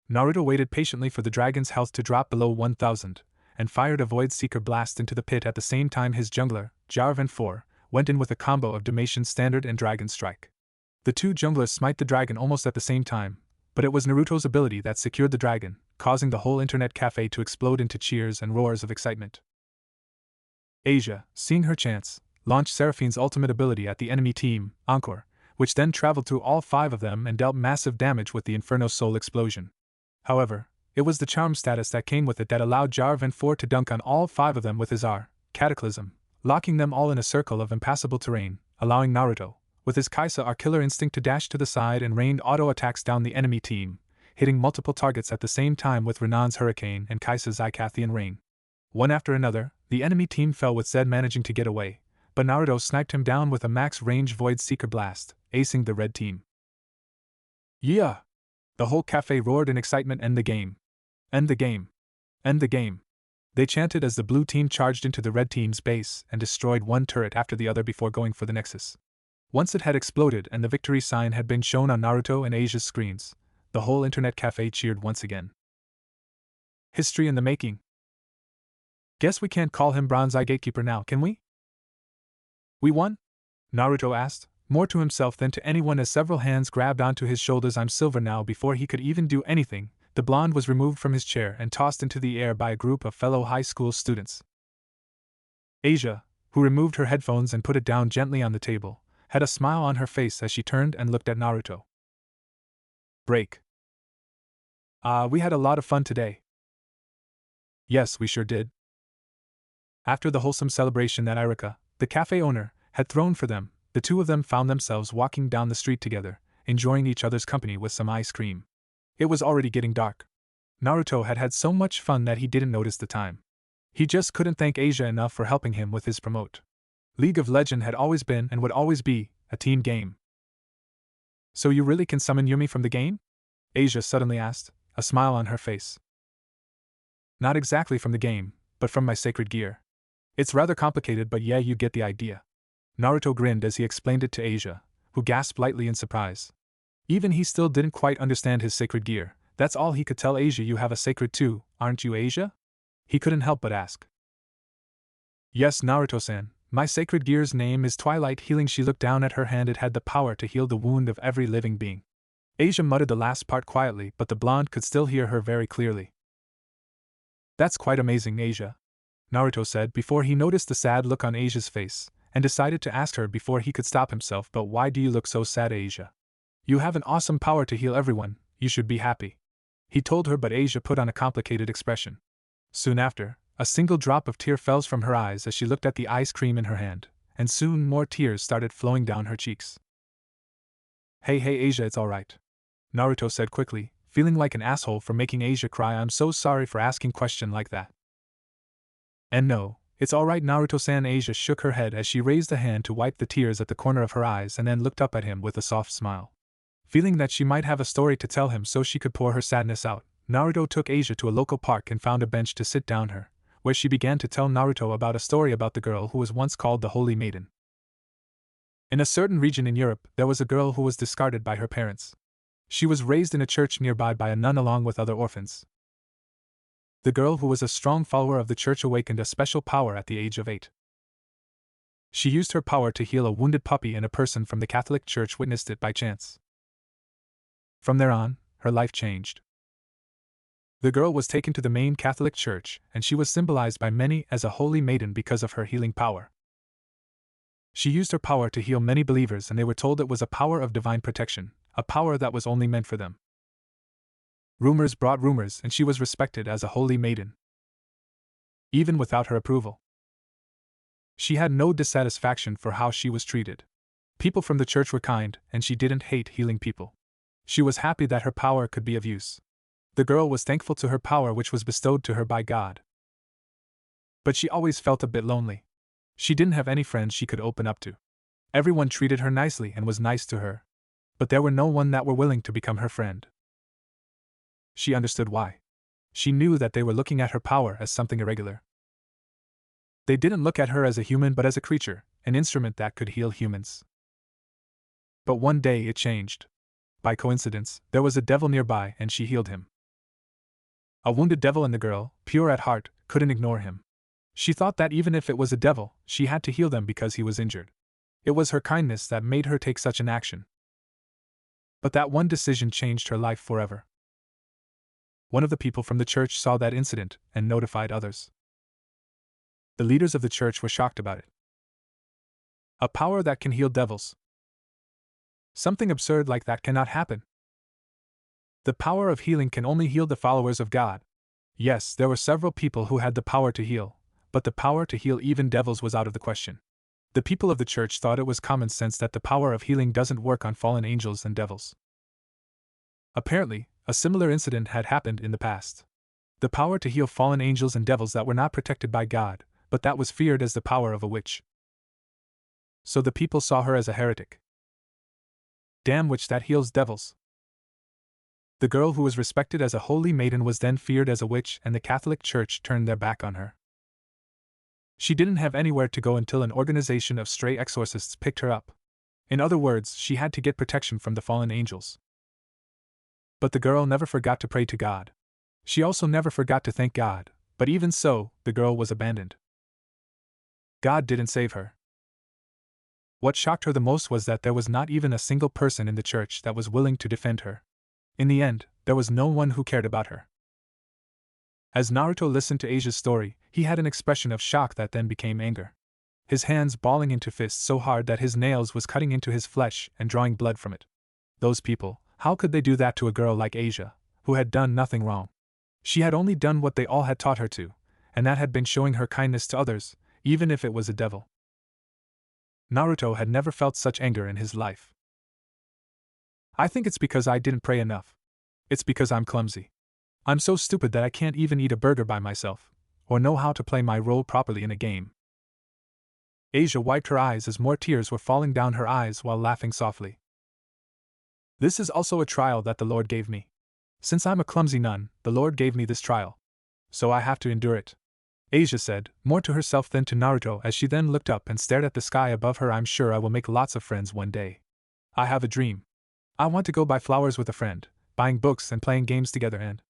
Naruto waited patiently for the dragon's health to drop below 1000, and fired a Void Seeker blast into the pit at the same time his jungler, Jarvan 4, went in with a combo of Damation Standard and Dragon Strike. The two junglers smite the dragon almost at the same time, but it was Naruto's ability that secured the dragon, causing the whole internet cafe to explode into cheers and roars of excitement. Asia, seeing her chance, launched Seraphine's ultimate ability at the enemy team, Encore, which then traveled through all 5 of them and dealt massive damage with the Inferno Soul explosion. However, it was the charm status that came with it that allowed Jarvan 4 to dunk on all 5 of them with his R, Cataclysm, locking them all in a circle of impassable terrain, allowing Naruto, with his Kaisa R killer instinct, to dash to the side and rain auto attacks down the enemy team, hitting multiple targets at the same time with Renan's Hurricane and Kaisa's Icathian Rain. One after another, the enemy team fell with Zed managing to get away, but Naruto sniped him down with a max-range Void Seeker blast, acing the red team. Yeah! The whole cafe roared in excitement. End the game. End the game. End the game. They chanted as the blue team charged into the red team's base and destroyed one turret after the other before going for the Nexus. Once it had exploded and the victory sign had been shown on Naruto and Asia's screens, the whole internet cafe cheered once again. History in the making. Guess we can't call him Bronze Eye Gatekeeper now, can we? We won? Naruto asked, more to himself than to anyone as several hands grabbed onto his shoulders. I'm silver now. Before he could even do anything, the blonde was removed from his chair and tossed into the air by a group of fellow high school students. Asia, who removed her headphones and put it down gently on the table, had a smile on her face as she turned and looked at Naruto. Break. We had a lot of fun today. Yes, we sure did. After the wholesome celebration that Iruka, the cafe owner, had thrown for them, the two of them found themselves walking down the street together, enjoying each other's company with some ice cream. It was already getting dark. Naruto had had so much fun that he didn't notice the time. He just couldn't thank Asia enough for helping him with his promote. League of Legends had always been and would always be a team game. So you really can summon Yumi from the game? Asia suddenly asked, a smile on her face. Not exactly from the game, but from my sacred gear. It's rather complicated, but yeah, you get the idea. Naruto grinned as he explained it to Asia, who gasped lightly in surprise. Even he still didn't quite understand his sacred gear. That's all he could tell Asia. You have a sacred too, aren't you, Asia? He couldn't help but ask. Yes, Naruto-san, my sacred gear's name is Twilight Healing. She looked down at her hand. It had the power to heal the wound of every living being. Asia muttered the last part quietly, but the blonde could still hear her very clearly. That's quite amazing, Asia, Naruto said before he noticed the sad look on Asia's face, and decided to ask her before he could stop himself. But why do you look so sad, Asia? You have an awesome power to heal everyone, you should be happy. He told her, but Asia put on a complicated expression. Soon after, a single drop of tear fell from her eyes as she looked at the ice cream in her hand, and soon more tears started flowing down her cheeks. Hey Asia, it's alright, Naruto said quickly, feeling like an asshole for making Asia cry. I'm so sorry for asking question like that. And no, it's alright, Naruto-san. Asia shook her head as she raised a hand to wipe the tears at the corner of her eyes and then looked up at him with a soft smile. Feeling that she might have a story to tell him so she could pour her sadness out, Naruto took Asia to a local park and found a bench to sit down her, where she began to tell Naruto about a story about the girl who was once called the Holy Maiden. In a certain region in Europe, there was a girl who was discarded by her parents. She was raised in a church nearby by a nun along with other orphans. The girl, who was a strong follower of the church, awakened a special power at the age of 8. She used her power to heal a wounded puppy, and a person from the Catholic Church witnessed it by chance. From there on, her life changed. The girl was taken to the main Catholic Church, and she was symbolized by many as a holy maiden because of her healing power. She used her power to heal many believers, and they were told it was a power of divine protection, a power that was only meant for them. Rumors brought rumors, and she was respected as a holy maiden. Even without her approval. She had no dissatisfaction for how she was treated. People from the church were kind, and she didn't hate healing people. She was happy that her power could be of use. The girl was thankful to her power, which was bestowed to her by God. But she always felt a bit lonely. She didn't have any friends she could open up to. Everyone treated her nicely and was nice to her. But there were no one that were willing to become her friend. She understood why. She knew that they were looking at her power as something irregular. They didn't look at her as a human but as a creature, an instrument that could heal humans. But one day it changed. By coincidence, there was a devil nearby and she healed him. A wounded devil, and the girl, pure at heart, couldn't ignore him. She thought that even if it was a devil, she had to heal them because he was injured. It was her kindness that made her take such an action. But that one decision changed her life forever. One of the people from the church saw that incident and notified others. The leaders of the church were shocked about it. A power that can heal devils. Something absurd like that cannot happen. The power of healing can only heal the followers of God. Yes, there were several people who had the power to heal, but the power to heal even devils was out of the question. The people of the church thought it was common sense that the power of healing doesn't work on fallen angels and devils. Apparently, a similar incident had happened in the past. The power to heal fallen angels and devils that were not protected by God, but that was feared as the power of a witch. So the people saw her as a heretic. Damn witch that heals devils. The girl who was respected as a holy maiden was then feared as a witch, and the Catholic Church turned their back on her. She didn't have anywhere to go until an organization of stray exorcists picked her up. In other words, she had to get protection from the fallen angels. But the girl never forgot to pray to God. She also never forgot to thank God, but even so, the girl was abandoned. God didn't save her. What shocked her the most was that there was not even a single person in the church that was willing to defend her. In the end, there was no one who cared about her. As Naruto listened to Asia's story, he had an expression of shock that then became anger. His hands balling into fists so hard that his nails was cutting into his flesh and drawing blood from it. Those people, how could they do that to a girl like Asia, who had done nothing wrong? She had only done what they all had taught her to, and that had been showing her kindness to others, even if it was a devil. Naruto had never felt such anger in his life. I think it's because I didn't pray enough. It's because I'm clumsy. I'm so stupid that I can't even eat a burger by myself, or know how to play my role properly in a game. Asia wiped her eyes as more tears were falling down her eyes while laughing softly. This is also a trial that the Lord gave me. Since I'm a clumsy nun, the Lord gave me this trial. So I have to endure it. Asia said, more to herself than to Naruto as she then looked up and stared at the sky above her. I'm sure I will make lots of friends one day. I have a dream. I want to go buy flowers with a friend, buying books and playing games together and...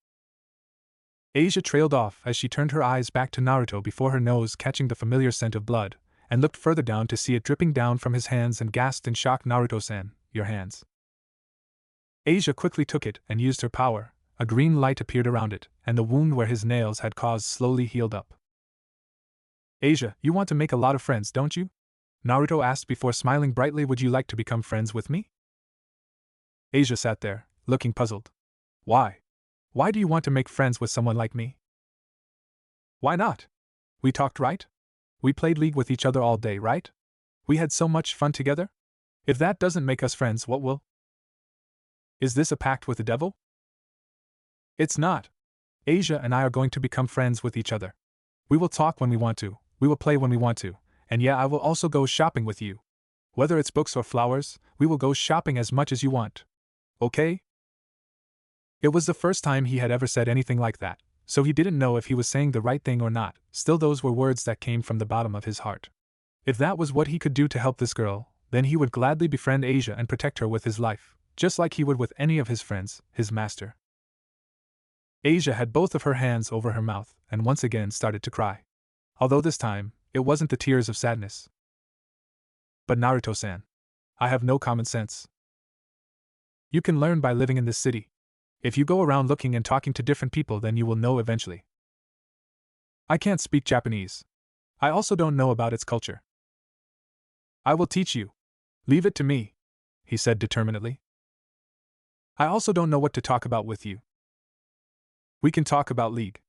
Asia trailed off as she turned her eyes back to Naruto before her nose catching the familiar scent of blood, and looked further down to see it dripping down from his hands and gasped in shock. Naruto-san, your hands. Asia quickly took it and used her power. A green light appeared around it, and the wound where his nails had caused slowly healed up. Asia, you want to make a lot of friends, don't you? Naruto asked before smiling brightly. Would you like to become friends with me? Asia sat there, looking puzzled. Why? Why do you want to make friends with someone like me? Why not? We talked, right? We played League with each other all day, right? We had so much fun together? If that doesn't make us friends, what will? Is this a pact with the devil? It's not. Asia and I are going to become friends with each other. We will talk when we want to, we will play when we want to, and yeah, I will also go shopping with you. Whether it's books or flowers, we will go shopping as much as you want. Okay? It was the first time he had ever said anything like that, so he didn't know if he was saying the right thing or not. Still, those were words that came from the bottom of his heart. If that was what he could do to help this girl, then he would gladly befriend Asia and protect her with his life, just like he would with any of his friends, his master. Asia had both of her hands over her mouth and once again started to cry. Although this time, it wasn't the tears of sadness. But Naruto-san, I have no common sense. You can learn by living in this city. If you go around looking and talking to different people, then you will know eventually. I can't speak Japanese. I also don't know about its culture. I will teach you. Leave it to me, he said determinedly. I also don't know what to talk about with you. We can talk about League.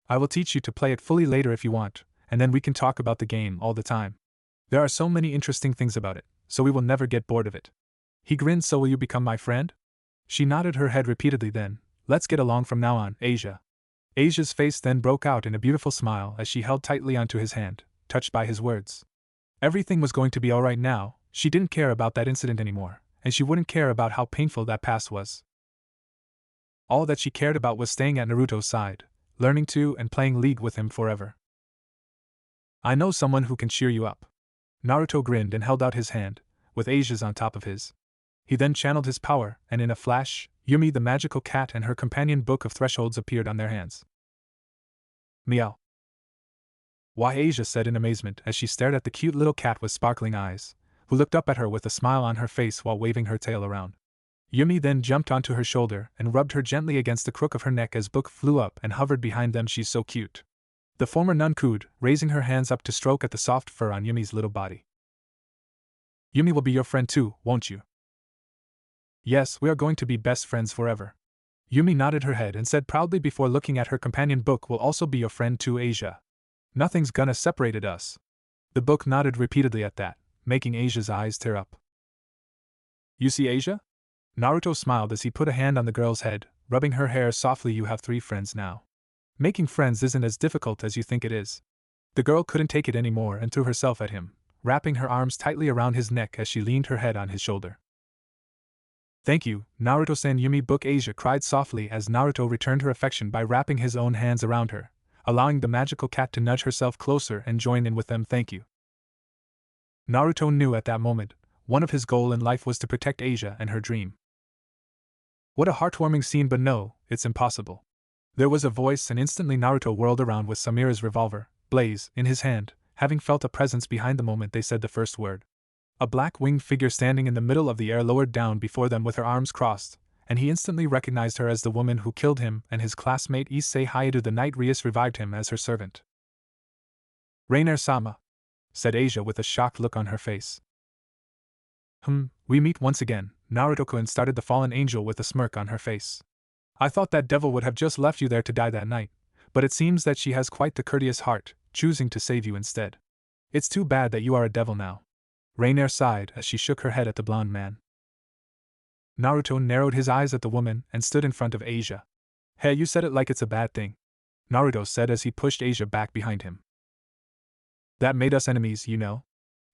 I will teach you to play it fully later if you want, and then we can talk about the game all the time. There are so many interesting things about it, so we will never get bored of it. He grinned. So will you become my friend? She nodded her head repeatedly. Then, let's get along from now on, Asia. Asia's face then broke out in a beautiful smile as she held tightly onto his hand, touched by his words. Everything was going to be alright now. She didn't care about that incident anymore, and she wouldn't care about how painful that past was. All that she cared about was staying at Naruto's side, learning to and playing League with him forever. I know someone who can cheer you up. Naruto grinned and held out his hand, with Asia's on top of his. He then channeled his power, and in a flash, Yumi the magical cat and her companion Book of Thresholds appeared on their hands. Meow. Why, Asia said in amazement as she stared at the cute little cat with sparkling eyes, who looked up at her with a smile on her face while waving her tail around. Yumi then jumped onto her shoulder and rubbed her gently against the crook of her neck as Book flew up and hovered behind them. She's so cute. The former nun cooed, raising her hands up to stroke at the soft fur on Yumi's little body. Yumi will be your friend too, won't you? Yes, we are going to be best friends forever. Yumi nodded her head and said proudly before looking at her companion. Book will also be your friend too, Asia. Nothing's gonna separate us. The Book nodded repeatedly at that, making Asia's eyes tear up. You see, Asia? Naruto smiled as he put a hand on the girl's head, rubbing her hair softly. You have 3 friends now. Making friends isn't as difficult as you think it is. The girl couldn't take it anymore and threw herself at him, wrapping her arms tightly around his neck as she leaned her head on his shoulder. Thank you, Naruto-san. Yumi Book Asia cried softly as Naruto returned her affection by wrapping his own hands around her, allowing the magical cat to nudge herself closer and join in with them. Thank you. Naruto knew at that moment, one of his goals in life was to protect Asia and her dream. What a heartwarming scene, but no, it's impossible. There was a voice and instantly Naruto whirled around with Samira's revolver, Blaze, in his hand, having felt a presence behind the moment they said the first word. A black winged figure standing in the middle of the air lowered down before them with her arms crossed, and he instantly recognized her as the woman who killed him and his classmate Issei Haidu the night Rias revived him as her servant. Rainer-sama, said Asia with a shocked look on her face. We meet once again, Naruto-kun, started the fallen angel with a smirk on her face. I thought that devil would have just left you there to die that night, but it seems that she has quite the courteous heart, choosing to save you instead. It's too bad that you are a devil now. Rainer sighed as she shook her head at the blonde man. Naruto narrowed his eyes at the woman and stood in front of Asia. Hey, you said it like it's a bad thing, Naruto said as he pushed Asia back behind him. That made us enemies, you know.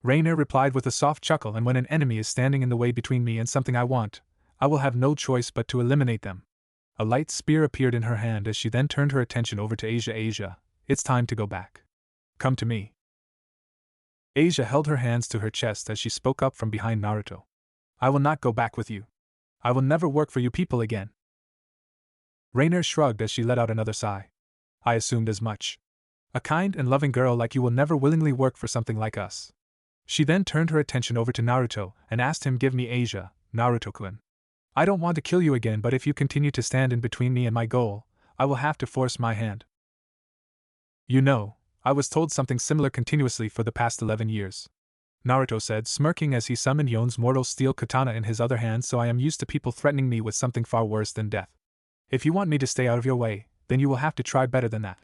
Rainer replied with a soft chuckle, and when an enemy is standing in the way between me and something I want, I will have no choice but to eliminate them. A light spear appeared in her hand as she then turned her attention over to Asia. Asia, it's time to go back. Come to me. Asia held her hands to her chest as she spoke up from behind Naruto. I will not go back with you. I will never work for you people again. Rainer shrugged as she let out another sigh. I assumed as much. A kind and loving girl like you will never willingly work for something like us. She then turned her attention over to Naruto and asked him, give me Asia, Naruto-kun. I don't want to kill you again, but if you continue to stand in between me and my goal, I will have to force my hand. You know, I was told something similar continuously for the past 11 years. Naruto said, smirking as he summoned Yon's mortal steel katana in his other hand, so I am used to people threatening me with something far worse than death. If you want me to stay out of your way, then you will have to try better than that.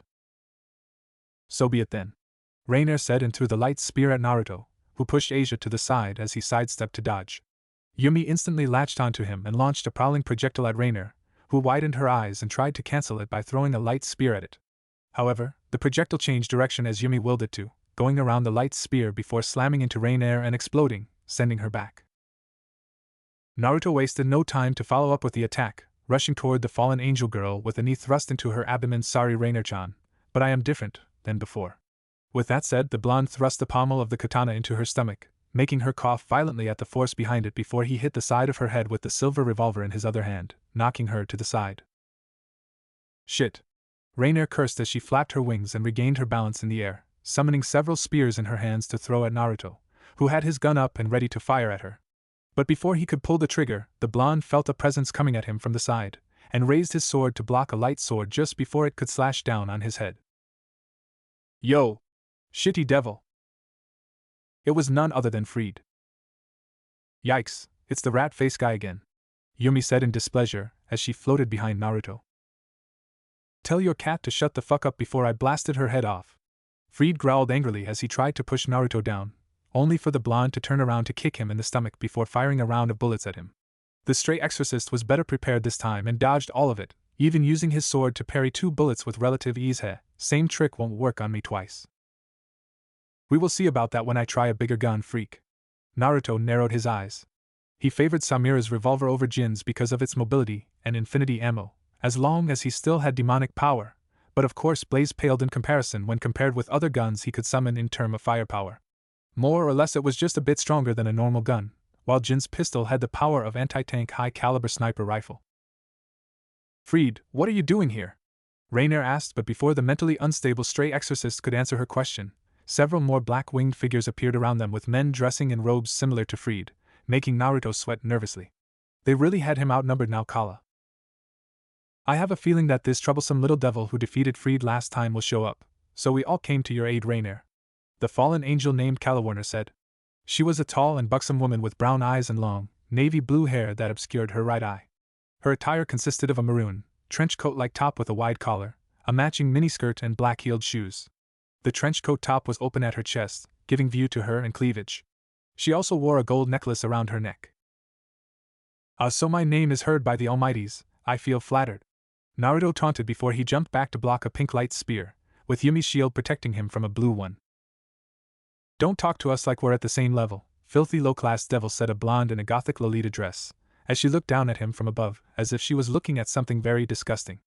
So be it then. Rainier said and threw the light spear at Naruto, who pushed Asia to the side as he sidestepped to dodge. Yumi instantly latched onto him and launched a prowling projectile at Rainier, who widened her eyes and tried to cancel it by throwing a light spear at it. However, the projectile changed direction as Yumi willed it to, going around the light spear before slamming into Rainier and exploding, sending her back. Naruto wasted no time to follow up with the attack, rushing toward the fallen angel girl with a knee thrust into her abdomen. Sorry, Rainier-chan, but I am different than before. With that said, the blonde thrust the pommel of the katana into her stomach, making her cough violently at the force behind it before he hit the side of her head with the silver revolver in his other hand, knocking her to the side. Shit. Rainier cursed as she flapped her wings and regained her balance in the air, summoning several spears in her hands to throw at Naruto, who had his gun up and ready to fire at her. But before he could pull the trigger, the blonde felt a presence coming at him from the side, and raised his sword to block a light sword just before it could slash down on his head. Yo! Shitty devil! It was none other than Freed. Yikes, it's the rat-face guy again, Yumi said in displeasure as she floated behind Naruto. Tell your cat to shut the fuck up before I blasted her head off. Freed growled angrily as he tried to push Naruto down, only for the blonde to turn around to kick him in the stomach before firing a round of bullets at him. The stray exorcist was better prepared this time and dodged all of it, even using his sword to parry 2 bullets with relative ease. Same trick won't work on me twice. We will see about that when I try a bigger gun, freak. Naruto narrowed his eyes. He favored Samura's revolver over Jin's because of its mobility and infinity ammo, as long as he still had demonic power, but of course Blaze paled in comparison when compared with other guns he could summon in terms of firepower. More or less it was just a bit stronger than a normal gun, while Jin's pistol had the power of anti-tank high-caliber sniper rifle. Freed, what are you doing here? Rainier asked, but before the mentally unstable stray exorcist could answer her question, several more black-winged figures appeared around them with men dressing in robes similar to Freed, making Naruto sweat nervously. They really had him outnumbered now. Kala. I have a feeling that this troublesome little devil who defeated Freed last time will show up, so we all came to your aid, Rainier. The fallen angel named Calawarner said. She was a tall and buxom woman with brown eyes and long, navy blue hair that obscured her right eye. Her attire consisted of a maroon, trench coat-like top with a wide collar, a matching miniskirt and black-heeled shoes. The trench coat top was open at her chest, giving view to her and cleavage. She also wore a gold necklace around her neck. So my name is heard by the Almighties, I feel flattered. Naruto taunted before he jumped back to block a pink light spear, with Yumi's shield protecting him from a blue one. Don't talk to us like we're at the same level, filthy low-class devil, said a blonde in a gothic Lolita dress, as she looked down at him from above, as if she was looking at something very disgusting.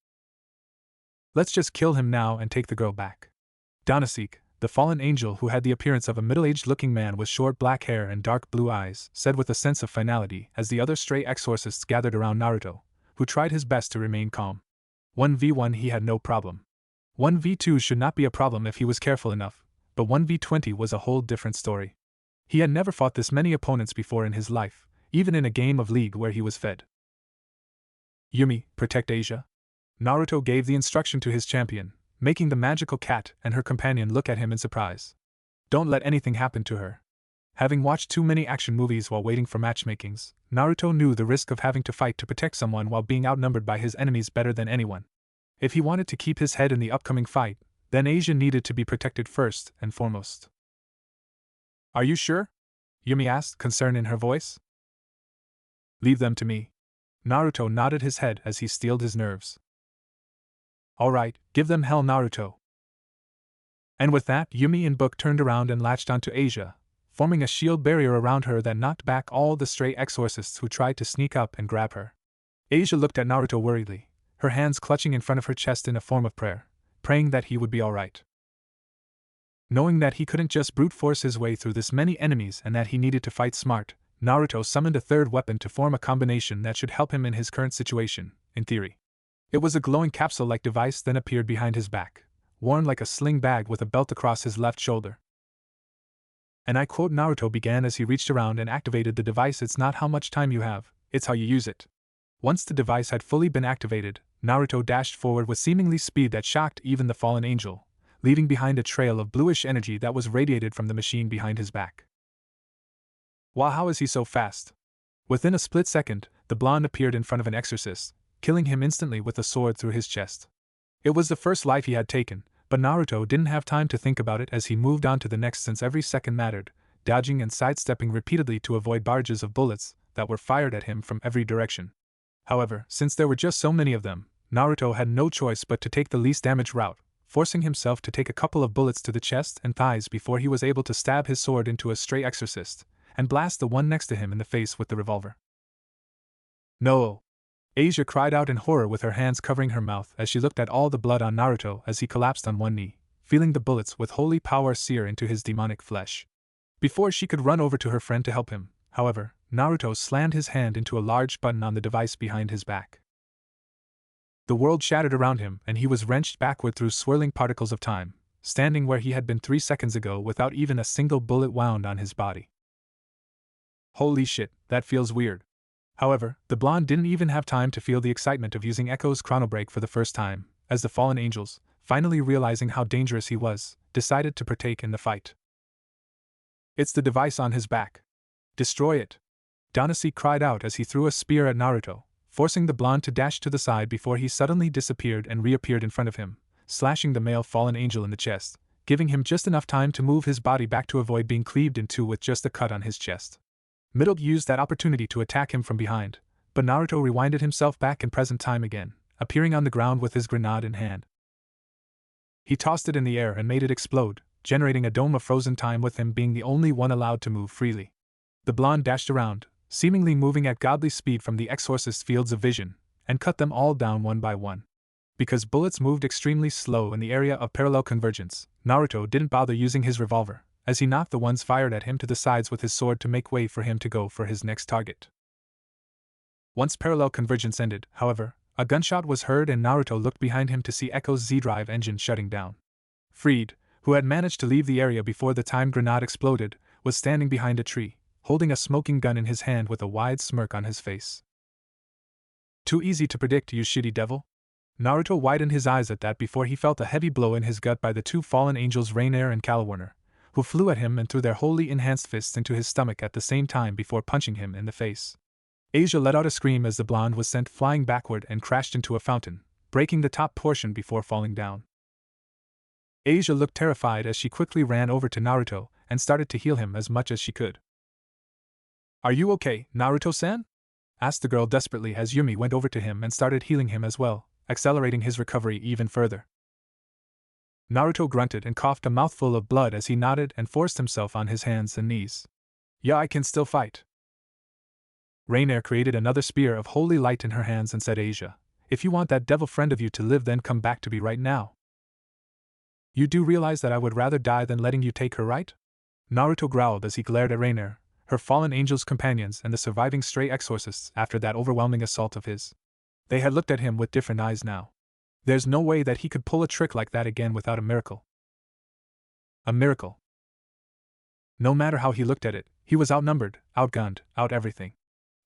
Let's just kill him now and take the girl back. Donasek, the fallen angel who had the appearance of a middle-aged-looking man with short black hair and dark blue eyes, said with a sense of finality as the other stray exorcists gathered around Naruto, who tried his best to remain calm. 1v1 he had no problem. 1v2 should not be a problem if he was careful enough, but 1v20 was a whole different story. He had never fought this many opponents before in his life, even in a game of League where he was fed. Yumi, protect Asia. Naruto gave the instruction to his champion, making the magical cat and her companion look at him in surprise. Don't let anything happen to her. Having watched too many action movies while waiting for matchmakings, Naruto knew the risk of having to fight to protect someone while being outnumbered by his enemies better than anyone. If he wanted to keep his head in the upcoming fight, then Asia needed to be protected first and foremost. Are you sure? Yumi asked, concern in her voice. Leave them to me. Naruto nodded his head as he steeled his nerves. Alright, give them hell, Naruto. And with that, Yumi and Book turned around and latched onto Asia, forming a shield barrier around her that knocked back all the stray exorcists who tried to sneak up and grab her. Asia looked at Naruto worriedly, her hands clutching in front of her chest in a form of prayer, praying that he would be alright. Knowing that he couldn't just brute force his way through this many enemies and that he needed to fight smart, Naruto summoned a third weapon to form a combination that should help him in his current situation, in theory. It was a glowing capsule-like device that appeared behind his back, worn like a sling bag with a belt across his left shoulder. And I quote, Naruto began as he reached around and activated the device. It's not how much time you have, it's how you use it. Once the device had fully been activated, Naruto dashed forward with seemingly speed that shocked even the fallen angel, leaving behind a trail of bluish energy that was radiated from the machine behind his back. Wow, how is he so fast? Within a split second, the blonde appeared in front of an exorcist, killing him instantly with a sword through his chest. It was the first life he had taken, but Naruto didn't have time to think about it as he moved on to the next since every second mattered, dodging and sidestepping repeatedly to avoid barrages of bullets that were fired at him from every direction. However, since there were just so many of them, Naruto had no choice but to take the least damage route, forcing himself to take a couple of bullets to the chest and thighs before he was able to stab his sword into a stray exorcist, and blast the one next to him in the face with the revolver. No! Asia cried out in horror with her hands covering her mouth as she looked at all the blood on Naruto as he collapsed on one knee, feeling the bullets with holy power sear into his demonic flesh. Before she could run over to her friend to help him, however, Naruto slammed his hand into a large button on the device behind his back. The world shattered around him and he was wrenched backward through swirling particles of time, standing where he had been 3 seconds ago without even a single bullet wound on his body. Holy shit, that feels weird. However, the blonde didn't even have time to feel the excitement of using Echo's chronobreak for the first time, as the fallen angels, finally realizing how dangerous he was, decided to partake in the fight. It's the device on his back. Destroy it! Danasi cried out as he threw a spear at Naruto, forcing the blonde to dash to the side before he suddenly disappeared and reappeared in front of him, slashing the male fallen angel in the chest, giving him just enough time to move his body back to avoid being cleaved in two with just a cut on his chest. Middle used that opportunity to attack him from behind, but Naruto rewinded himself back in present time again, appearing on the ground with his grenade in hand. He tossed it in the air and made it explode, generating a dome of frozen time with him being the only one allowed to move freely. The blonde dashed around, seemingly moving at godly speed from the exorcist's fields of vision, and cut them all down one by one. Because bullets moved extremely slow in the area of parallel convergence, Naruto didn't bother using his revolver, as he knocked the ones fired at him to the sides with his sword to make way for him to go for his next target. Once parallel convergence ended, however, a gunshot was heard and Naruto looked behind him to see Echo's Z-Drive engine shutting down. Fried, who had managed to leave the area before the time grenade exploded, was standing behind a tree, holding a smoking gun in his hand with a wide smirk on his face. Too easy to predict, you shitty devil? Naruto widened his eyes at that before he felt a heavy blow in his gut by the two fallen angels Rainier and Calawarner, who flew at him and threw their wholly enhanced fists into his stomach at the same time before punching him in the face. Asia let out a scream as the blonde was sent flying backward and crashed into a fountain, breaking the top portion before falling down. Asia looked terrified as she quickly ran over to Naruto and started to heal him as much as she could. "Are you okay, Naruto-san?" asked the girl desperately as Yumi went over to him and started healing him as well, accelerating his recovery even further. Naruto grunted and coughed a mouthful of blood as he nodded and forced himself on his hands and knees. "Yeah, I can still fight." Rainier created another spear of holy light in her hands and said, "Asia, if you want that devil friend of you to live, then come back to me right now. You do realize that I would rather die than letting you take her, right?" Naruto growled as he glared at Rainier, her fallen angel's companions and the surviving stray exorcists after that overwhelming assault of his. They had looked at him with different eyes now. There's no way that he could pull a trick like that again without a miracle. A miracle. No matter how he looked at it, he was outnumbered, outgunned, out everything.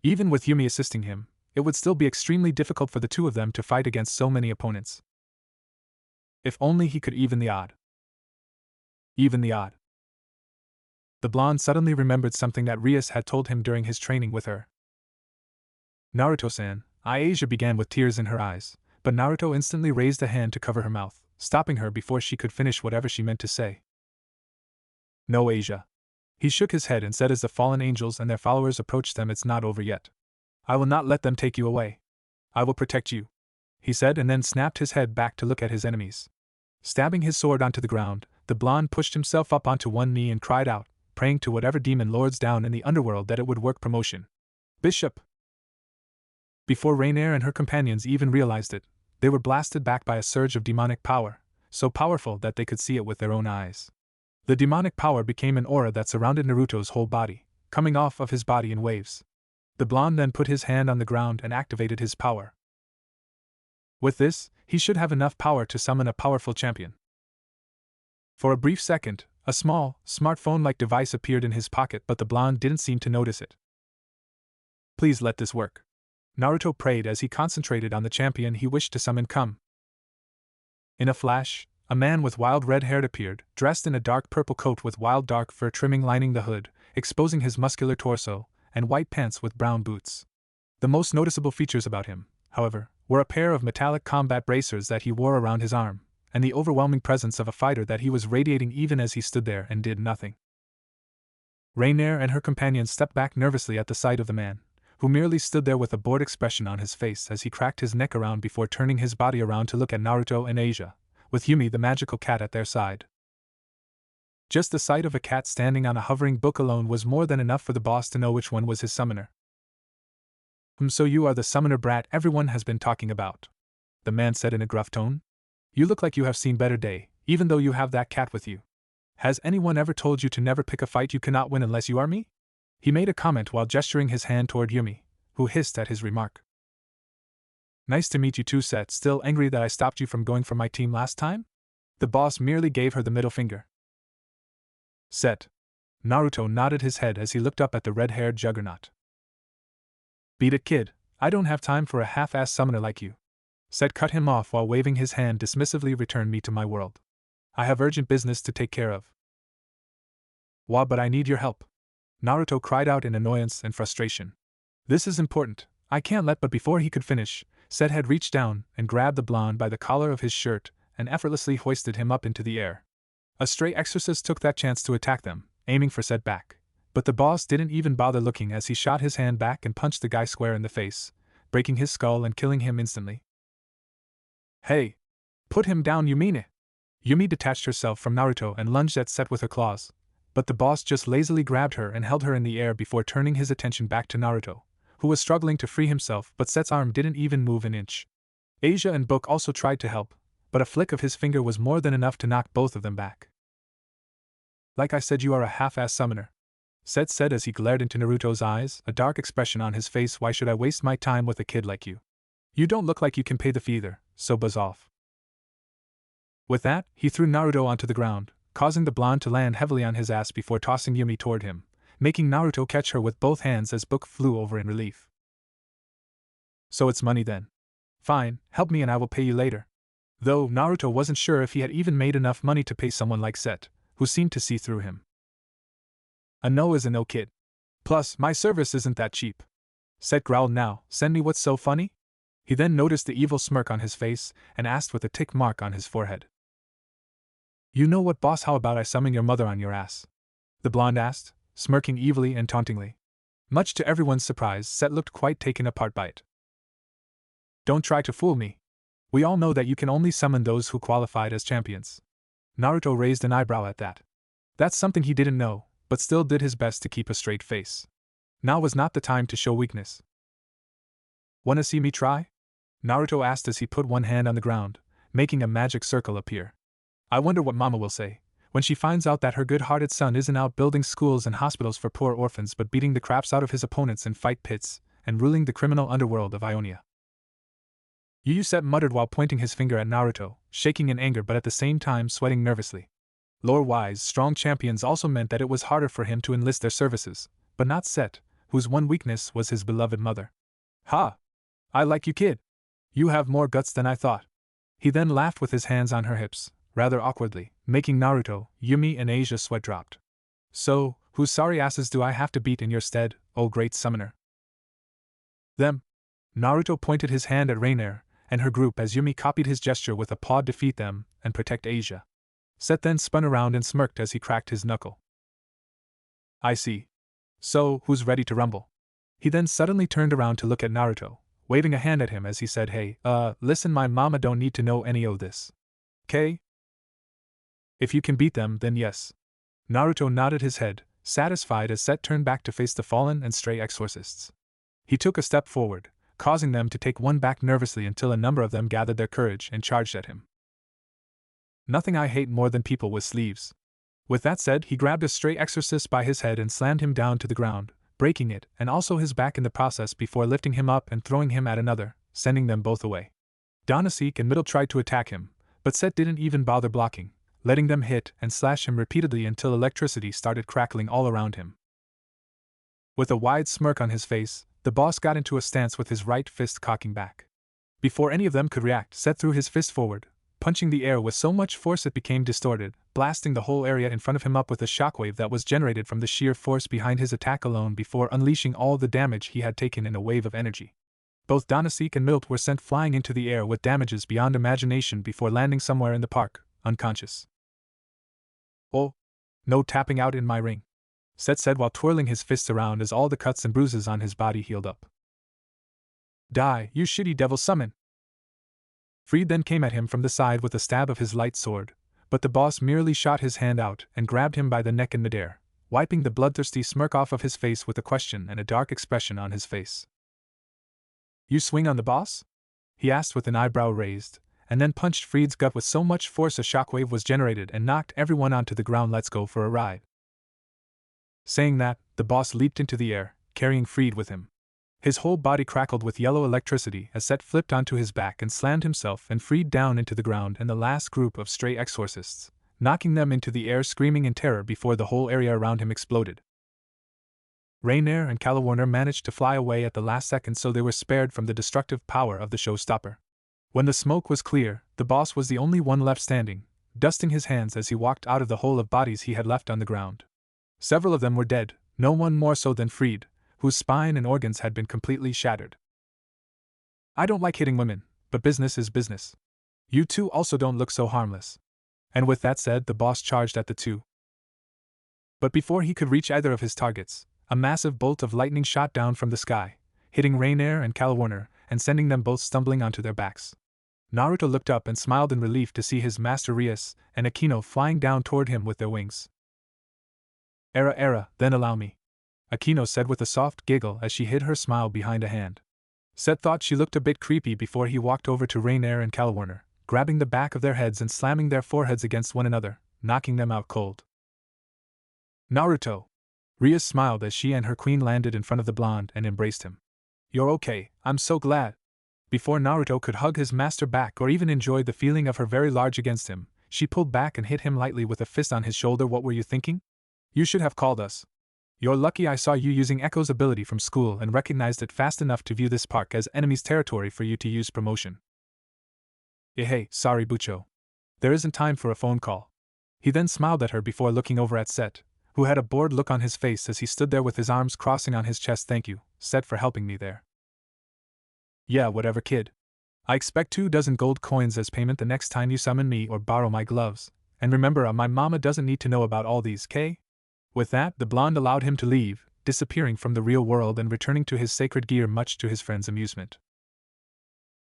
Even with Yumi assisting him, it would still be extremely difficult for the two of them to fight against so many opponents. If only he could even the odd. Even the odd. The blonde suddenly remembered something that Rias had told him during his training with her. "Naruto-san," Asia began with tears in her eyes, but Naruto instantly raised a hand to cover her mouth, stopping her before she could finish whatever she meant to say. "No, Asia." He shook his head and said as the fallen angels and their followers approached them, "It's not over yet. I will not let them take you away. I will protect you," he said, and then snapped his head back to look at his enemies. Stabbing his sword onto the ground, the blonde pushed himself up onto one knee and cried out, praying to whatever demon lords down in the underworld that it would work promotion. "Bishop!" Before Rainier and her companions even realized it, they were blasted back by a surge of demonic power, so powerful that they could see it with their own eyes. The demonic power became an aura that surrounded Naruto's whole body, coming off of his body in waves. The blonde then put his hand on the ground and activated his power. With this, he should have enough power to summon a powerful champion. For a brief second, a small, smartphone-like device appeared in his pocket, but the blonde didn't seem to notice it. "Please let this work." Naruto prayed as he concentrated on the champion he wished to summon come. In a flash, a man with wild red hair appeared, dressed in a dark purple coat with wild dark fur trimming lining the hood, exposing his muscular torso, and white pants with brown boots. The most noticeable features about him, however, were a pair of metallic combat bracers that he wore around his arm, and the overwhelming presence of a fighter that he was radiating even as he stood there and did nothing. Rainier and her companion stepped back nervously at the sight of the man, who merely stood there with a bored expression on his face as he cracked his neck around before turning his body around to look at Naruto and Asia, with Yumi the magical cat at their side. Just the sight of a cat standing on a hovering book alone was more than enough for the boss to know which one was his summoner. So you are the summoner brat everyone has been talking about," the man said in a gruff tone. "You look like you have seen better day, even though you have that cat with you. Has anyone ever told you to never pick a fight you cannot win unless you are me?" He made a comment while gesturing his hand toward Yumi, who hissed at his remark. "Nice to meet you too, Set. Still angry that I stopped you from going for my team last time?" The boss merely gave her the middle finger. Set. Naruto nodded his head as he looked up at the red-haired juggernaut. "Beat it, kid. I don't have time for a half-ass summoner like you." Set cut him off while waving his hand dismissively. "Return me to my world. I have urgent business to take care of." "Wah, but I need your help," Naruto cried out in annoyance and frustration. "This is important. I can't let." But before he could finish, Set had reached down and grabbed the blonde by the collar of his shirt and effortlessly hoisted him up into the air. A stray exorcist took that chance to attack them, aiming for Set back. But the boss didn't even bother looking as he shot his hand back and punched the guy square in the face, breaking his skull and killing him instantly. "Hey! Put him down, you mean it?" Yumi detached herself from Naruto and lunged at Set with her claws, but the boss just lazily grabbed her and held her in the air before turning his attention back to Naruto, who was struggling to free himself, but Set's arm didn't even move an inch. Asia and Book also tried to help, but a flick of his finger was more than enough to knock both of them back. "Like I said, you are a half-ass summoner," Set said as he glared into Naruto's eyes, a dark expression on his face. "Why should I waste my time with a kid like you? You don't look like you can pay the fee either, so buzz off." With that, he threw Naruto onto the ground, causing the blonde to land heavily on his ass before tossing Yumi toward him, making Naruto catch her with both hands as Book flew over in relief. "So it's money then. Fine, help me and I will pay you later." Though Naruto wasn't sure if he had even made enough money to pay someone like Set, who seemed to see through him. "A no is a no, kid. Plus, my service isn't that cheap." Set growled. "Now, send me what's so funny?" He then noticed the evil smirk on his face and asked with a tick mark on his forehead. "You know what, boss? How about I summon your mother on your ass?" the blonde asked, smirking evilly and tauntingly. Much to everyone's surprise, Set looked quite taken apart by it. "Don't try to fool me. We all know that you can only summon those who qualified as champions." Naruto raised an eyebrow at that. That's something he didn't know, but still did his best to keep a straight face. Now was not the time to show weakness. "Wanna see me try?" Naruto asked as he put one hand on the ground, making a magic circle appear. "I wonder what Mama will say when she finds out that her good-hearted son isn't out building schools and hospitals for poor orphans but beating the craps out of his opponents in fight pits and ruling the criminal underworld of Ionia." Set muttered while pointing his finger at Naruto, shaking in anger but at the same time sweating nervously. Lore-wise, strong champions also meant that it was harder for him to enlist their services, but not Set, whose one weakness was his beloved mother. "Ha! I like you, kid. You have more guts than I thought." He then laughed with his hands on her hips, rather awkwardly, making Naruto, Yumi and Asia sweat dropped. "So, whose sorry asses do I have to beat in your stead, oh great summoner?" "Them." Naruto pointed his hand at Rainier and her group as Yumi copied his gesture with a paw. "Defeat them and protect Asia." Set then spun around and smirked as he cracked his knuckle. "I see. So, who's ready to rumble?" He then suddenly turned around to look at Naruto, waving a hand at him as he said, "Hey, listen, my mama don't need to know any of this. 'Kay? If you can beat them, then yes." Naruto nodded his head, satisfied as Set turned back to face the fallen and stray exorcists. He took a step forward, causing them to take one back nervously until a number of them gathered their courage and charged at him. Nothing I hate more than people with sleeves. With that said, he grabbed a stray exorcist by his head and slammed him down to the ground, breaking it and also his back in the process before lifting him up and throwing him at another, sending them both away. Donasek and Middle tried to attack him, but Set didn't even bother blocking, letting them hit and slash him repeatedly until electricity started crackling all around him. With a wide smirk on his face, The boss got into a stance with his right fist cocking back. Before any of them could react, Set threw his fist forward, punching the air with so much force it became distorted, blasting the whole area in front of him up with a shockwave that was generated from the sheer force behind his attack alone before unleashing all the damage he had taken in a wave of energy. Both Donasek and Milt were sent flying into the air with damages beyond imagination before landing somewhere in the park, unconscious. "Oh, no tapping out in my ring," Set said while twirling his fists around as all the cuts and bruises on his body healed up. "Die, you shitty devil summon!" Freed then came at him from the side with a stab of his light sword, but the boss merely shot his hand out and grabbed him by the neck in midair, wiping the bloodthirsty smirk off of his face with a question and a dark expression on his face. "You swing on the boss?" he asked with an eyebrow raised, and then punched Freed's gut with so much force a shockwave was generated and knocked everyone onto the ground. "Let's go for a ride." Saying that, the boss leaped into the air, carrying Freed with him. His whole body crackled with yellow electricity as Set flipped onto his back and slammed himself and Freed down into the ground and the last group of stray exorcists, knocking them into the air screaming in terror before the whole area around him exploded. Rainier and Calawarner managed to fly away at the last second, so they were spared from the destructive power of the showstopper. When the smoke was clear, the boss was the only one left standing, dusting his hands as he walked out of the hole of bodies he had left on the ground. Several of them were dead, no one more so than Freed, whose spine and organs had been completely shattered. "I don't like hitting women, but business is business. You two also don't look so harmless." And with that said, the boss charged at the two. But before he could reach either of his targets, a massive bolt of lightning shot down from the sky, hitting Rainier and Calawarner and sending them both stumbling onto their backs. Naruto looked up and smiled in relief to see his master Rias and Akino flying down toward him with their wings. Era, then allow me," Akino said with a soft giggle as she hid her smile behind a hand. Set thought she looked a bit creepy before he walked over to Rainier and Calawarner, grabbing the back of their heads and slamming their foreheads against one another, knocking them out cold. "Naruto!" Rias smiled as she and her queen landed in front of the blonde and embraced him. "You're okay, I'm so glad." Before Naruto could hug his master back or even enjoy the feeling of her very large against him, she pulled back and hit him lightly with a fist on his shoulder. "What were you thinking? You should have called us. You're lucky I saw you using Echo's ability from school and recognized it fast enough to view this park as enemy's territory for you to use promotion." Hey, sorry Bucho. There isn't time for a phone call." He then smiled at her before looking over at Set, who had a bored look on his face as he stood there with his arms crossing on his chest. "Thank you, Set, for helping me there." "Yeah, whatever, kid. I expect 24 gold coins as payment the next time you summon me or borrow my gloves, and remember, my mama doesn't need to know about all these, K?" With that, the blonde allowed him to leave, disappearing from the real world and returning to his sacred gear much to his friend's amusement.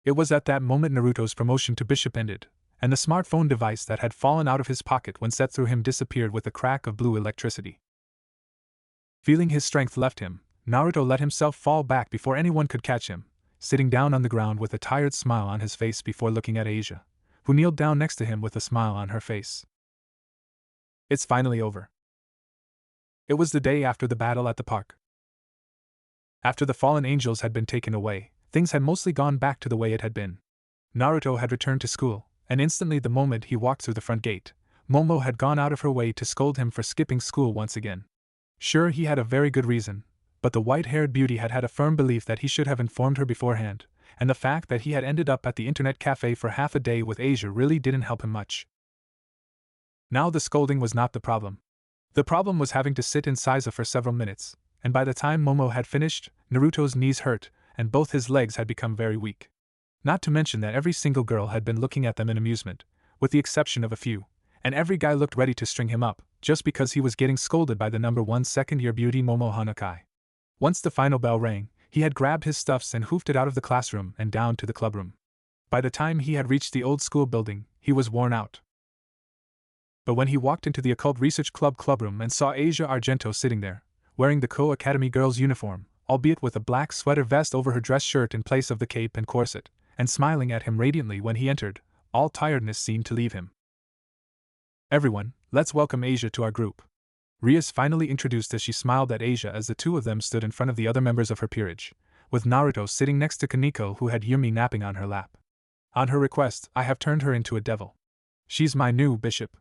It was at that moment Naruto's promotion to bishop ended, and the smartphone device that had fallen out of his pocket when set through him disappeared with a crack of blue electricity. Feeling his strength left him, Naruto let himself fall back before anyone could catch him, sitting down on the ground with a tired smile on his face before looking at Asia, who kneeled down next to him with a smile on her face. It's finally over. It was the day after the battle at the park. After the fallen angels had been taken away, things had mostly gone back to the way it had been. Naruto had returned to school, and instantly the moment he walked through the front gate, Momo had gone out of her way to scold him for skipping school once again. Sure, he had a very good reason, but the white-haired beauty had had a firm belief that he should have informed her beforehand, and the fact that he had ended up at the internet cafe for half a day with Asia really didn't help him much. Now the scolding was not the problem. The problem was having to sit in Saiza for several minutes, and by the time Momo had finished, Naruto's knees hurt, and both his legs had become very weak. Not to mention that every single girl had been looking at them in amusement, with the exception of a few, and every guy looked ready to string him up, just because he was getting scolded by the number 1 second-year beauty Momo Hanakai. Once the final bell rang, he had grabbed his stuffs and hoofed it out of the classroom and down to the clubroom. By the time he had reached the old school building, he was worn out. But when he walked into the Occult Research Club clubroom and saw Asia Argento sitting there, wearing the Co-Academy girl's uniform, albeit with a black sweater vest over her dress shirt in place of the cape and corset, and smiling at him radiantly when he entered, all tiredness seemed to leave him. "Everyone, let's welcome Asia to our group," Rias finally introduced as she smiled at Asia as the two of them stood in front of the other members of her peerage, with Naruto sitting next to Kaneko who had Yumi napping on her lap. "On her request, I have turned her into a devil. She's my new bishop."